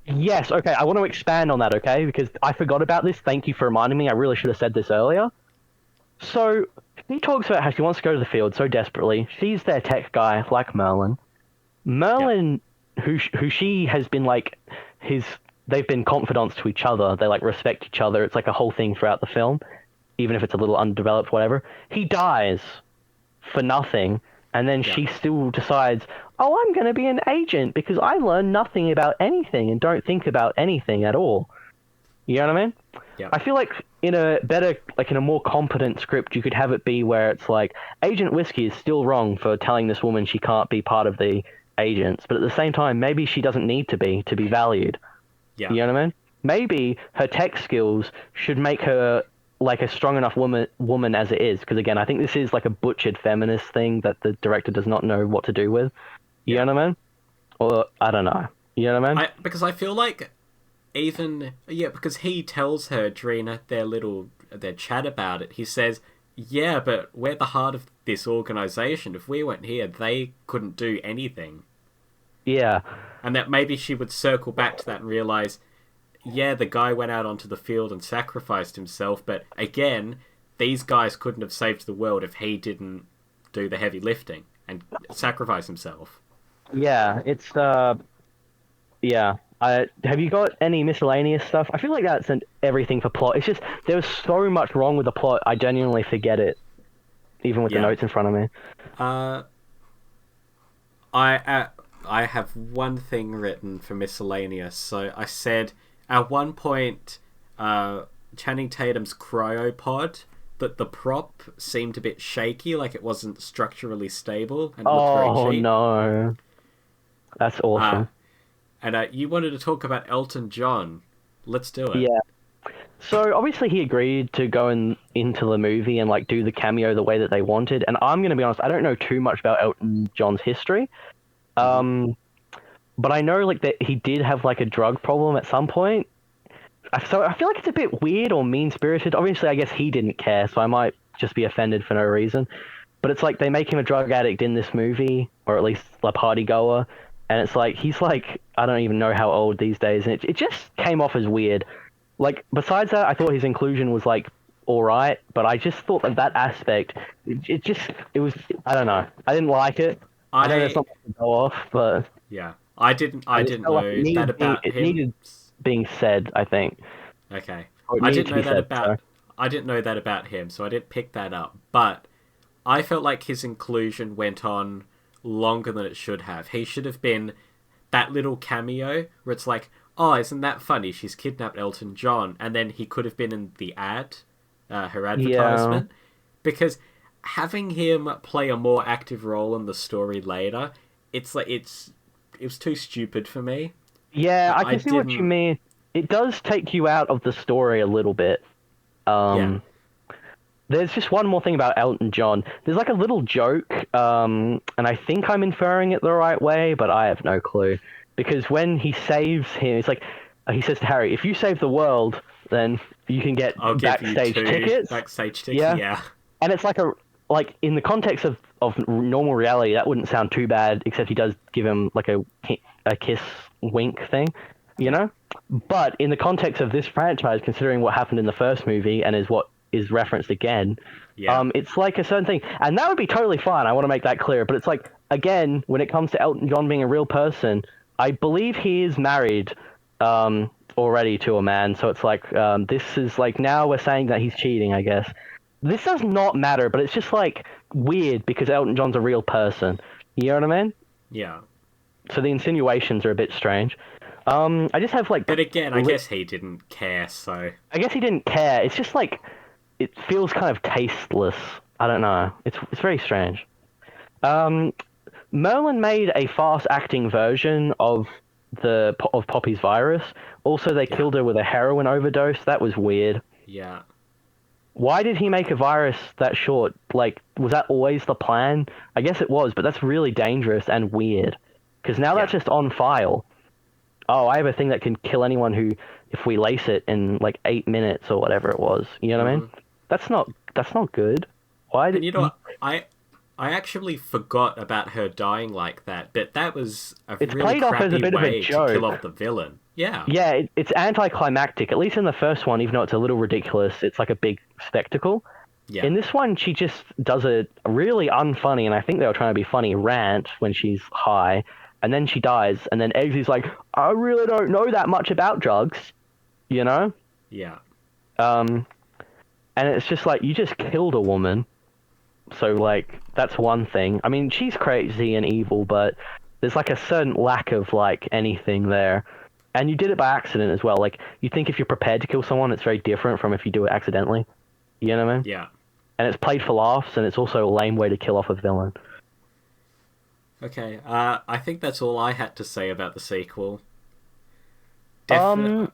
Yes, okay, I want to expand on that, okay? Because I forgot about this. Thank you for reminding me. I really should have said this earlier. So, he talks about how she wants to go to the field so desperately. She's their tech guy, like Merlin. Merlin, who she has been like they've been confidants to each other. They like respect each other. It's like a whole thing throughout the film, even if it's a little undeveloped, whatever. He dies for nothing, and then she still decides, oh, I'm going to be an agent because I learn nothing about anything and don't think about anything at all. You know what I mean? Yeah. I feel like in a more competent script, you could have it be where it's like, Agent Whiskey is still wrong for telling this woman she can't be part of the agents, but at the same time, maybe she doesn't need to be valued. Yeah. You know what I mean? Maybe her tech skills should make her like a strong enough woman as it is. Because again, I think this is like a butchered feminist thing that the director does not know what to do with. You know what I mean? Or I don't know. You know what I mean? Because I feel like because he tells her during their chat about it, he says, yeah, but we're the heart of this organization. If we weren't here, they couldn't do anything. Yeah. And that maybe she would circle back to that and realize, yeah, the guy went out onto the field and sacrificed himself, but again, these guys couldn't have saved the world if he didn't do the heavy lifting and sacrifice himself. Yeah, it's yeah. Have you got any miscellaneous stuff? I feel like that's everything for plot. It's just there was so much wrong with the plot. I genuinely forget it, even with the notes in front of me. I have one thing written for miscellaneous. So I said at one point, Channing Tatum's cryopod, that the prop seemed a bit shaky, like it wasn't structurally stable, and it looked very cheap. Oh no, that's awesome. And you wanted to talk about Elton John. Let's do it. Yeah. So obviously he agreed to go into the movie and like do the cameo the way that they wanted. And I'm gonna be honest, I don't know too much about Elton John's history. But I know like that he did have like a drug problem at some point. So I feel like it's a bit weird or mean-spirited. Obviously, I guess he didn't care, so I might just be offended for no reason. But it's like they make him a drug addict in this movie, or at least a party goer. And it's like, he's like, I don't even know how old these days. And it just came off as weird. Like, besides that, I thought his inclusion was like, alright. But I just thought that aspect, it was, I don't know. I didn't like it. I know there's something to go off, but... Yeah. I didn't know that about him. It needed being said, I think. Okay. I didn't know that about him, so I didn't pick that up. But I felt like his inclusion went on longer than it should have. He should have been that little cameo where it's like, oh, isn't that funny? She's kidnapped Elton John. And then he could have been in the ad, her advertisement. Yeah. Because having him play a more active role in the story later, it's like it was too stupid for me. Yeah, I can see what you mean. It does take you out of the story a little bit. There's just one more thing about Elton John. There's like a little joke, and I think I'm inferring it the right way, but I have no clue. Because when he saves him, it's like, he says to Harry, if you save the world, then you can get backstage tickets. Backstage tickets, yeah. And it's like in the context of normal reality, that wouldn't sound too bad, except he does give him like a kiss wink thing, you know? But in the context of this franchise, considering what happened in the first movie and is what is referenced again, it's like a certain thing. And that would be totally fine, I want to make that clear. But it's like, again, when it comes to Elton John being a real person, I believe he is married already to a man. So it's like, this is like, now we're saying that he's cheating, I guess. This does not matter, but it's just like weird because Elton John's a real person. You know what I mean? Yeah. So the insinuations are a bit strange. I just have like... But again, I guess he didn't care, so... I guess he didn't care. It's just like... It feels kind of tasteless. I don't know. It's very strange. Merlin made a fast-acting version of Poppy's virus. Also, they killed her with a heroin overdose. That was weird. Yeah. Why did he make a virus that short? Like, was that always the plan? I guess it was, but that's really dangerous and weird. Because now that's just on file. Oh, I have a thing that can kill anyone who, if we lace it in like 8 minutes or whatever it was. You know what I mean? That's not good. Why did what? I I actually forgot about her dying like that, but that was it's really played off as a crappy bit of a way to joke. kill off the villain. Yeah. Yeah, it's anticlimactic. At least in the first one, even though it's a little ridiculous, it's like a big spectacle. Yeah. In this one, she just does a really unfunny, and I think they were trying to be funny, rant when she's high, and then she dies, and then Eggsy's like, I really don't know that much about drugs, you know? Yeah. And it's just like, you just killed a woman. So, like, that's one thing. I mean, she's crazy and evil, but there's, like, a certain lack of, like, anything there. And you did it by accident as well. Like, you think if you're prepared to kill someone, it's very different from if you do it accidentally. You know what I mean? Yeah. And it's played for laughs, and it's also a lame way to kill off a villain. Okay, I think that's all I had to say about the sequel. I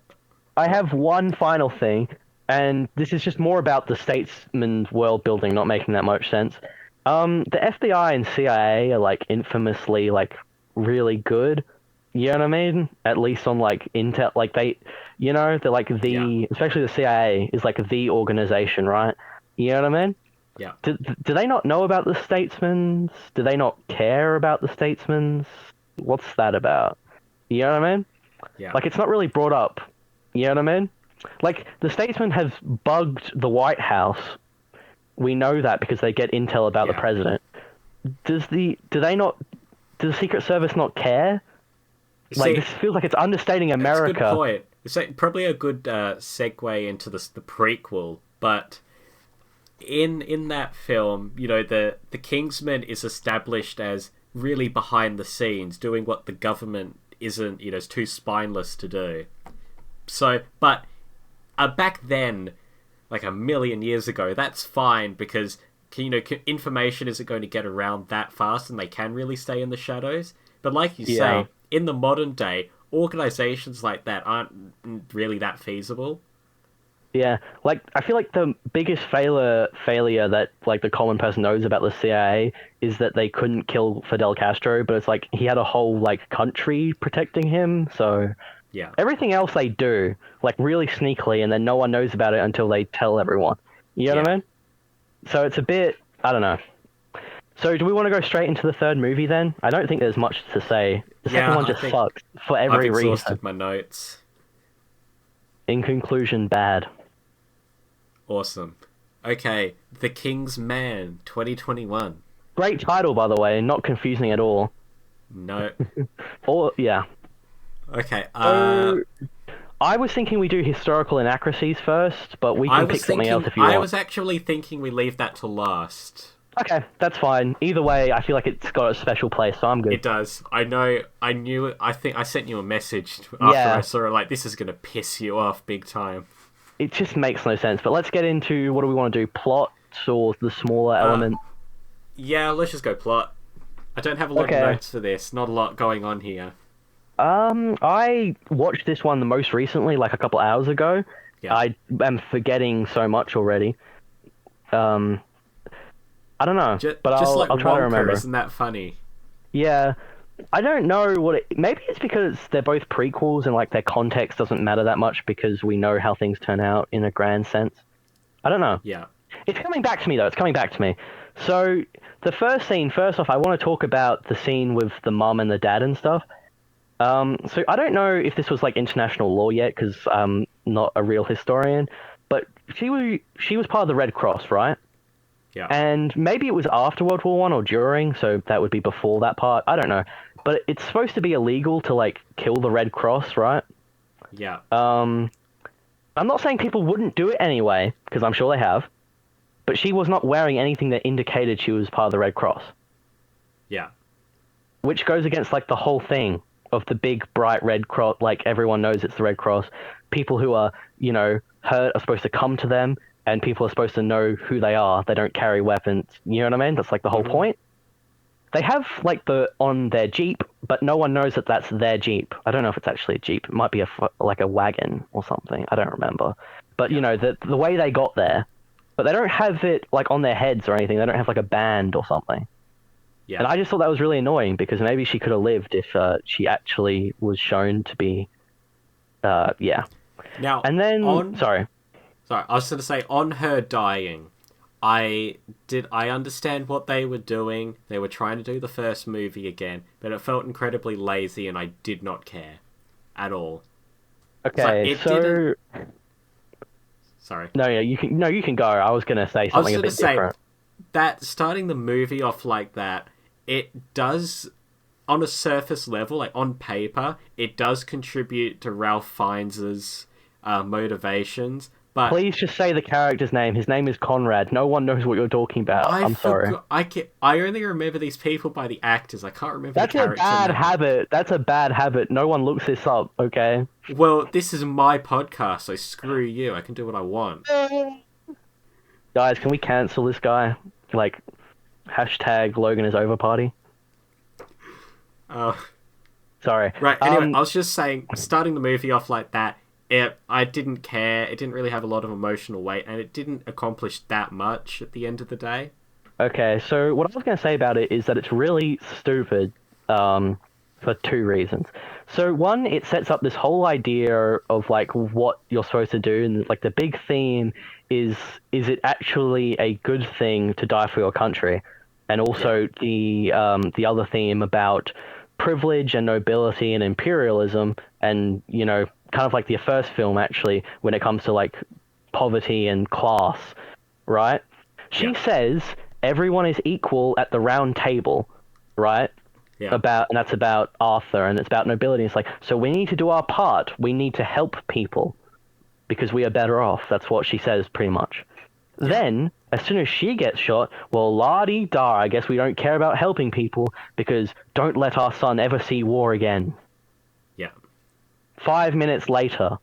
have one final thing. And this is just more about the statesman's world building not making that much sense. The FBI and CIA are, like, infamously, like, really good. You know what I mean? At least on, like, intel, like, they, you know, they're, like, especially the CIA is, like, the organization, right? You know what I mean? Yeah. Do they not know about the statesmen? Do they not care about the statesmen? What's that about? You know what I mean? Yeah. Like, it's not really brought up. You know what I mean? Like, the statesman has bugged the White House. We know that because they get intel about the president. Does the Secret Service not care? Like, this feels like it's understating America. That's a good point. It's probably a good segue into the prequel, but in that film, you know, the Kingsman is established as really behind the scenes, doing what the government isn't, you know, is too spineless to do. So, but back then, like a million years ago, that's fine because, you know, information isn't going to get around that fast and they can really stay in the shadows. But like you say, in the modern day, organizations like that aren't really that feasible. Yeah, like, I feel like the biggest failure that, like, the common person knows about the CIA is that they couldn't kill Fidel Castro, but it's like he had a whole, like, country protecting him, so... Yeah. Everything else they do, like, really sneakily, and then no one knows about it until they tell everyone. You know what I mean? So it's a bit... I don't know. So do we want to go straight into the third movie, then? I don't think there's much to say. The second one just sucks, for every reason. I've exhausted my notes. In conclusion, bad. Awesome. Okay, The King's Man, 2021. Great title, by the way, not confusing at all. No. Yeah. Okay, I was thinking we do historical inaccuracies first, but we can pick something else if you want. I was actually thinking we leave that to last. Okay, that's fine. Either way, I feel like it's got a special place, so I'm good. It does. I knew it. I think I sent you a message after I saw it, like, this is going to piss you off big time. It just makes no sense, but let's get into what do we want to do, plot or the smaller element? Yeah, let's just go plot. I don't have a lot of notes for this, not a lot going on here. I watched this one the most recently, like a couple hours ago. Yeah. I am forgetting so much already. I don't know, but I'll try to remember. Isn't that funny? Yeah, I don't know maybe it's because they're both prequels and, like, their context doesn't matter that much because we know how things turn out in a grand sense. I don't know. Yeah. It's coming back to me, though. It's coming back to me. So, the first scene, first off, I want to talk about the scene with the mum and the dad and stuff. So I don't know if this was, like, international law yet, because I'm not a real historian, but she was part of the Red Cross, right? Yeah. And maybe it was after World War I or during, so that would be before that part. I don't know. But it's supposed to be illegal to, like, kill the Red Cross, right? Yeah. I'm not saying people wouldn't do it anyway, because I'm sure they have, but she was not wearing anything that indicated she was part of the Red Cross. Yeah. Which goes against, like, the whole thing of the big, bright Red Cross, like, everyone knows it's the Red Cross. People who are, you know, hurt are supposed to come to them, and people are supposed to know who they are. They don't carry weapons. You know what I mean? That's, like, the whole point. They have, like, on their Jeep, but no one knows that that's their Jeep. I don't know if it's actually a Jeep. It might be like a wagon or something. I don't remember. But, you know, the way they got there, but they don't have it, like, on their heads or anything. They don't have, like, a band or something. Yeah. And I just thought that was really annoying because maybe she could have lived if she actually was shown to be, yeah. Now, and then, sorry, I was going to say, on her dying, I understand what they were doing. They were trying to do the first movie again, but it felt incredibly lazy, and I did not care at all. Okay, so sorry. No, yeah, you can go. I was gonna say something a bit different. That starting the movie off like that, it does, on a surface level, like on paper, it does contribute to Ralph Fiennes' motivations. But please just say the character's name. His name is Conrad. No one knows what you're talking about. I'm sorry. I only remember these people by the actors. I can't remember the character name. That's a bad habit. That's a bad habit. No one looks this up, okay? Well, this is my podcast, so screw you. I can do what I want. Guys, can we cancel this guy? Like, hashtag Logan is over party? Sorry. Right, anyway, I was just saying, starting the movie off like that, I didn't care. It didn't really have a lot of emotional weight, and it didn't accomplish that much at the end of the day. Okay, so what I was going to say about it is that it's really stupid for two reasons. So one, it sets up this whole idea of like what you're supposed to do, and like the big theme is it actually a good thing to die for your country? And also the other theme about privilege and nobility and imperialism, and kind of like the first film, actually, when it comes to like poverty and class, right? She says everyone is equal at the round table, right? Yeah. And that's about Arthur, and it's about nobility. It's like, so we need to do our part. We need to help people because we are better off. That's what she says, pretty much. Yeah. Then, as soon as she gets shot, well, la-di-da, I guess we don't care about helping people because don't let our son ever see war again. Yeah. 5 minutes later,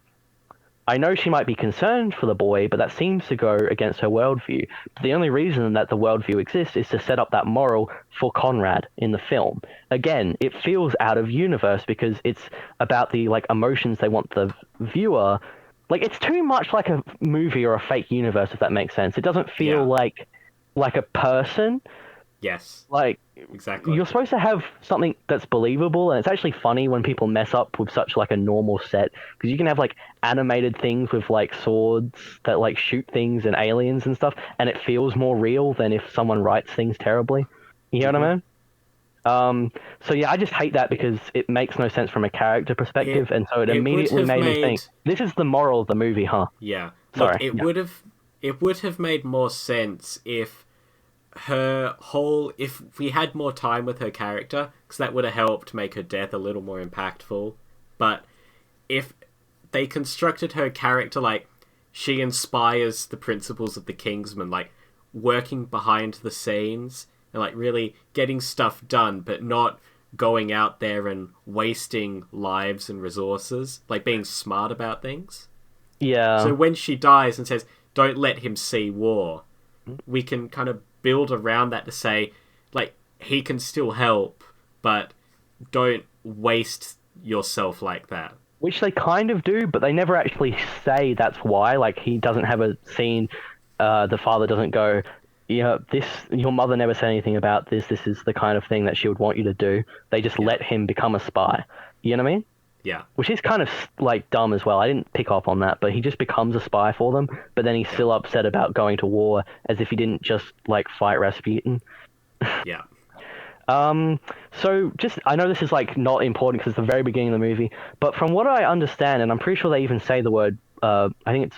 I know she might be concerned for the boy, but that seems to go against her worldview. The only reason that the worldview exists is to set up that moral for Conrad in the film. Again, it feels out of universe because it's about the like emotions they want the viewer. Like, it's too much like a movie or a fake universe, if that makes sense. It doesn't feel like a person. Yes. Like, exactly. You're supposed to have something that's believable, and it's actually funny when people mess up with such like a normal set, because you can have like animated things with like swords that like shoot things and aliens and stuff, and it feels more real than if someone writes things terribly. You know what I mean? So yeah, I just hate that because it makes no sense from a character perspective, and so it immediately made me think, this is the moral of the movie, huh? Yeah. Sorry. Look, it would have made more sense if if we had more time with her character, because that would have helped make her death a little more impactful. But if they constructed her character like she inspires the principles of the Kingsman, like working behind the scenes and like really getting stuff done, but not going out there and wasting lives and resources, like being smart about things. Yeah. So when she dies and says, "Don't let him see war," we can kind of build around that to say, like, he can still help, but don't waste yourself like that. Which they kind of do, but they never actually say that's why. Like, he doesn't have a scene, the father doesn't go, your mother never said anything about this. This is the kind of thing that she would want you to do. They just let him become a spy. You know what I mean? Yeah. Which is kind of, like, dumb as well. I didn't pick up on that, but he just becomes a spy for them, but then he's still upset about going to war as if he didn't just, like, fight Rasputin. Yeah. So just, I know this is, like, not important because it's the very beginning of the movie, but from what I understand, and I'm pretty sure they even say the word, I think it's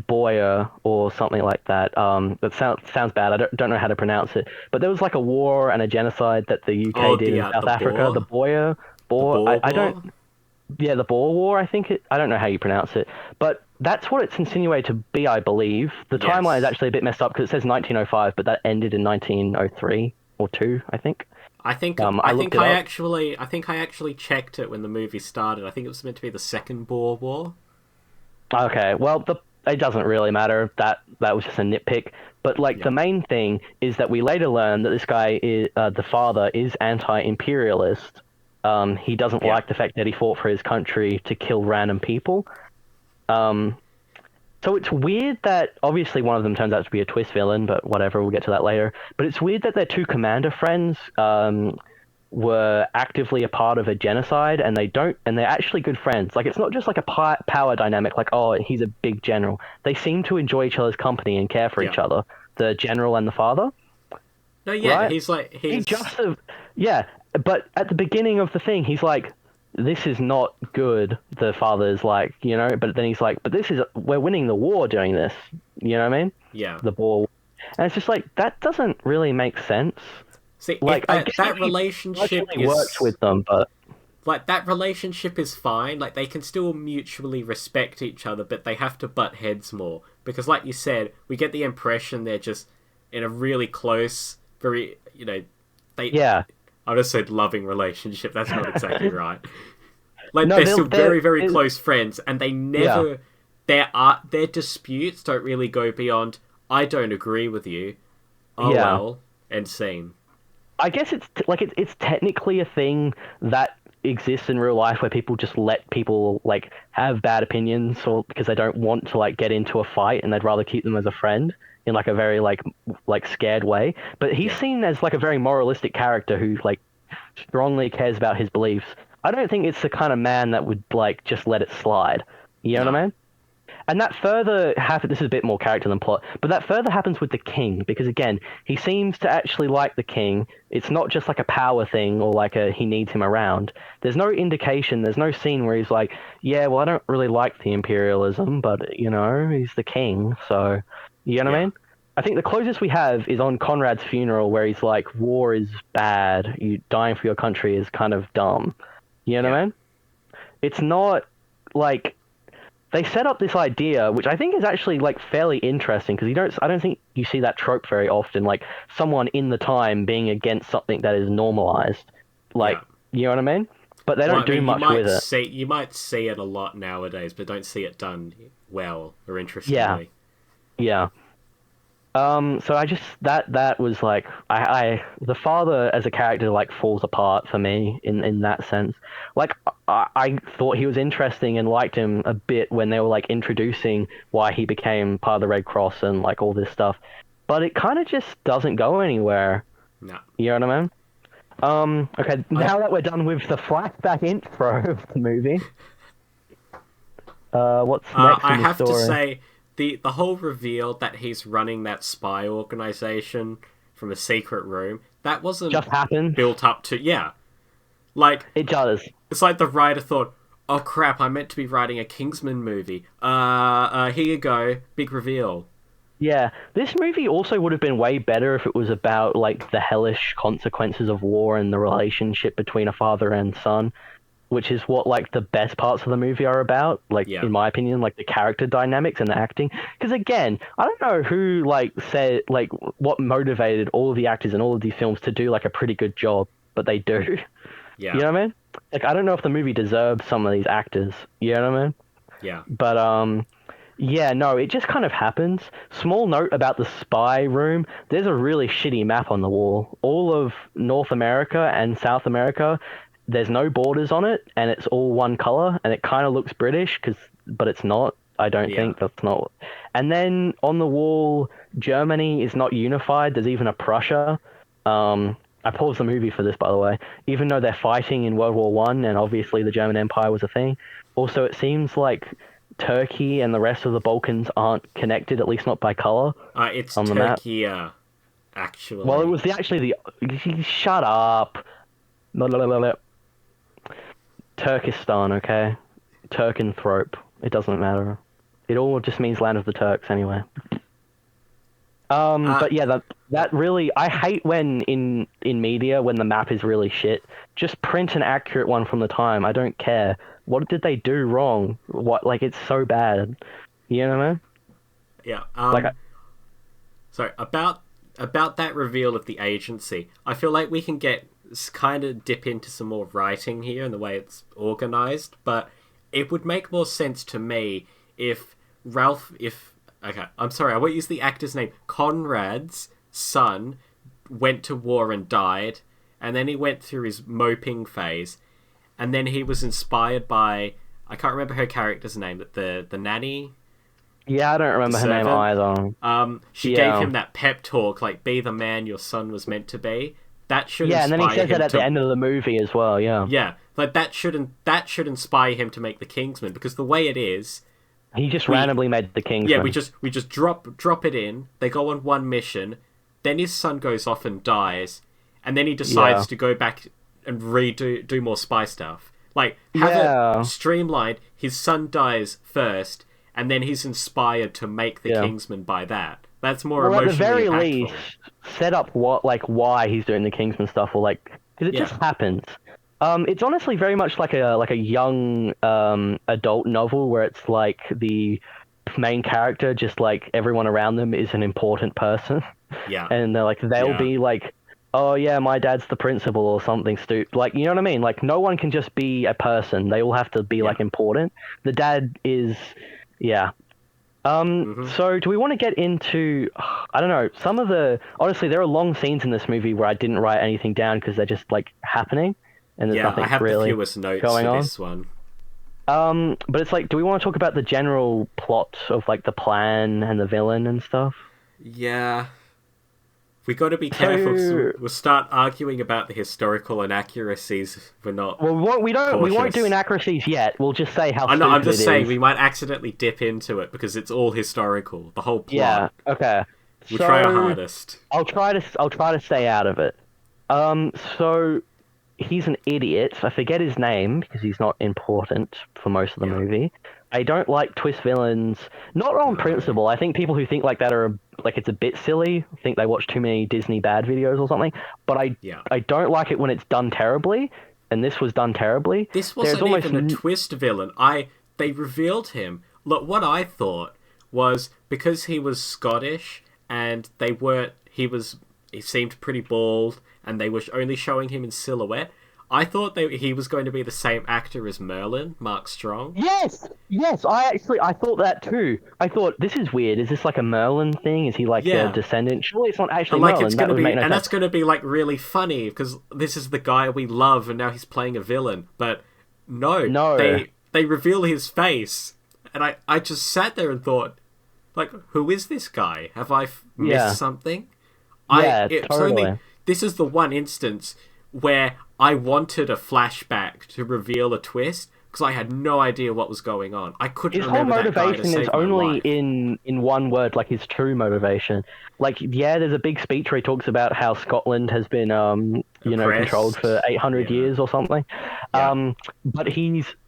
Boyer or something like that. That sounds bad. I don't know how to pronounce it, but there was, like, a war and a genocide that the UK did in South Africa. The Boer. I don't... Yeah, the Boer War, I think I don't know how you pronounce it, but that's what it's insinuated to be, I believe. The timeline is actually a bit messed up because it says 1905, but that ended in 1903 or 2, I think. I think I actually checked it when the movie started. I think it was meant to be the Second Boer War. Okay, well, it doesn't really matter. That was just a nitpick. But the main thing is that we later learn that this guy is the father is anti-imperialist. He doesn't like the fact that he fought for his country to kill random people. So it's weird that, obviously one of them turns out to be a twist villain, but whatever, we'll get to that later. But it's weird that their two commander friends were actively a part of a genocide, and they're actually good friends. Like, it's not just like a power dynamic, like, oh, he's a big general. They seem to enjoy each other's company and care for each other. the general and the father. No, yeah, right? he's like yeah, but at the beginning of the thing, he's like, "This is not good." The father's like, but then he's like, "But we're winning the war doing this." You know what I mean? Yeah. The ball, and it's just like that doesn't really make sense. See, Like, I guess that relationship works with them, but like that relationship is fine. Like they can still mutually respect each other, but they have to butt heads more because, like you said, we get the impression they're just in a really close, very yeah. I just said loving relationship. That's not exactly right. Like No, they're still very, very they're close friends, and they never their disputes don't really go beyond I don't agree with you. Oh well, and scene. I guess it's technically a thing that exists in real life where people just let people like have bad opinions or because they don't want to like get into a fight and they'd rather keep them as a friend in like a very like scared way. But he's seen as like a very moralistic character who like strongly cares about his beliefs. I don't think it's the kind of man that would like just let it slide. You know what I mean? And that further happens. This is a bit more character than plot, but that further happens with the king because again, he seems to actually like the king. It's not just like a power thing or like he needs him around. There's no indication. There's no scene where he's like, yeah, well, I don't really like the imperialism, but he's the king, so you know what I mean. I think the closest we have is on Conrad's funeral where he's like, war is bad. You dying for your country is kind of dumb. You know what I mean? It's not like they set up this idea, which I think is actually like fairly interesting because I don't think you see that trope very often, like someone in the time being against something that is normalized, like you know what I mean? But they don't do much with it. You might see it a lot nowadays, but don't see it done well or interestingly. Yeah. So I just that was like the father as a character like falls apart for me in that sense. Like I thought he was interesting and liked him a bit when they were like introducing why he became part of the Red Cross and like all this stuff, but it kind of just doesn't go anywhere. No. You know what I mean? Okay, now that we're done with the flashback intro of the movie, what's next in the story? I have to say. The whole reveal that he's running that spy organization from a secret room, that wasn't just happened. Built up to like it does. It's like the writer thought, oh crap, I meant to be writing a Kingsman movie. Here you go, big reveal. Yeah, this movie also would have been way better if it was about like the hellish consequences of war and the relationship between a father and son, which is what like the best parts of the movie are about, like in my opinion, like the character dynamics and the acting. Because again, I don't know who like said like what motivated all of the actors in all of these films to do like a pretty good job, but they do. Yeah. You know what I mean? Like I don't know if the movie deserves some of these actors. You know what I mean? Yeah. But yeah, no, it just kind of happens. Small note about the spy room. There's a really shitty map on the wall. All of North America and South America, there's no borders on it, and it's all one color, and it kind of looks British, but it's not. I don't think that's not. And then on the wall, Germany is not unified. There's even a Prussia. I paused the movie for this, by the way. Even though they're fighting in World War One, and obviously the German Empire was a thing. Also, it seems like Turkey and the rest of the Balkans aren't connected, at least not by color. It's on the Turkey, map. Actually. Well, it was Shut up. Turkestan, okay? Turkenthrope. It doesn't matter. It all just means land of the Turks anyway. But yeah, that really, I hate when in media when the map is really shit. Just print an accurate one from the time. I don't care. What did they do wrong? It's so bad. You know what I mean? Yeah. Sorry, about that reveal of the agency, I feel like we can kind of dip into some more writing here and the way it's organized, but it would make more sense to me if okay, I'm sorry, I won't use the actor's name. Conrad's son went to war and died, and then he went through his moping phase, and then he was inspired by, I can't remember her character's name, the nanny. Yeah, I don't remember her name either. She gave him that pep talk, like, be the man your son was meant to be. That should inspire him. Yeah, and then he says that at the end of the movie as well, yeah. Yeah, like that should inspire him to make the Kingsman, because the way it is, He just randomly made the Kingsman. Yeah, we just drop it in. They go on one mission. Then his son goes off and dies, and then he decides to go back and do more spy stuff. Like, have it streamlined. His son dies first, and then he's inspired to make the Kingsman by that. That's more emotionally impactful. At the very least, set up why he's doing the Kingsman stuff, or because it just happens. It's honestly very much like a young adult novel where it's like the main character, just like everyone around them is an important person. Yeah. And they'll be like, oh yeah, my dad's the principal or something stupid. Like, you know what I mean? Like, no one can just be a person. They all have to be important. The dad is, So do we want to get into, I don't know, honestly, there are long scenes in this movie where I didn't write anything down because they're just happening. And there's nothing I have really the fewest notes going for on. this one. But it's do we want to talk about the general plot of the plan and the villain and stuff? Yeah. We got to be careful. So we'll start arguing about the historical inaccuracies if we're not. Well, we won't do inaccuracies yet. We'll just say how. I'm just saying we might accidentally dip into it because it's all historical. The whole plot. Yeah. Okay. We'll try our hardest. I'll try to stay out of it. So he's an idiot. I forget his name because he's not important for most of the movie. I don't like twist villains, not on principle. I think people who think like that are it's a bit silly. I think they watch too many Disney bad videos or something. But I don't like it when it's done terribly, and this was done terribly. This wasn't even a twist villain. They revealed him. Look, what I thought was because he was Scottish and he seemed pretty bald and they were only showing him in silhouette. I thought he was going to be the same actor as Merlin, Mark Strong. Yes! I thought that too. I thought, this is weird. Is this like a Merlin thing? Is he a descendant? Surely it's not actually Merlin. It's gonna be, and that's going to be really funny because this is the guy we love and now he's playing a villain. But no. They reveal his face. And I just sat there and thought, who is this guy? Have I missed something? Totally. This is the one instance where I wanted a flashback to reveal a twist because I had no idea what was going on. I couldn't remember that guy to save my life. His whole motivation is only in one word, his true motivation. There's a big speech where he talks about how Scotland has been, controlled for 800 years or something. Yeah. But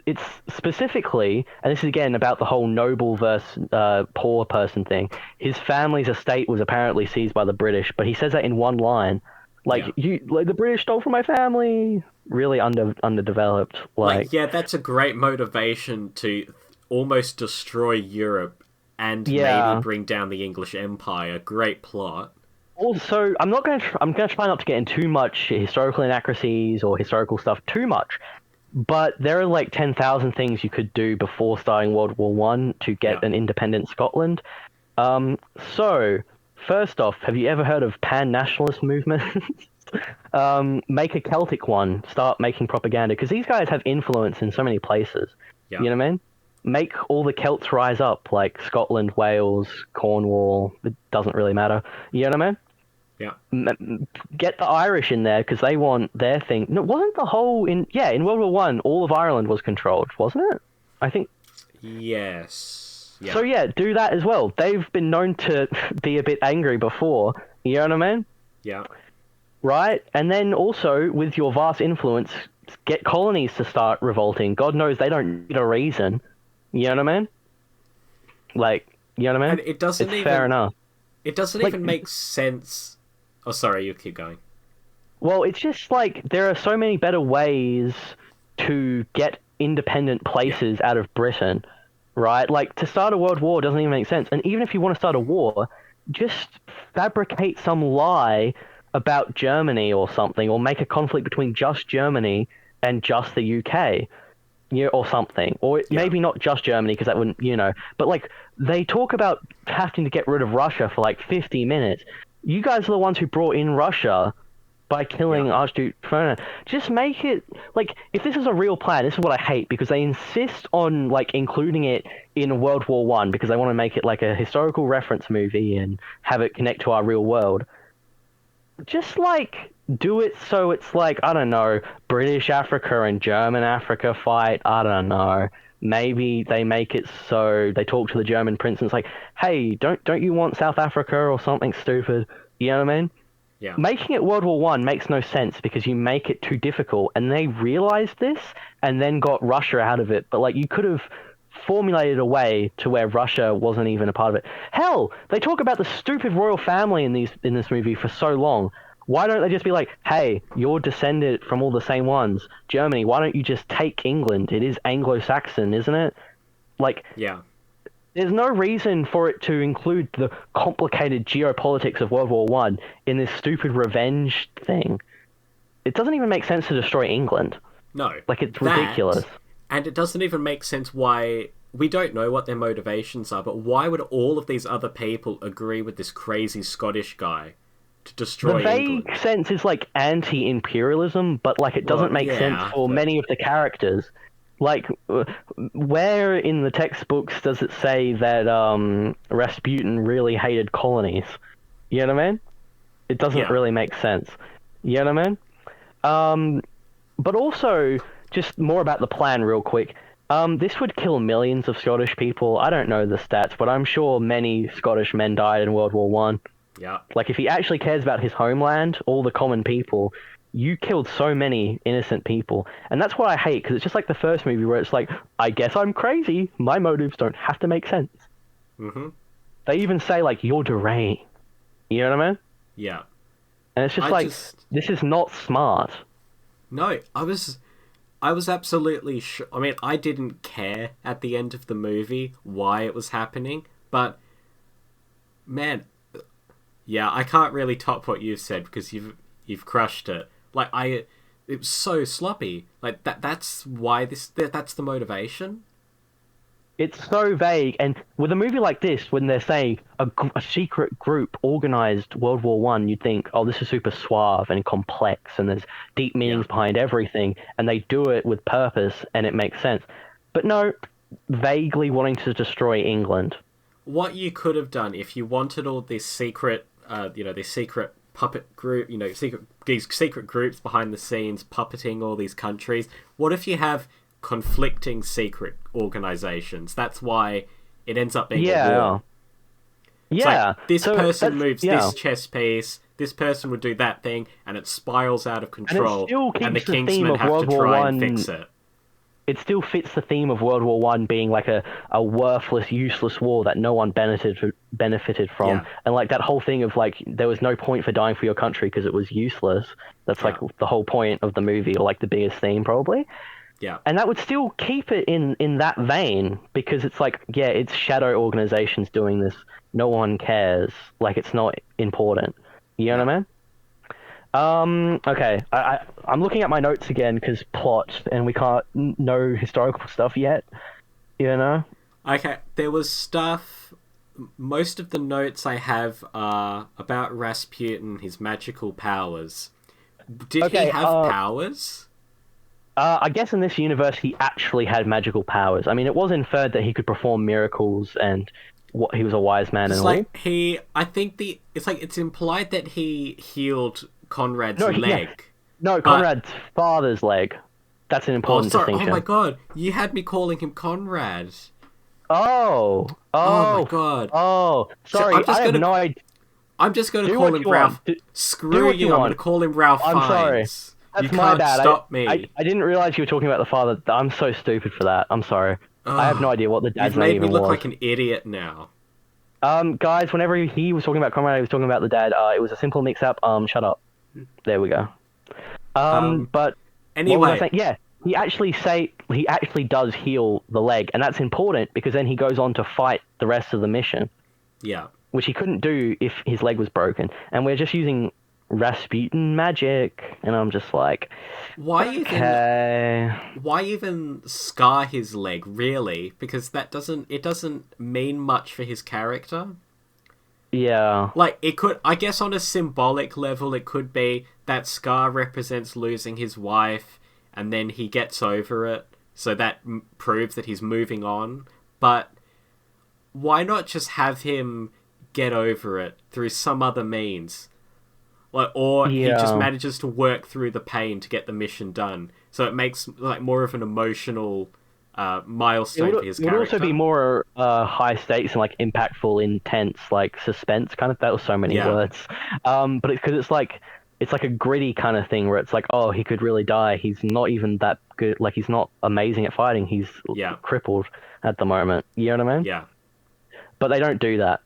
it's specifically, and this is again about the whole noble versus poor person thing. His family's estate was apparently seized by the British, but he says that in one line. The British stole from my family. Really underdeveloped. That's a great motivation to almost destroy Europe and maybe bring down the English Empire. Great plot. Also, I'm going to try not to get into too much historical inaccuracies or historical stuff too much. But there are 10,000 things you could do before starting World War One to get an independent Scotland. So. First off, have you ever heard of pan-nationalist movements? Make a Celtic one. Start making propaganda. Because these guys have influence in so many places. Yeah. You know what I mean? Make all the Celts rise up, like Scotland, Wales, Cornwall. It doesn't really matter. You know what I mean? Yeah. Get the Irish in there, because they want their thing. No, wasn't the whole... in World War One, all of Ireland was controlled, wasn't it? I think... Yes... Yeah. So do that as well. They've been known to be a bit angry before. You know what I mean? Yeah. Right? And then also, with your vast influence, get colonies to start revolting. God knows they don't need a reason. You know what I mean? You know what I mean? And it doesn't fair enough. It doesn't even make sense. Oh, sorry, you keep going. Well, it's just there are so many better ways to get independent places out of Britain. Right? To start a world war doesn't even make sense. And even if you want to start a war, just fabricate some lie about Germany or something, or make a conflict between just Germany and just the UK, or something. Or maybe not just Germany, because that wouldn't, But, they talk about having to get rid of Russia for, 50 minutes. You guys are the ones who brought in Russia by killing Archduke Ferdinand. Just make it if this is a real plan. This is what I hate, because they insist on including it in World War One because they want to make it a historical reference movie and have it connect to our real world. Just do it so it's I don't know, British Africa and German Africa fight. I don't know. maybe they make it so they talk to the German prince and it's like, hey, don't you want South Africa or something stupid? You know what I mean? Yeah. Making it World War One makes no sense because you make it too difficult, and they realized this and then got Russia out of it. But like, you could have formulated a way to where Russia wasn't even a part of it. Hell, they talk about the stupid royal family in this movie for so long. Why don't they just be like, hey, you're descended from all the same ones. Germany, why don't you just take England? It is Anglo-Saxon, isn't it? Like, yeah. There's no reason for it to include the complicated geopolitics of World War One in this stupid revenge thing. It doesn't even make sense to destroy England. No. Like, it's ridiculous. And it doesn't even make sense why... We don't know what their motivations are, but why would all of these other people agree with this crazy Scottish guy to destroy England? The vague sense is, like, anti-imperialism, but, like, it doesn't make sense for many of the characters. Like, where in the textbooks does it say that Rasputin really hated colonies? You know what I mean? It doesn't really make sense. You know what I mean? But also, just more about the plan real quick. This would kill millions of Scottish people. I don't know the stats, but I'm sure many Scottish men died in World War One. Yeah. Like, if he actually cares about his homeland, all the common people, you killed so many innocent people. And that's what I hate, because it's just like the first movie where it's like, I guess I'm crazy. My motives don't have to make sense. Mm-hmm. They even say, like, you're deranged. You know what I mean? Yeah. And it's just this is not smart. No, I was absolutely sure. I mean, I didn't care at the end of the movie why it was happening, but man, yeah, I can't really top what you've said because you've crushed it. Like, it was so sloppy. Like, that's why that's the motivation. It's so vague, and with a movie like this, when they're saying a secret group organized World War One, you'd think, oh, this is super suave and complex, and there's deep meanings behind everything, and they do it with purpose, and it makes sense. But no, vaguely wanting to destroy England. What you could have done if you wanted all this secret, this secret puppet group, these secret groups behind the scenes puppeting all these countries. What if you have conflicting secret organizations? That's why it ends up being a war. Yeah. Like, this person moves this chess piece, this person would do that thing, and it spirals out of control, and the Kingsmen have to try and fix it. It still fits the theme of World War One being like a worthless, useless war that no one benefited from. Yeah. And like that whole thing of like, there was no point for dying for your country because it was useless. That's like the whole point of the movie, or like the biggest theme probably. Yeah. And that would still keep it in that vein, because it's like, yeah, it's shadow organizations doing this. No one cares. Like, it's not important. You know what I mean? Okay. I'm looking at my notes again because plot, and we can't know historical stuff yet. You know? Okay. There was stuff. Most of the notes I have are about Rasputin, his magical powers. Did he have powers? I guess in this universe he actually had magical powers. I mean, it was inferred that he could perform miracles and he was a wise man and all. I think it's implied that he healed Conrad's leg. No, Conrad's father's leg. That's an important distinction. Oh my god, you had me calling him Conrad. Oh my god. Oh, sorry, I have no idea. I'm just going to call him Ralph. Screw you, I'm going to call him Ralph Fiennes. I'm sorry. That's you my can't bad. Stop me. I didn't realize you were talking about the father. I'm so stupid for that. I'm sorry. I have no idea what the dad's name even was. You've made me look like an idiot now. Guys, whenever he was talking about Conrad, he was talking about the dad. It was a simple mix-up. Shut up. There we go. But anyway, yeah, he actually does heal the leg, and that's important because then he goes on to fight the rest of the mission. Yeah. Which he couldn't do if his leg was broken, and we're just using Rasputin magic, and I'm just like, why even scar his leg, really? Because it doesn't mean much for his character. Yeah. Like, it could, I guess on a symbolic level, it could be that scar represents losing his wife, and then he gets over it, so that proves that he's moving on. But why not just have him get over it through some other means? He just manages to work through the pain to get the mission done. So it makes like more of an emotional milestone for his character. It would also be more high stakes and like impactful, intense, like suspense kind of. That was so many words. But it's because it's like a gritty kind of thing where it's like, oh, he could really die. He's not even that good. Like, he's not amazing at fighting. He's crippled at the moment. You know what I mean? Yeah. But they don't do that.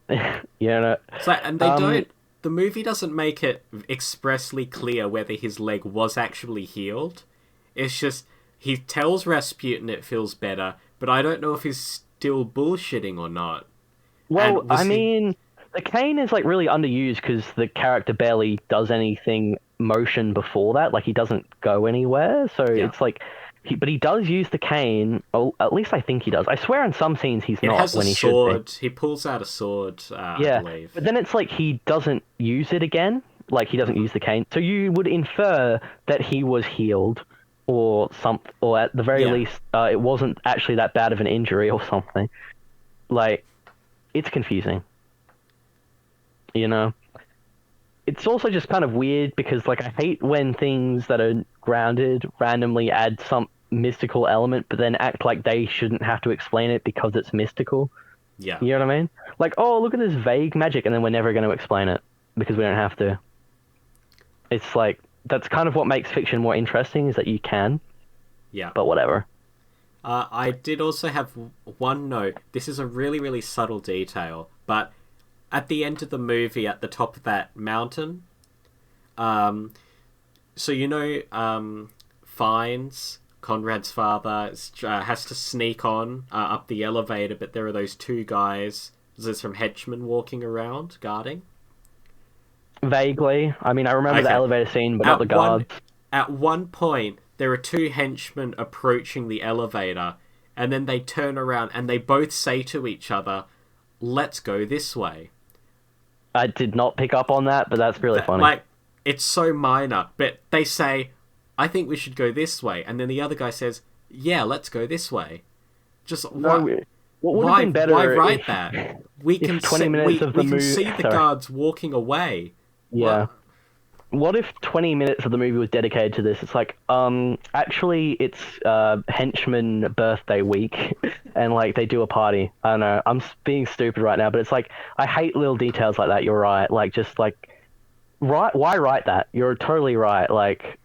You know? So, and they don't... The movie doesn't make it expressly clear whether his leg was actually healed. It's just, he tells Rasputin it feels better, but I don't know if he's still bullshitting or not. Well, the cane is like really underused because the character barely does anything motion before that. Like, he doesn't go anywhere. So it's like, but he does use the cane. Oh, at least I think he does. I swear in some scenes he's not has when a he sword. should be. He pulls out a sword, I believe. But then it's like he doesn't use it again. Like, he doesn't use the cane. So you would infer that he was healed or at the very least, it wasn't actually that bad of an injury or something. Like, it's confusing. You know? It's also just kind of weird because, like, I hate when things that are grounded randomly add some mystical element, but then act like they shouldn't have to explain it because it's mystical. Yeah. You know what I mean? Like, oh, look at this vague magic, and then we're never going to explain it because we don't have to. It's like, that's kind of what makes fiction more interesting, is that you can. Yeah. But whatever. I did also have one note. This is a really, really subtle detail, but at the end of the movie, at the top of that mountain, so you know, Fiennes, Conrad's father, has to sneak on up the elevator, but there are those two guys, there's some henchmen walking around, guarding. Vaguely. I mean, I remember the elevator scene, but not the guards. At one point, there are two henchmen approaching the elevator, and then they turn around and they both say to each other, "Let's go this way." I did not pick up on that, but that's really funny. Like, it's so minor, but they say, "I think we should go this way," and then the other guy says, "Yeah, let's go this way." Just what would have been better? Why write that? We can 20 minutes of the movie. We can see the guards walking away. Yeah. What if 20 minutes of the movie was dedicated to this? It's like, actually, it's henchman birthday week, and like they do a party. I don't know. I'm being stupid right now, but it's like, I hate little details like that. You're right. Like, just like, why write that? You're totally right. Like,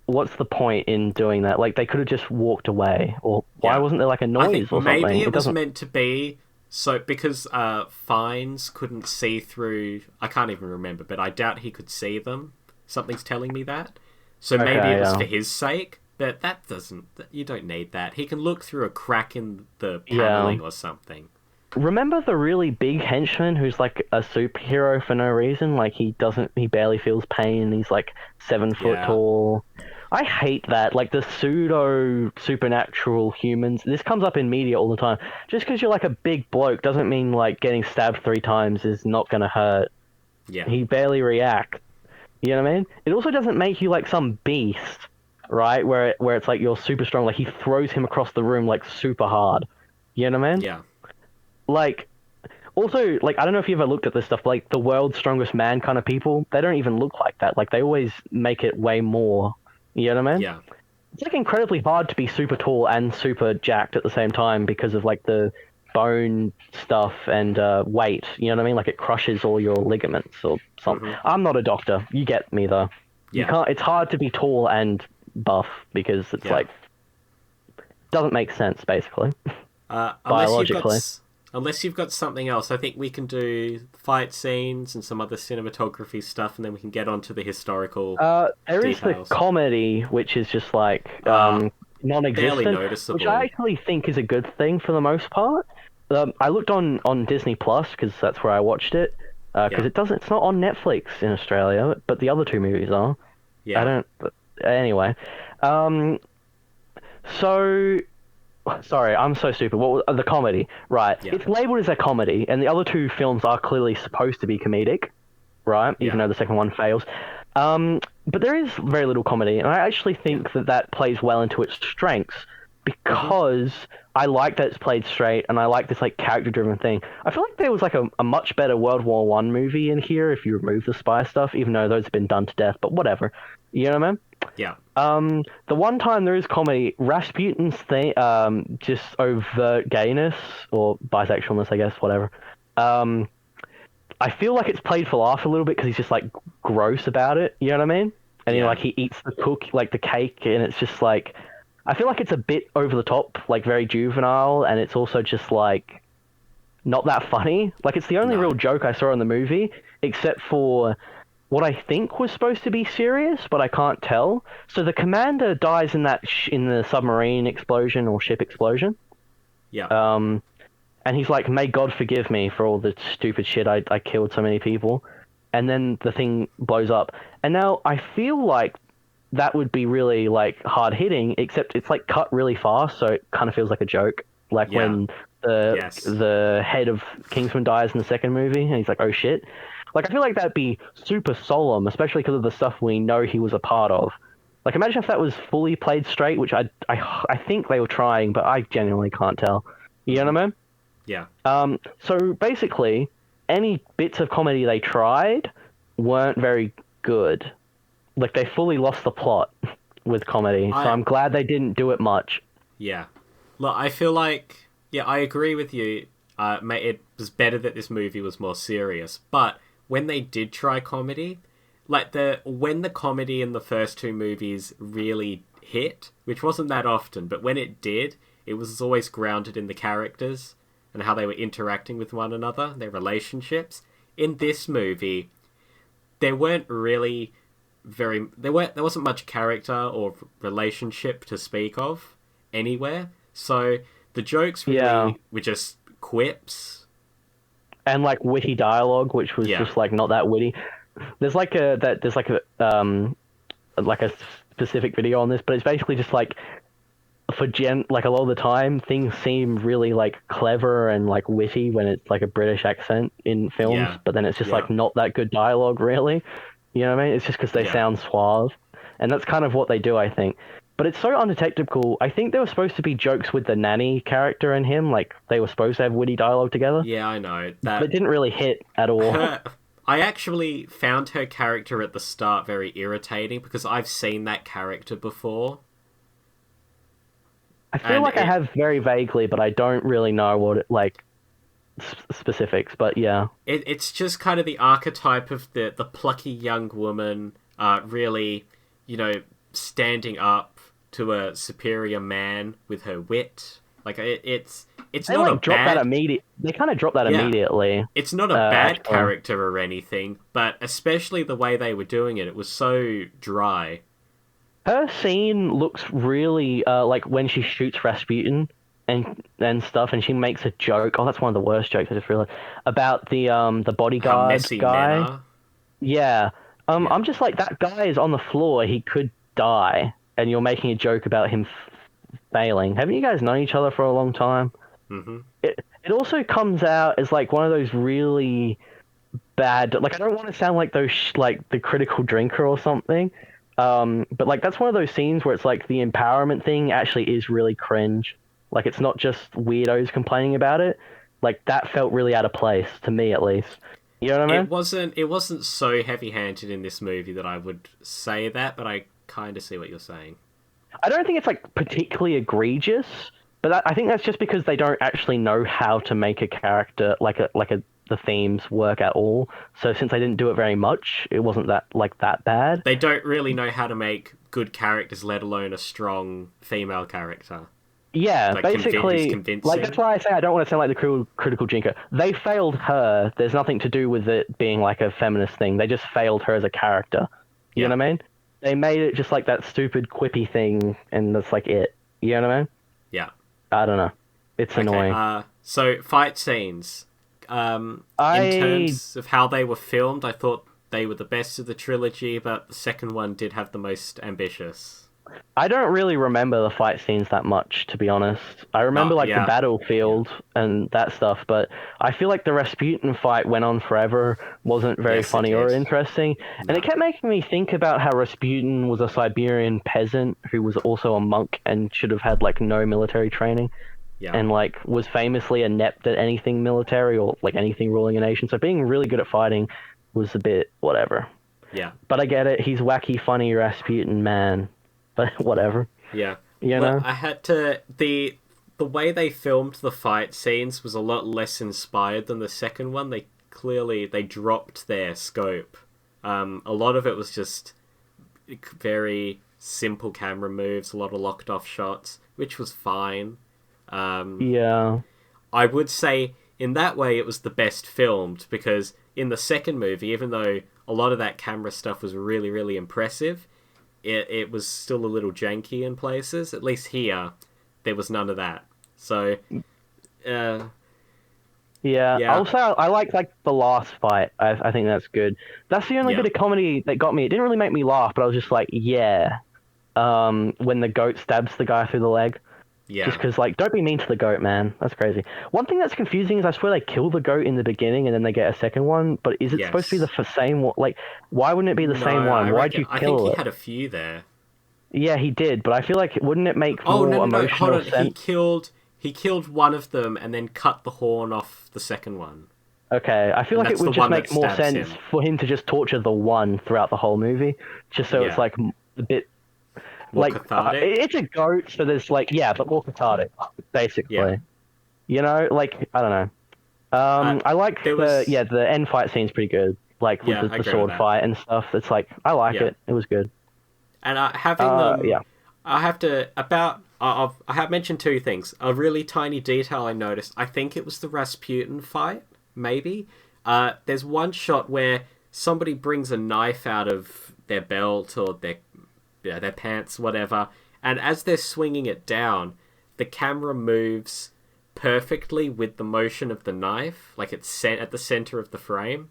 what's the point in doing that? Like, they could have just walked away, or why wasn't there like a noise or something? Maybe it was meant to be. So, because Fiennes couldn't see through... I can't even remember, but I doubt he could see them. Something's telling me that. So maybe it was for his sake, but that doesn't... You don't need that. He can look through a crack in the paneling or something. Remember the really big henchman who's like a superhero for no reason? Like, he barely feels pain, he's like 7 foot tall... I hate that, like the pseudo-supernatural humans. This comes up in media all the time. Just because you're like a big bloke doesn't mean like getting stabbed 3 times is not going to hurt. Yeah. He barely reacts. You know what I mean? It also doesn't make you like some beast, right? Where it's like you're super strong. Like, he throws him across the room like super hard. You know what I mean? Yeah. Like, also, like, I don't know if you ever looked at this stuff, but like the world's strongest man kind of people, they don't even look like that. Like, they always make it way more... You know what I mean? Yeah. It's like incredibly hard to be super tall and super jacked at the same time because of like the bone stuff and weight. You know what I mean? Like, it crushes all your ligaments or something. Mm-hmm. I'm not a doctor. You get me though. Yeah. You can't. It's hard to be tall and buff because it's like doesn't make sense basically. Biologically. Unless you've got something else, I think we can do fight scenes and some other cinematography stuff, and then we can get onto the historical there is the comedy, which is just like non-existent, barely noticeable. Which I actually think is a good thing for the most part. I looked on Disney Plus because that's where I watched it. Because it's not on Netflix in Australia, but the other 2 movies are. Yeah. I don't. But anyway, so. Sorry, I'm so stupid. What was the comedy? Right. Yeah. It's labeled as a comedy, and the other 2 films are clearly supposed to be comedic, right? Even though the second one fails. But there is very little comedy, and I actually think that plays well into its strengths because I like that it's played straight, and I like this like character-driven thing. I feel like there was like a much better World War I movie in here if you remove the spy stuff, even though those have been done to death. But whatever, you know what I mean? Yeah. The one time there is comedy, Rasputin's just overt gayness or bisexualness, I guess, whatever. I feel like it's played for laughs a little bit because he's just like gross about it. You know what I mean? And he eats the cake, and it's just like, I feel like it's a bit over the top, like very juvenile, and it's also just like not that funny. Like, it's the only real joke I saw in the movie, except for what I think was supposed to be serious, but I can't tell. So the commander dies in in the submarine explosion or ship explosion. Yeah. And he's like, "May God forgive me for all the stupid shit I killed so many people." And then the thing blows up. And now I feel like that would be really like hard hitting, except it's like cut really fast, so it kind of feels like a joke. Like when the head of Kingsman dies in the second movie, and he's like, "Oh shit!" Like, I feel like that'd be super solemn, especially because of the stuff we know he was a part of. Like, imagine if that was fully played straight, which I think they were trying, but I genuinely can't tell. You know what I mean? Yeah. So basically, any bits of comedy they tried weren't very good. Like, they fully lost the plot with comedy, so I'm glad they didn't do it much. Yeah. Look, I feel like, I agree with you. It was better that this movie was more serious, but when they did try comedy, like when the comedy in the first two movies really hit, which wasn't that often, but when it did, it was always grounded in the characters and how they were interacting with one another, their relationships. In this movie, there weren't really there wasn't much character or relationship to speak of anywhere. So the jokes really were just quips. And like witty dialogue, which was just like not that witty. There's like a specific video on this, but it's basically just like like a lot of the time things seem really like clever and like witty when it's like a British accent in films, but then it's just like not that good dialogue really. You know what I mean? It's just because they sound suave, and that's kind of what they do, I think. But it's so undetectable. I think there were supposed to be jokes with the nanny character and him, like they were supposed to have witty dialogue together. Yeah, I know. But it didn't really hit at all. I actually found her character at the start very irritating because I've seen that character before. I feel like I have very vaguely, but I don't really know what it, like specifics. But yeah, it's just kind of the archetype of the plucky young woman, really, standing up to a superior man with her wit. Like it's they not like drop that immediate. They kind of drop that immediately. It's not a bad character or anything, but especially the way they were doing it, it was so dry. Her scene looks really like when she shoots Rasputin and stuff, and she makes a joke. Oh, that's one of the worst jokes I just realized about the bodyguard guy. Men are. Yeah. I'm just like, that guy is on the floor. He could die, and you're making a joke about him failing. Haven't you guys known each other for a long time? Mm-hmm. It also comes out as like one of those really bad. Like, I don't want to sound like those like the critical drinker or something. But like that's one of those scenes where it's like the empowerment thing actually is really cringe. Like, it's not just weirdos complaining about it. Like, that felt really out of place to me, at least. You know what I mean? It wasn't so heavy-handed in this movie that I would say that, but I kind of see what you're saying. I don't think it's like particularly egregious, but I think that's just because they don't actually know how to make a character the themes work at all. So since they didn't do it very much, it wasn't that bad. They don't really know how to make good characters, let alone a strong female character. Yeah, like, basically, like, that's why I say I don't want to sound like the critical jinker. They failed her. There's nothing to do with it being like a feminist thing. They just failed her as a character. You know what I mean? They made it just like that stupid quippy thing, and that's like it. You know what I mean? Yeah. I don't know. It's annoying. So, fight scenes. In terms of how they were filmed, I thought they were the best of the trilogy, but the second one did have the most ambitious. I don't really remember the fight scenes that much, to be honest. I remember the battlefield and that stuff, but I feel like the Rasputin fight went on forever, wasn't very funny or interesting, and it kept making me think about how Rasputin was a Siberian peasant who was also a monk and should have had like no military training. Yeah. And like was famously inept at anything military or like anything ruling a nation. So being really good at fighting was a bit whatever. Yeah. But I get it. He's wacky, funny Rasputin man. But whatever. Yeah. You know? I had to... The way they filmed the fight scenes was a lot less inspired than the second one. They dropped their scope. A lot of it was just very simple camera moves, a lot of locked off shots, which was fine. Yeah. I would say in that way it was the best filmed, because in the second movie, even though a lot of that camera stuff was really, really impressive, it was still a little janky in places. At least here, there was none of that. So, yeah. Also, I like the last fight. I think that's good. That's the only bit of comedy that got me. It didn't really make me laugh, but I was just like, yeah. When the goat stabs the guy through the leg. Yeah. Just because, like, don't be mean to the goat, man. That's crazy. One thing that's confusing is I swear they kill the goat in the beginning and then they get a second one, but is it supposed to be the same one? Like, why wouldn't it be the same one? Why'd you kill it? I think he had a few there. Yeah, he did, but I feel like, wouldn't it make more emotional hold on. sense? He killed one of them and then cut the horn off the second one. Okay, I feel like it would just make more sense for him to just torture the one throughout the whole movie, just so it's like a bit... More cathartic? It's a goat, so there's but more cathartic, basically. Yeah. You know, like, I don't know. I like the end fight scene's pretty good, like with the sword fight and stuff. It's like, I like it. It was good. And having them, I have mentioned two things. A really tiny detail I noticed. I think it was the Rasputin fight, maybe. There's one shot where somebody brings a knife out of their belt or their pants, whatever, and as they're swinging it down, the camera moves perfectly with the motion of the knife, like it's set at the center of the frame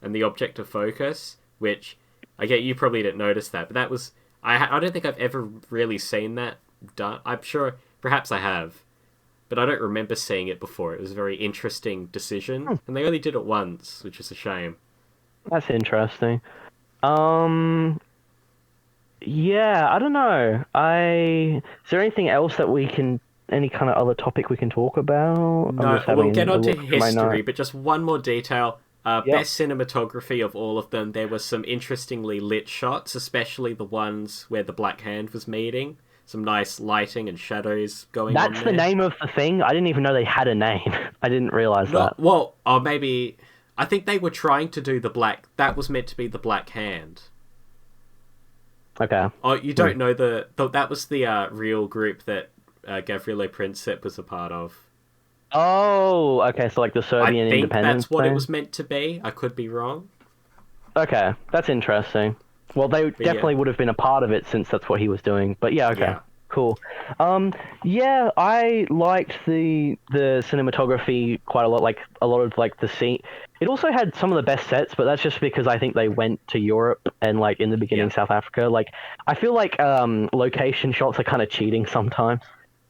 and the object of focus, which I get you probably didn't notice that, but that was... I don't think I've ever really seen that done. I'm sure perhaps I have, but I don't remember seeing it before. It was a very interesting decision, and they only did it once, which is a shame. That's interesting. Yeah, I don't know. Is there anything else that we can... Any kind of other topic we can talk about? No, we'll get on to history, but just one more detail. Best cinematography of all of them. There were some interestingly lit shots, especially the ones where the Black Hand was meeting. Some nice lighting and shadows going on there. That's the name of the thing? I didn't even know they had a name. I didn't realize that. Well, or maybe... I think they were trying to do the Black... That was meant to be the Black Hand. Okay. Oh, you don't know that was the real group that Gavrilo Princip was a part of. Oh, okay, so like the Serbian independence I think that's what thing? It was meant to be. I could be wrong. Okay, that's interesting. Well, they definitely would have been a part of it since that's what he was doing. But yeah, okay. Yeah. Cool. Yeah, I liked the cinematography quite a lot. Like a lot of like the scene. It also had some of the best sets, but that's just because I think they went to Europe and like in the beginning South Africa. Like I feel like location shots are kind of cheating sometimes.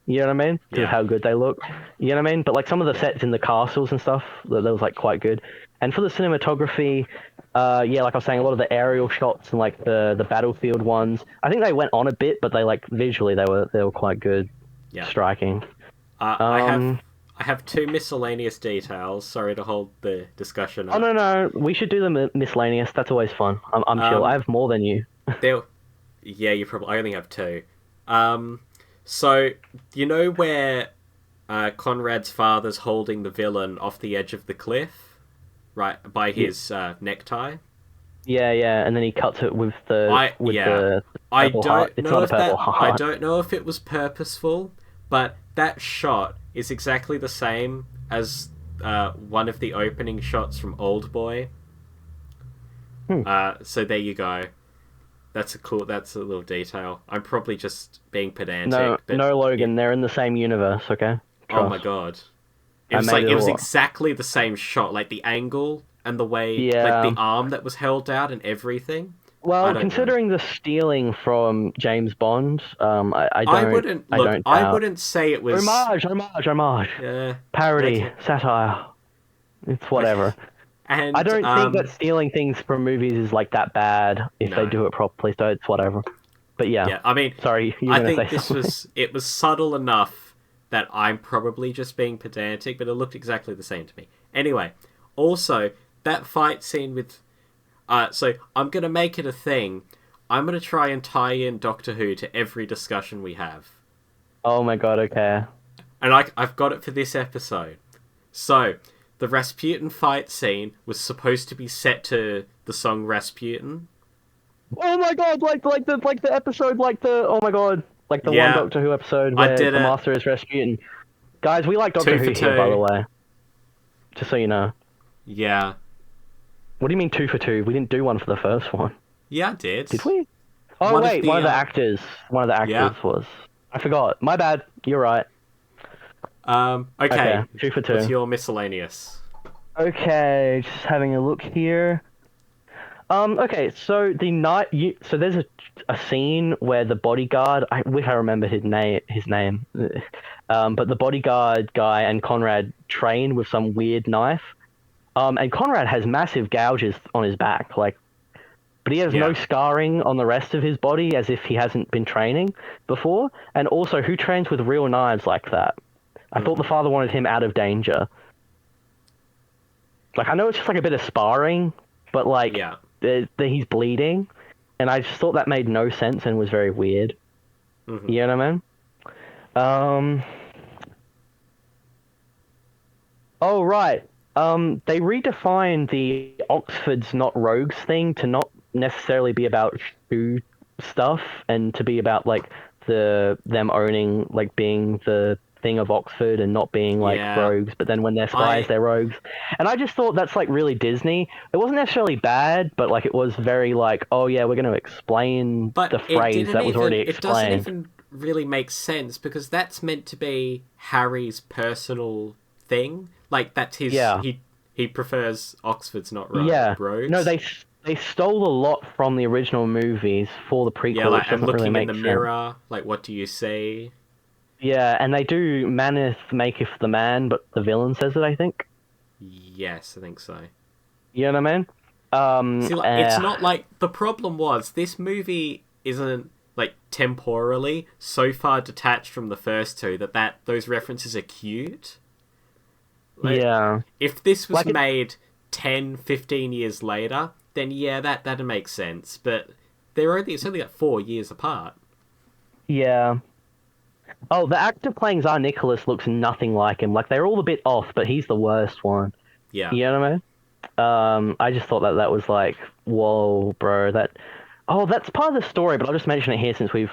You know what I mean? Because of how good they look. You know what I mean? But like some of the sets in the castles and stuff, that was like quite good. And for the cinematography, like I was saying, a lot of the aerial shots and like the battlefield ones, I think they went on a bit, but they like visually they were quite good, striking. I have two miscellaneous details. Sorry to hold the discussion up. Oh no, we should do the miscellaneous. That's always fun. I'm chill. I have more than you. You probably. I only have two. So you know where Conrad's father's holding the villain off the edge of the cliff, right by his necktie. Yeah, and then he cuts it with the I don't know if it was purposeful, but that shot is exactly the same as one of the opening shots from Oldboy. So there you go. That's a little detail. I'm probably just being pedantic. No, Logan, they're in the same universe, okay? Trust. Oh my god. It was exactly the same shot, like the angle and the way, like the arm that was held out and everything. Well, considering the stealing from James Bond, I wouldn't say it was homage. Yeah. Parody, satire. It's whatever. And I don't think that stealing things from movies is like that bad if they do it properly, so it's whatever. But yeah, I mean, sorry, I think it was subtle enough that I'm probably just being pedantic, but it looked exactly the same to me. Anyway, also that fight scene with So I'm going to make it a thing. I'm going to try and tie in Doctor Who to every discussion we have. Oh my god, okay. And I've got it for this episode. So, the Rasputin fight scene was supposed to be set to the song Rasputin. Oh my god, like the episode, oh my god, like the one Doctor Who episode where the Master is Rasputin. Guys, we like Doctor Who here, by the way. Just so you know. Yeah. What do you mean 2 for 2? We didn't do one for the first one. Yeah, I did. Did we? Oh wait, one of the actors was. I forgot. My bad. You're right. Okay. 2 for 2. What's your miscellaneous? Okay, just having a look here. Okay, so so there's a scene where the bodyguard, I wish I remember his name, but the bodyguard guy and Conrad train with some weird knife. And Conrad has massive gouges on his back, but he has no scarring on the rest of his body, as if he hasn't been training before. And also, who trains with real knives like that? I thought the father wanted him out of danger. I know it's just a bit of sparring, but he's bleeding, and I just thought that made no sense and was very weird. Mm-hmm. You know what I mean? Oh right. They redefined the Oxford's not rogues thing to not necessarily be about shoe stuff, and to be about them owning being the thing of Oxford and not being rogues, but then when they're spies they're rogues. And I just thought that's really Disney. It wasn't necessarily bad, but it was very oh yeah, we're going to explain the phrase that was already explained. It doesn't even really make sense, because that's meant to be Harry's personal thing. That's his he prefers Oxford's not rogues. No, they stole a lot from the original movies for the prequel, which doesn't really make sense. And looking in the mirror, what do you see? Yeah, and they do maneth maketh the man, but the villain says it, I think. Yes, I think so. You know what I mean? See, it's not the problem was this movie isn't temporally so far detached from the first two that those references are cute. If this was made 10, 15 years later, then that'd make sense. But it's only 4 years apart. Yeah. Oh, the actor playing Tsar Nicholas looks nothing like him. They're all a bit off, but he's the worst one. Yeah. You know what I mean? I just thought that was whoa, bro. That's part of the story, but I'll just mention it here since we've...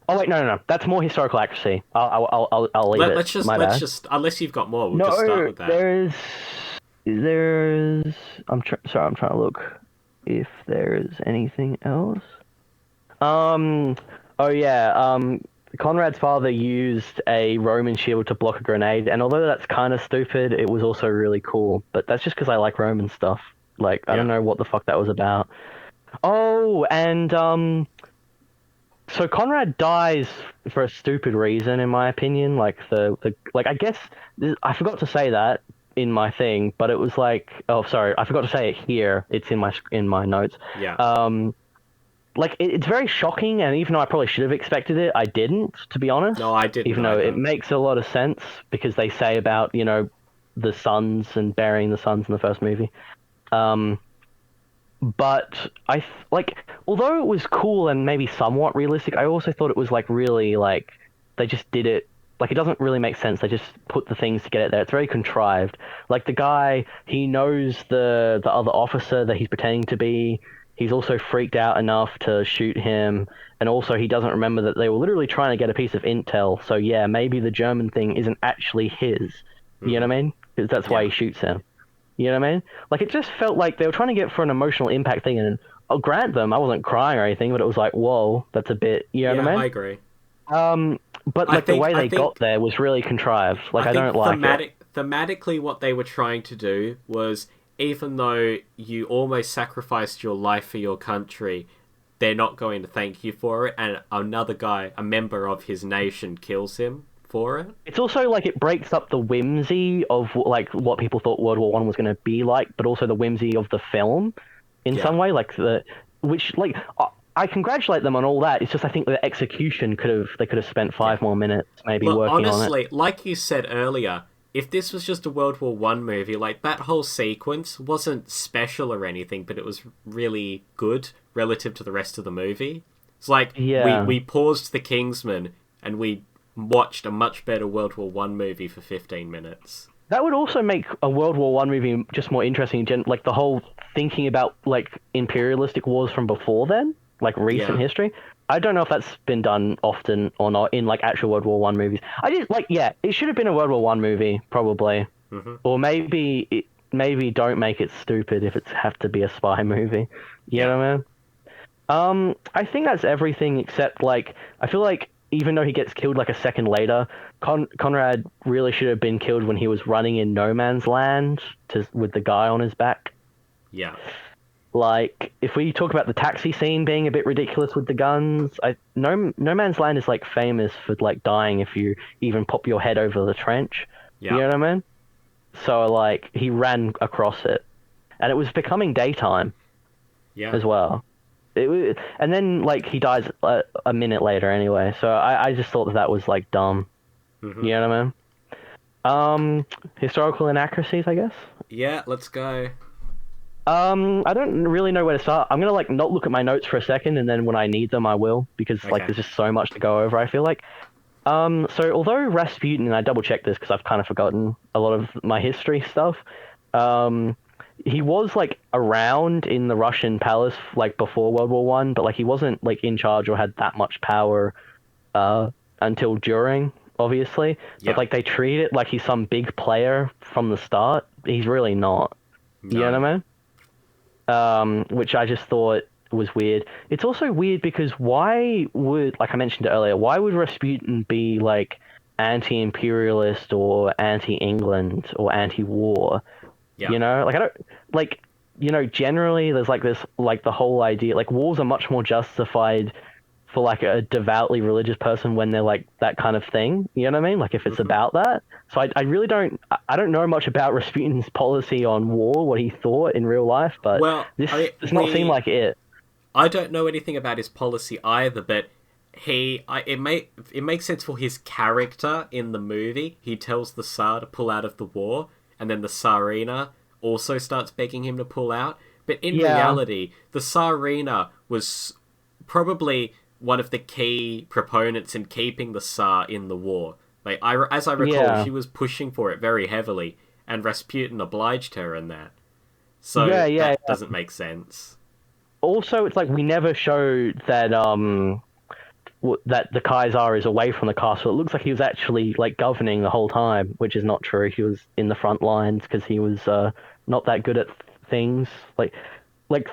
Oh, wait, no. That's more historical accuracy. I'll leave it. Let's just... Unless you've got more, we'll just start with that. There's... I'm trying to look if there's anything else. Oh, yeah, Conrad's father used a Roman shield to block a grenade, and although that's kind of stupid, it was also really cool. But that's just because I like Roman stuff. I don't know what the fuck that was about. Oh, and so Conrad dies for a stupid reason, in my opinion. I guess I forgot to say that in my thing, but it was oh, sorry, I forgot to say it here. It's in my notes. Yeah. It's very shocking, and even though I probably should have expected it, I didn't, to be honest. No, I didn't. Even though it makes a lot of sense, because they say about, the sons and burying the sons in the first movie. But although it was cool and maybe somewhat realistic, I also thought it was really they just did it. It doesn't really make sense. They just put the things to get it there. It's very contrived. The guy, he knows the other officer that he's pretending to be. He's also freaked out enough to shoot him, and also he doesn't remember that they were literally trying to get a piece of intel. So yeah, maybe the German thing isn't actually his. You know what I mean? Because that's why he shoots him. You know what I mean? It just felt like they were trying to get for an emotional impact thing, and I'll grant them, I wasn't crying or anything, but it was whoa, that's a bit. You know what I mean? I agree. But the way they got there was really contrived. I don't like it. Thematically, what they were trying to do was, even though you almost sacrificed your life for your country, they're not going to thank you for it, and another guy, a member of his nation, kills him for it. It's also it breaks up the whimsy of what people thought World War I was going to be like, but also the whimsy of the film in some way, I congratulate them on all that. It's just I think the execution they could have spent 5 more minutes maybe working on it. Honestly, like you said earlier, if this was just a World War One movie, like, that whole sequence wasn't special or anything, but it was really good relative to the rest of the movie. It's like, we paused The Kingsman and we watched a much better World War One movie for 15 minutes. That would also make a World War One movie just more interesting, like the whole thinking about like imperialistic wars from before then, like recent history. I don't know if that's been done often or not in like actual World War One movies. I just like, it should have been a World War One movie probably, or maybe don't make it stupid if it's have to be a spy movie. You know what I mean? I think that's everything except like I feel like even though he gets killed like a second later, Conrad really should have been killed when he was running in no man's land with the guy on his back. Yeah. Like, if we talk about the taxi scene being a bit ridiculous with the guns, no man's land is like famous for like dying if you even pop your head over the trench. Yeah. You know what I mean? So like he ran across it, and it was becoming daytime. Yeah. As well. And then like he dies a minute later anyway. So I just thought that was like dumb. You know what I mean? Historical inaccuracies, I guess. Yeah, let's go. I don't really know where to start. I'm gonna like not look at my notes for a second, and then when I need them, I will, because like there's just so much to go over. I feel like. So although Rasputin, and I double checked this because I've kind of forgotten a lot of my history stuff. He was like around in the Russian palace like before World War One, but like he wasn't like in charge or had that much power until during, obviously. Yeah. But like they treat it like he's some big player from the start. He's really not. No. You know what I mean? Which I just thought was weird. It's also weird because why would, like I mentioned earlier, why would Rasputin be like anti-imperialist or anti-England or anti-war? Yeah. You know, like I don't like, you know, generally there's like this, like the whole idea, like wars are much more justified for like a devoutly religious person when they're like that kind of thing. You know what I mean? Like if it's about that. So I really don't know much about Rasputin's policy on war, what he thought in real life, but this does not seem like it. I don't know anything about his policy either, but it makes sense for his character in the movie. He tells the Tsar to pull out of the war, and then the Tsarina also starts begging him to pull out. But in reality, the Tsarina was probably one of the key proponents in keeping the Tsar in the war. Like as I recall, she was pushing for it very heavily, and Rasputin obliged her in that. So that doesn't make sense. Also, it's like we never show that that the Kaiser is away from the castle. It looks like he was actually like governing the whole time, which is not true. He was in the front lines because he was not that good at things. Like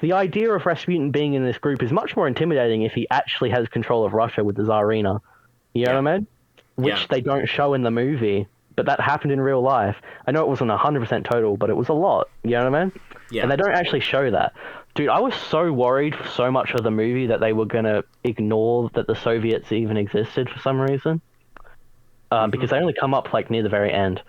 the idea of Rasputin being in this group is much more intimidating if he actually has control of Russia with the Tsarina. You know what I mean? Which they don't show in the movie, but that happened in real life. I know it wasn't 100% total, but it was a lot. You know what I mean? Yeah. And they don't actually show that. Dude, I was so worried for so much of the movie that they were going to ignore that the Soviets even existed for some reason. Because they only come up like near the very end.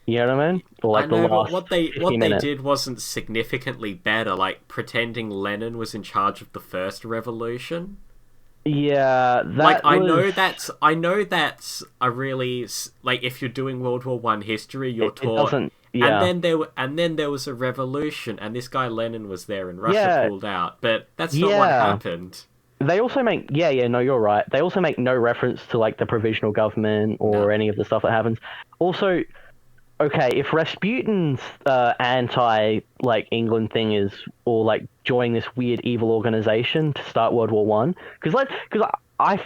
You know what I mean? Or like the last what they did wasn't significantly better, like pretending Lenin was in charge of the first revolution. Yeah, I know that's a really, like, if you're doing World War One history, you're taught. And then there was a revolution, and this guy Lenin was there, and Russia pulled out. But that's not what happened. They also make no, you're right. They also make no reference to like the provisional government or any of the stuff that happens. Also, okay, if Rasputin's anti like England thing is, or like joining this weird evil organization to start World War One, because I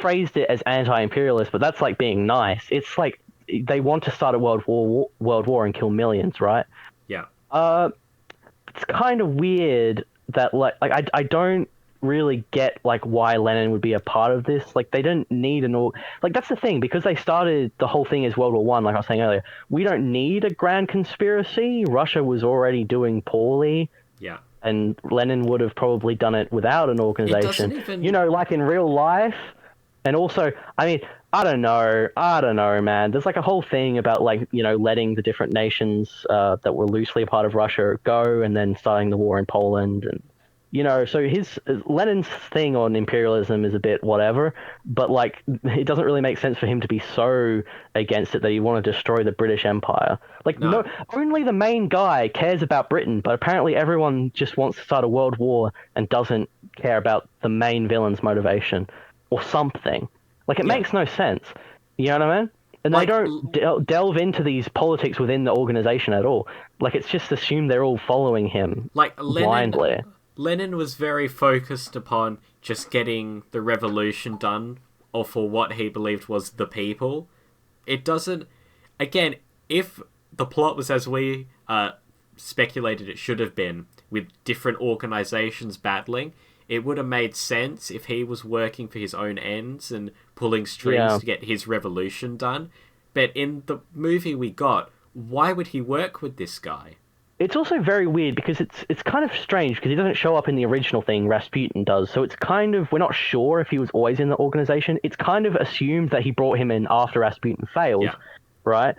phrased it as anti-imperialist, but that's like being nice. It's like they want to start a world war and kill millions, right? Yeah. It's kind of weird that like I don't really get like why Lenin would be a part of this. Like they didn't need like that's the thing, because they started the whole thing as World War One. Like I was saying earlier, we don't need a grand conspiracy. Russia was already doing poorly. Yeah. And Lenin would have probably done it without an organization. You know, like in real life. And also, I mean, I don't know, man. There's like a whole thing about like, you know, letting the different nations that were loosely a part of Russia go, and then starting the war in Poland, and So Lenin's thing on imperialism is a bit whatever, but like it doesn't really make sense for him to be so against it that he want to destroy the British Empire. Like no, only the main guy cares about Britain, but apparently everyone just wants to start a world war and doesn't care about the main villain's motivation or something. Like it makes no sense. You know what I mean? And they don't delve into these politics within the organization at all. Like it's just assumed they're all following him blindly. Lenin was very focused upon just getting the revolution done, or for what he believed was the people. It doesn't... Again, if the plot was as we speculated it should have been, with different organizations battling, it would have made sense if he was working for his own ends and pulling strings to get his revolution done. But in the movie we got, why would he work with this guy? It's also very weird because it's kind of strange because he doesn't show up in the original thing, Rasputin does. So it's kind of, we're not sure if he was always in the organization. It's kind of assumed that he brought him in after Rasputin failed, right?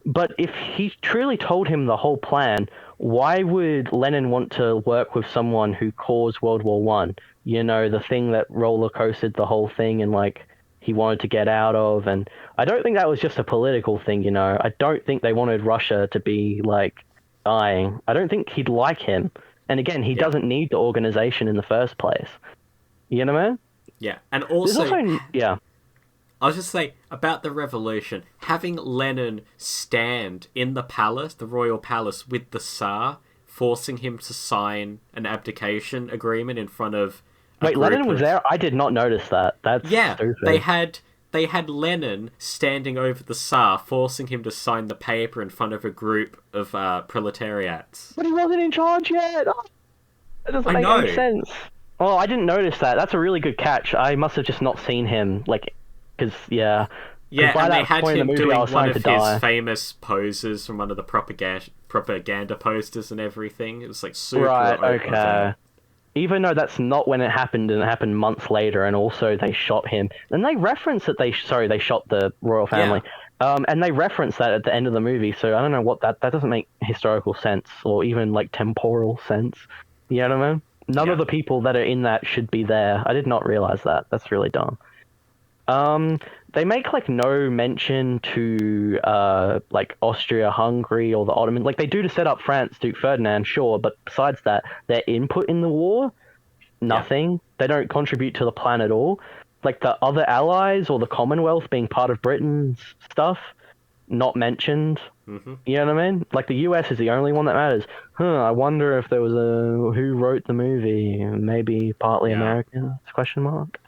But if he truly told him the whole plan, why would Lenin want to work with someone who caused World War One? The thing that roller coasted the whole thing and like he wanted to get out of. And I don't think that was just a political thing, I don't think they wanted Russia to be like dying. I don't think he'd like him. And again, he doesn't need the organization in the first place. You know what I mean? Yeah, and also I was just saying about the revolution, having Lenin stand in the palace, the royal palace, with the Tsar, forcing him to sign an abdication agreement in front of Wait, Lenin was there? I did not notice that. That's stupid. They had Lenin standing over the Tsar, forcing him to sign the paper in front of a group of proletariats. But he wasn't in charge yet! Oh, that doesn't make any sense. Oh, I didn't notice that. That's a really good catch. I must have just not seen him, because, Yeah, and they had him doing one of his famous poses from one of the propaganda posters and everything. It was like super... Right, okay. Even though that's not when it happened, and it happened months later, and also they shot him. And they reference that they shot the royal family. Yeah. And they reference that at the end of the movie, so I don't know what that doesn't make historical sense, or even, like, temporal sense. You know what I mean? None of the people that are in that should be there. I did not realize that. That's really dumb. They make, like, no mention to, like, Austria-Hungary or the Ottoman. Like, they do to set up France, Duke Ferdinand, sure, but besides that, their input in the war, nothing. Yeah. They don't contribute to the plan at all. Like, the other allies or the Commonwealth being part of Britain's stuff, not mentioned. Mm-hmm. You know what I mean? Like, the US is the only one that matters. I wonder if there was who wrote the movie? Maybe partly American? Question mark.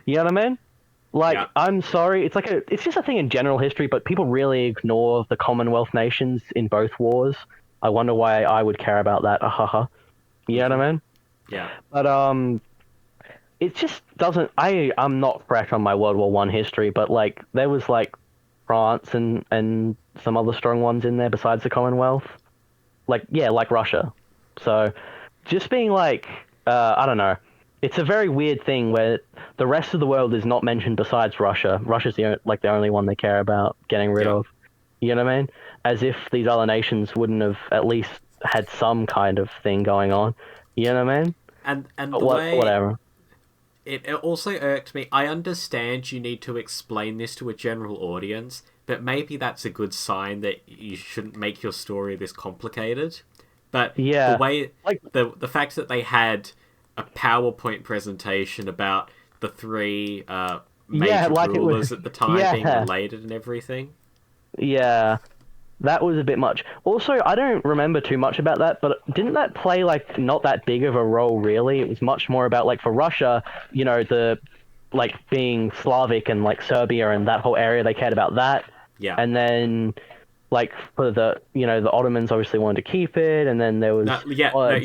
You know what I mean? Like, I'm sorry, it's just a thing in general history, but people really ignore the Commonwealth nations in both wars. I wonder why I would care about that. You know what I mean? Yeah. But, it just doesn't... I'm not fresh on my World War One history, but, like, there was, like, France and some other strong ones in there besides the Commonwealth. Like Russia. So, just being, like, I don't know. It's a very weird thing where the rest of the world is not mentioned besides Russia. Russia's the only one they care about getting rid of. You know what I mean? As if these other nations wouldn't have at least had some kind of thing going on. You know what I mean? And whatever. It also irked me. I understand you need to explain this to a general audience, but maybe that's a good sign that you shouldn't make your story this complicated. But the way, the fact that they had a PowerPoint presentation about the three major rulers at the time being related and everything. Yeah, that was a bit much. Also, I don't remember too much about that, but didn't that play, like, not that big of a role, really? It was much more about, like, for Russia, the, like, being Slavic and, like, Serbia and that whole area, they cared about that. Yeah. And then... like, for the, the Ottomans obviously wanted to keep it, and then there was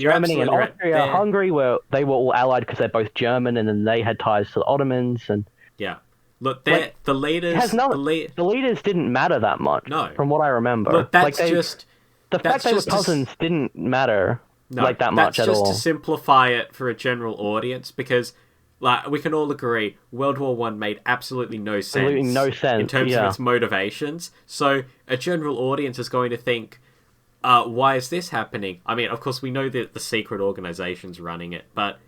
Germany and Austria, Hungary, where they were all allied because they're both German, and then they had ties to the Ottomans, and... Yeah. Look, the leaders... the leaders didn't matter that much, from what I remember. Look, that's just... The fact they were cousins didn't matter, that much at all. That's just to simplify it for a general audience, because... like, we can all agree, World War One made absolutely no sense. Absolutely no sense, in terms of its motivations. So, a general audience is going to think, why is this happening? I mean, of course, we know that the secret organization's running it, but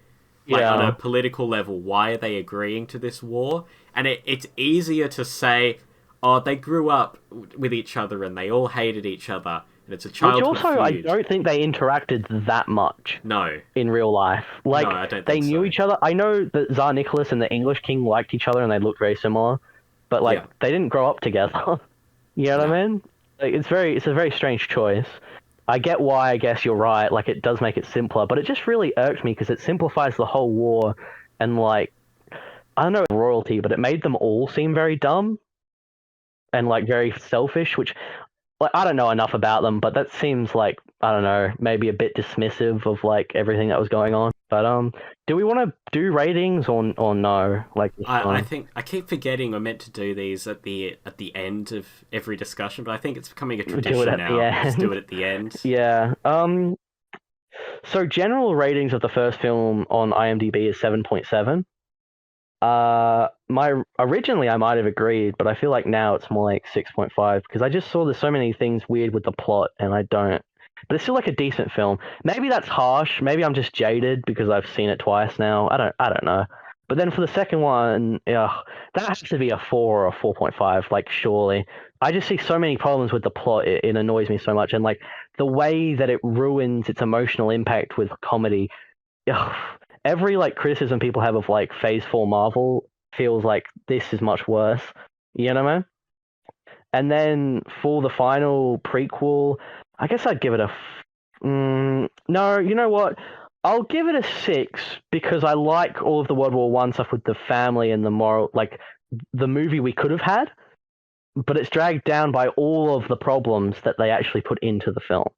Like, on a political level, why are they agreeing to this war? And it's easier to say, oh, they grew up with each other and they all hated each other, and it's a childhood feud. I don't think they interacted that much. No. In real life. Like, no, I don't think they knew each other. I know that Tsar Nicholas and the English king liked each other and they looked very similar, but, like, they didn't grow up together. You know what I mean? Like, it's a very strange choice. I get why, I guess you're right, like, it does make it simpler, but it just really irks me because it simplifies the whole war, and, like, I don't know, royalty, but it made them all seem very dumb and, like, very selfish, which, like, I don't know enough about them, but that seems like, I don't know, maybe a bit dismissive of, like, everything that was going on. But do we want to do ratings or no? Like, I think I keep forgetting we're meant to do these at the end of every discussion, but I think it's becoming a tradition now. Let's do it at the end. Yeah. So general ratings of the first film on IMDb is 7.7. Originally I might have agreed, but I feel like now it's more like 6.5 because I just saw there's so many things weird with the plot, and I don't. But it's still like a decent film. Maybe that's harsh. Maybe I'm just jaded because I've seen it twice now. I don't know. But then for the second one, that has to be a 4 or a 4.5. Like, surely. I just see so many problems with the plot. It annoys me so much, and like the way that it ruins its emotional impact with comedy. Every like criticism people have of like Phase 4 Marvel feels like this is much worse. You know what I mean? And then for the final prequel, I guess I'd give it a... no, you know what? I'll give it a 6 because I like all of the World War One stuff with the family and the moral... Like, the movie we could have had, but it's dragged down by all of the problems that they actually put into the film.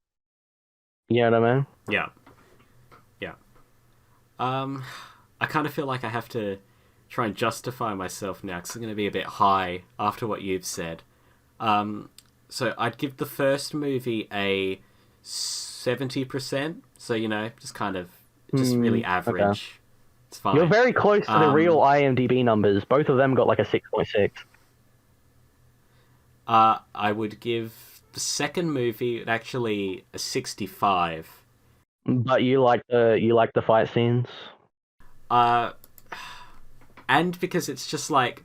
You know what I mean? Yeah. Yeah. I kind of feel like I have to try and justify myself now because I'm going to be a bit high after what you've said. So I'd give the first movie a 70%. So, you know, just kind of, just really average. Okay. It's fine. You're very close to the real IMDb numbers. Both of them got like a 6.6. I would give the second movie actually a 65. But you like the fight scenes? And because it's just like,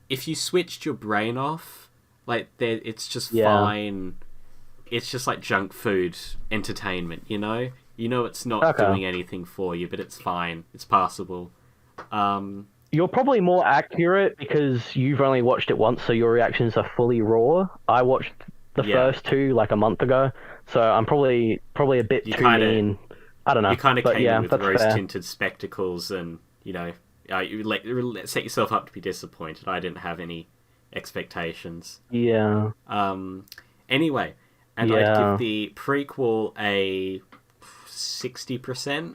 if you switched your brain off, like, it's just fine. It's just like junk food entertainment, you know? You know it's not doing anything for you, but it's fine. It's passable. You're probably more accurate because you've only watched it once, so your reactions are fully raw. I watched the first two like a month ago, so I'm probably a bit too mean. I don't know. You kind of came in with rose-tinted spectacles and, you know, you set yourself up to be disappointed. I didn't have any expectations. Yeah. Anyway, and I'd give the prequel a 60%,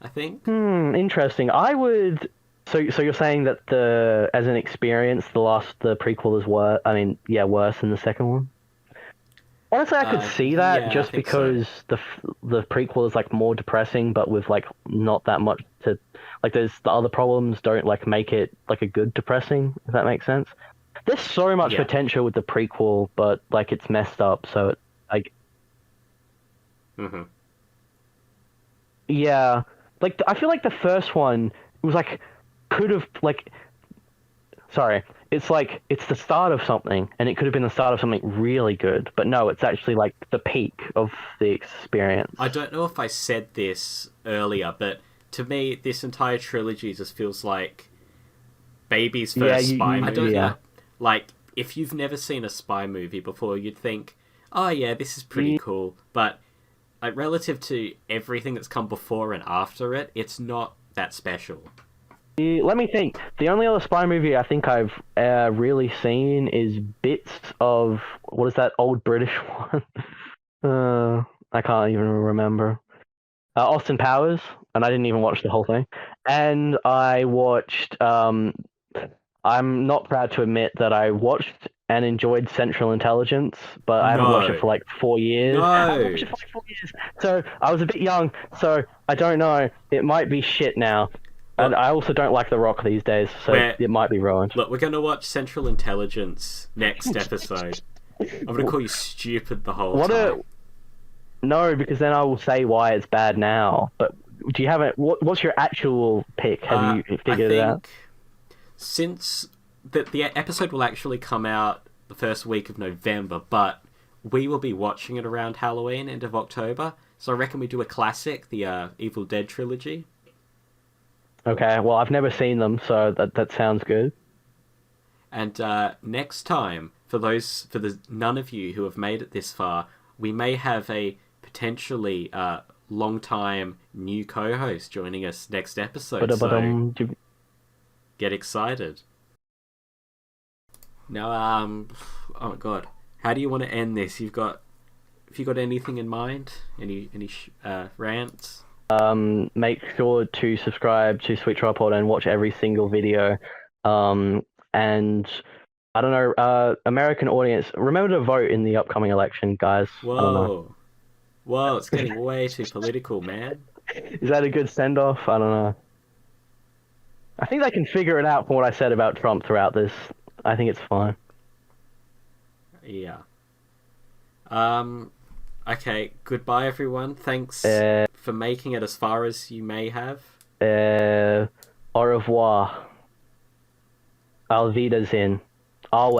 I think. Interesting. I would... So you're saying that as an experience, the prequel is worse than the second one? Honestly, I could see that just because the prequel is like more depressing, but with like not that much to like. There's the other problems don't like make it like a good depressing. If that makes sense. There's so much potential with the prequel, but like it's messed up. So it, like, yeah, like I feel like the first one was like could have like. Sorry, it's like it's the start of something, and it could have been the start of something really good. But no, it's actually like the peak of the experience. I don't know if I said this earlier, but to me, this entire trilogy just feels like baby's first spy movie. I don't know. Like, if you've never seen a spy movie before, you'd think, oh yeah, this is pretty cool. But like relative to everything that's come before and after it, it's not that special. Let me think. The only other spy movie I think I've really seen is bits of... What is that old British one? I can't even remember. Austin Powers, and I didn't even watch the whole thing. And I watched... I'm not proud to admit that I watched and enjoyed Central Intelligence, but I haven't watched it for like 4 years. I watched it for like 4 years. So I was a bit young, so I don't know. It might be shit now. And I also don't like The Rock these days, so it might be ruined. Look, we're going to watch Central Intelligence next episode. I'm going to call you stupid the whole time. No, because then I will say why it's bad now. But do you have it? What's your actual pick? Have you figured it out? Since the episode will actually come out the first week of November, but we will be watching it around Halloween, end of October. So I reckon we do a classic, the Evil Dead trilogy. Okay, well, I've never seen them, so that sounds good. And next time, for the none of you who have made it this far, we may have a potentially long-time new co-host joining us next episode. So get excited. Now, oh my god, how do you want to end this? Have you got anything in mind? Any rants? Make sure to subscribe to Sweet Tripod and watch every single video. And I don't know, American audience, remember to vote in the upcoming election, guys. Whoa, it's getting way too political, man. Is that a good send-off? I don't know. I think they can figure it out from what I said about Trump throughout this. I think it's fine. Yeah. Okay, goodbye everyone. Thanks for making it as far as you may have. Au revoir. Auf Wiedersehen.